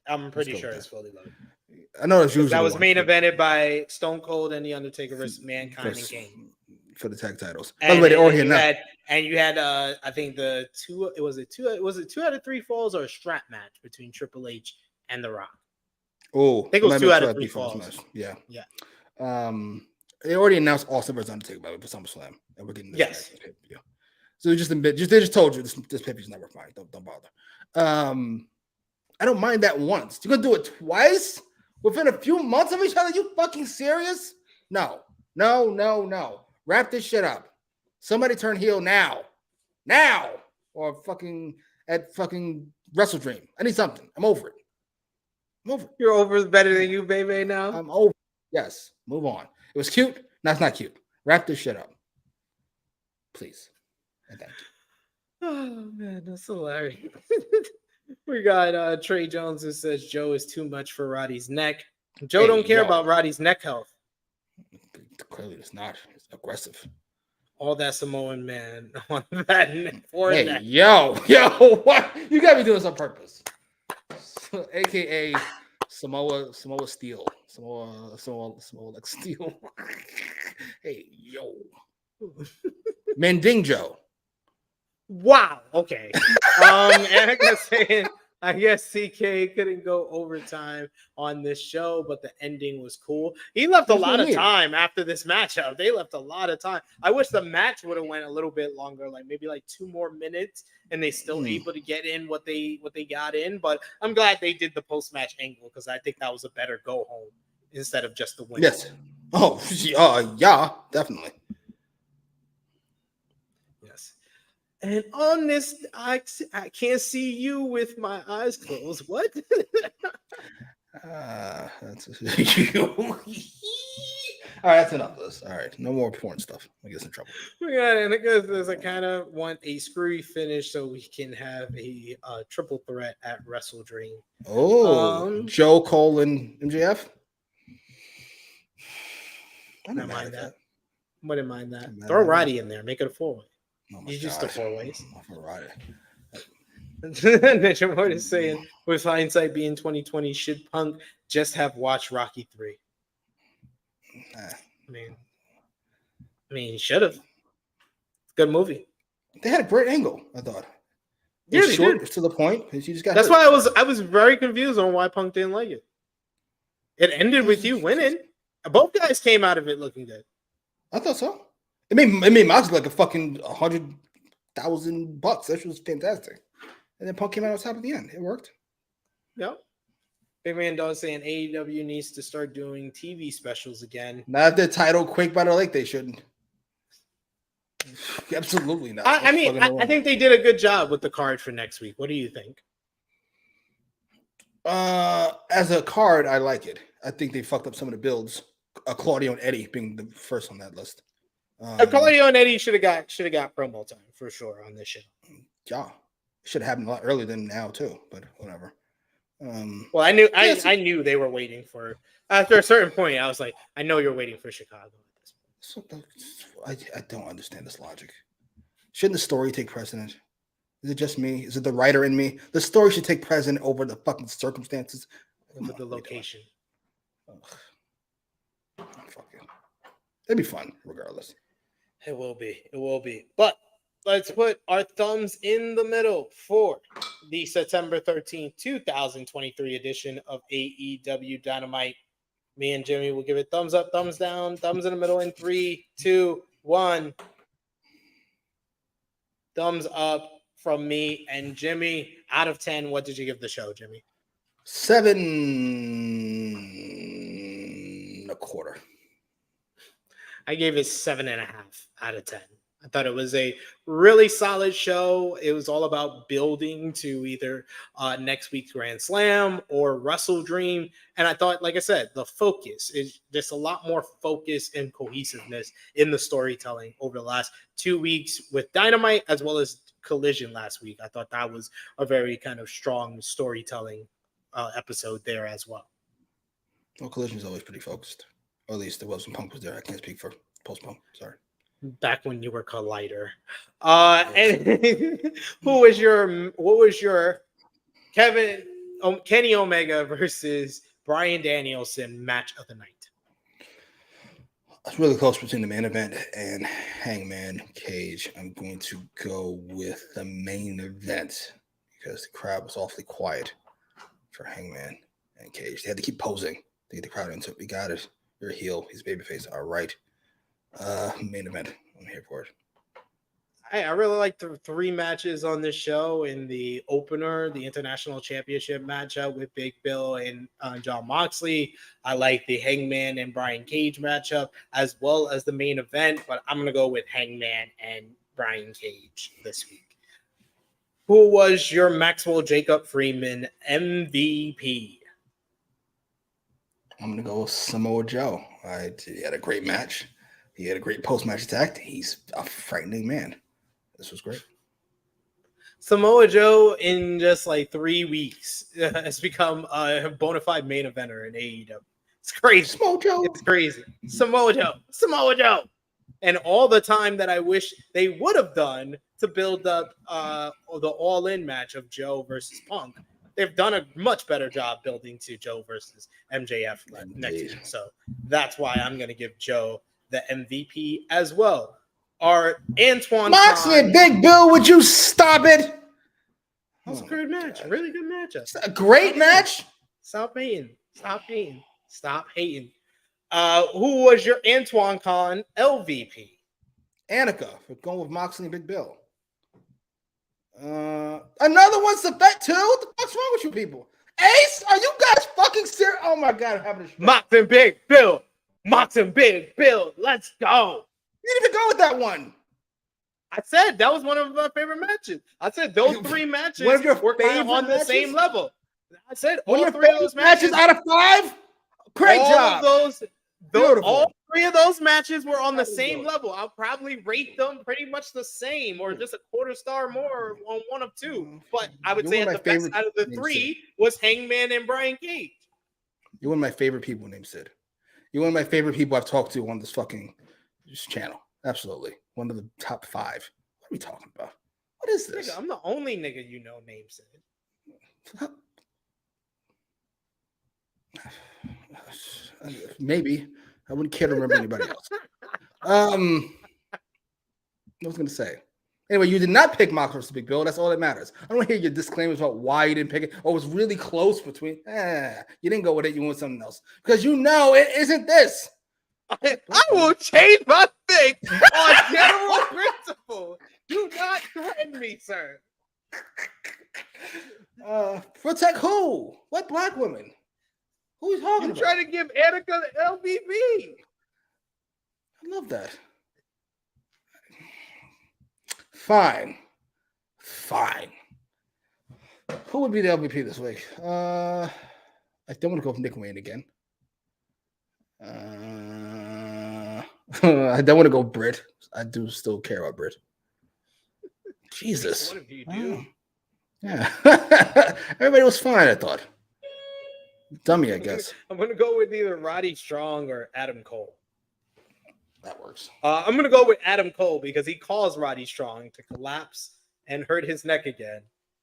I'm pretty sure it's Fully Loaded. I know it's usually that was main evented by Stone Cold and The Undertaker versus Mankind and Kane for the tag titles. And you had I think it was a 2 out of 3 falls or a strap match between Triple H and The Rock. Oh, I think it was 2 out of 3 falls. Match. Yeah. They already announced Austin versus Undertaker by for SummerSlam, and we're getting this. Yes. Pay-per-view. So they just told you this pay-per-view's never fine. Don't bother. I don't mind that once. You're gonna do it twice within a few months of each other? You fucking serious? No. Wrap this shit up. Somebody turn heel now, or fucking Wrestle Dream. I need something. I'm over it. You're over Better Than You, baby. Now I'm over. Yes, move on. It was cute. No, it's not cute. Wrap this shit up, please. And thank you. Oh man, that's hilarious. We got Trey Jones who says Joe is too much for Roddy's neck. Joe don't care about Roddy's neck health. Clearly, it's not. It's aggressive. All that Samoan man on that neck. Hey, yo, what? You gotta be doing this on purpose. AKA Samoa Steel. Samoa like Steel. Hey, yo. Manding Joe. Wow. Okay. Erica saying, I guess CK couldn't go overtime on this show, but the ending was cool. He left a lot of time after this matchup. They left a lot of time. I wish the match would have went a little bit longer, like maybe like 2 more minutes, and they still able to get in what they got in. But I'm glad they did the post-match angle because I think that was a better go home instead of just the win. Yes. Oh, yeah, definitely. Yes. And on this, I can't see you with my eyes closed. What? That's all right, that's enough of this. All right, no more porn stuff. I guess in trouble. Yeah, and I guess I kind of want a screwy finish so we can have a triple threat at Wrestle Dream. Oh, Joe, Cole, and MJF. I don't mind that. Wouldn't mind that. Throw Roddy in there. Make it a 4-way. Oh He's used to 4-ways. Roddy. Ninja Mode is saying, with hindsight being 2020, should Punk just have watched Rocky 3? I mean, he should have. Good movie. They had a great angle, I thought. Yeah, they short, did. To the point. She just got That's hurt. why I was very confused on why Punk didn't like it. It ended with you winning. Both guys came out of it looking good. I thought so. It made Moxley like a fucking $100,000. That was fantastic. And then Punk came out on top at the end. It worked. Yep. Big Man Dog saying AEW needs to start doing TV specials again. Not if they're titled Quake by the Lake, they shouldn't. Absolutely not. I mean, I think they did a good job with the card for next week. What do you think? As a card, I like it. I think they fucked up some of the builds. Claudio and Eddie being the first on that list. Claudio and Eddie should have got promo time for sure on this show. Yeah, should have happened a lot earlier than now too. But whatever. Well, I knew they were waiting for. After a certain point, I was like, I know you're waiting for Chicago at this point. I don't understand this logic. Shouldn't the story take precedent? Is it just me? Is it the writer in me? The story should take precedent over the fucking circumstances. Over the location. Fuck it. It'd be fun, regardless. It will be. But let's put our thumbs in the middle for the September 13th, 2023 edition of AEW Dynamite. Me and Jimmy will give it thumbs up, thumbs down, thumbs in the middle in 3, 2, 1. Thumbs up from me and Jimmy. Out of 10, what did you give the show, Jimmy? 7.25. I gave it 7.5 out of 10. I thought it was a really solid show. It was all about building to either next week's Grand Slam or Wrestle Dream. And I thought, like I said, the focus is just a lot more focus and cohesiveness in the storytelling over the last 2 weeks with Dynamite as well as Collision last week. I thought that was a very kind of strong storytelling episode there as well. Well, Collision is always pretty focused. Or at least there was when Punk was there. I can't speak for post-Punk. Sorry. Back when you were Collider. And what was your Kenny Omega versus Bryan Danielson match of the night? It's really close between the main event and Hangman Cage. I'm going to go with the main event because the crowd was awfully quiet for Hangman and Cage. They had to keep posing to get the crowd into it. We got it. You're a heel. He's babyface. All right. Main event. I'm here for it. I really like the 3 matches on this show. In the opener, the International Championship matchup with Big Bill and John Moxley. I like the Hangman and Brian Cage matchup as well as the main event, but I'm going to go with Hangman and Brian Cage this week. Who was your Maxwell Jacob Freeman MVP? I'm going to go with Samoa Joe. He had a great match. He had a great post-match attack. He's a frightening man. This was great. Samoa Joe, in just like 3 weeks, has become a bona fide main eventer in AEW. It's crazy. Samoa Joe. It's crazy. Samoa Joe. And all the time that I wish they would have done to build up the all-in match of Joe versus Punk. They've done a much better job building to Joe versus MJF next year. So that's why I'm going to give Joe the MVP as well. Our Antoine Moxley, Big Bill, would you stop it? That was a great match. Really good match. matchup. It's a great match. Stop hating. Stop hating. Stop hating. Who was your Antoine Khan LVP? Annika for going with Moxley and Big Bill. Another one's the vet too. What the fuck's wrong with you people? Ace, are you guys fucking serious? Oh my god, I'm having a stroke. Mox and Big Bill. Mox and Big Bill. Let's go. You didn't even go with that one. I said that was one of my favorite matches. I said those three matches One of your were kind of favorite on the matches? same level. I said One all of your three of those matches out of 5. Great all job. Of those Beautiful. all three of those matches were on the That was same good. level. I'll probably rate them pretty much the same, or just a quarter star more on one of two. But I would You're say one at of the my best favorite out of the named three was Hangman and Brian Cage. You're one of my favorite people named Sid. You're one of my favorite people I've talked to on this fucking channel. Absolutely. One of the top 5. What are we talking about? What is this? Nigga, I'm the only nigga you know named Sid. Maybe. I wouldn't care to remember anybody else. What was I going to say? Anyway, you did not pick Mox versus Big Bill. That's all that matters. I don't want to hear your disclaimers about why you didn't pick it. Oh, it was really close between. You didn't go with it. You went something else. Because you know it isn't this. I will change my pick on general principle. Do not threaten me, sir. Protect who? What black woman? Who are you talking You about? trying to give Annika the LVP. I love that. Fine. Who would be the LVP this week? I don't want to go with Nick Wayne again. I don't want to go Britt. I do still care about Britt. Jesus. What if you do? Yeah. Everybody was fine, I thought. Dummy, I guess. I'm gonna go with either Roddy Strong or Adam Cole. That works. I'm going to go with Adam Cole because he caused Roddy Strong to collapse and hurt his neck again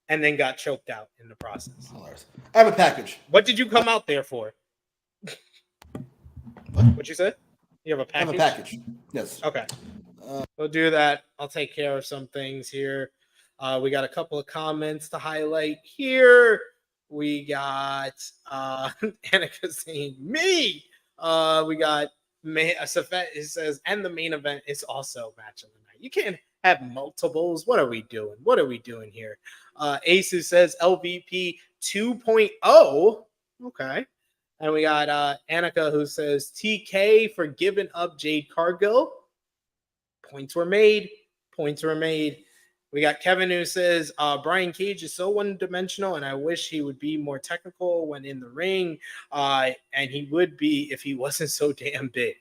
and then got choked out in the process. Hilarious. I have a package. What did you come out there for? What you said? You have a I have package? a package. Yes. Okay. We'll do that. I'll take care of some things here. We got a couple of comments to highlight here. We got Annika saying, me. We got Safet, it says, and the main event is also match of the night. You can't have multiples. What are we doing? What are we doing here? Asu says LVP 2.0. Okay. And we got Annika who says TK for giving up Jade Cargill. Points were made. Points were made. We got Kevin who says Brian Cage is so one-dimensional, and I wish he would be more technical when in the ring. And he would be if he wasn't so damn big.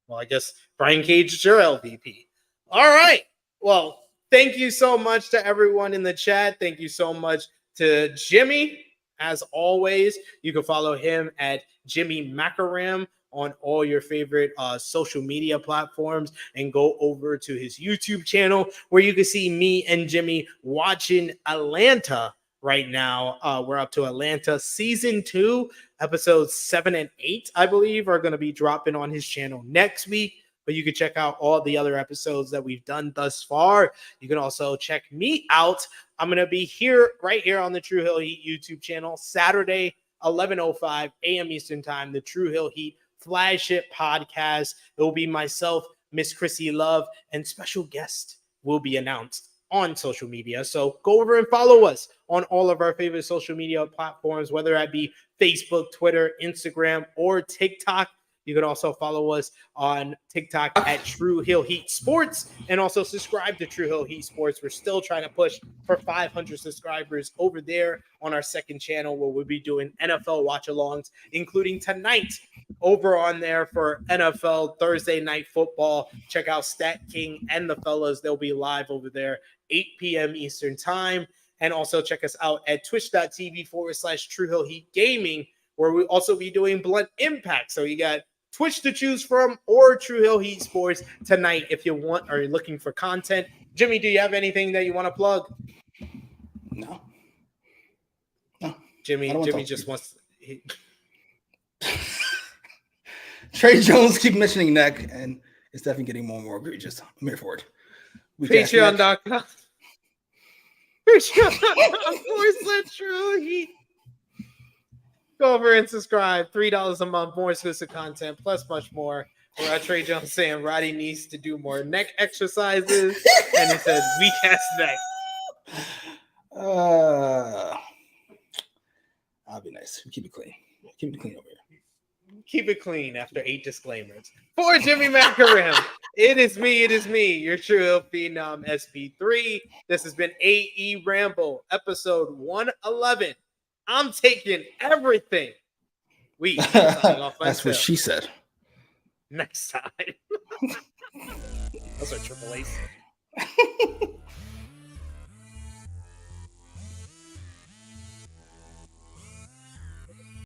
Well, I guess Brian Cage is your LVP. All right. Well, thank you so much to everyone in the chat. Thank you so much to Jimmy. As always, you can follow him at Jimmy Macram on all your favorite social media platforms, and go over to his YouTube channel where you can see me and Jimmy watching Atlanta right now. We're up to Atlanta season 2, episodes 7 and 8, I believe, are going to be dropping on his channel next week. But you can check out all the other episodes that we've done thus far. You can also check me out. I'm going to be here, right here on the True Hill Heat YouTube channel, Saturday, 11:05 a.m. Eastern Time, the True Hill Heat flagship podcast. It will be myself, Miss Chrissy Love, and special guest will be announced on social media. So go over and follow us on all of our favorite social media platforms, whether that be Facebook, Twitter, Instagram, or TikTok. You can also follow us on TikTok at True Hill Heat Sports, and also subscribe to True Hill Heat Sports. We're still trying to push for 500 subscribers over there on our second channel, where we'll be doing NFL watch-alongs, including tonight over on there for NFL Thursday Night Football. Check out Stat King and the fellas. They'll be live over there, 8 p.m. Eastern Time. And also check us out at twitch.tv/True Hill Heat Gaming, where we'll also be doing Blunt Impact. So you got Twitch to choose from, or True Hill Heat Sports tonight if you want or you're looking for content. Jimmy, do you have anything that you want to plug? No. Jimmy just wants. Trey Jones keep mentioning neck, and it's definitely getting more and more egregious. I'm here for it. Patreon.com. 4% True Heat. Go over and subscribe. $3 a month, more exclusive content, plus much more. We're at Trey Jones saying Roddy needs to do more neck exercises. And he says, weak ass neck. I'll be nice. Keep it clean. Keep it clean over here. Keep it clean after 8 disclaimers. For Jimmy Macram, it is me, your true heel phenom SP3. This has been AEWramble, episode 111. I'm taking everything. We signing off. That's what she said. Next time. That's what Triple H said.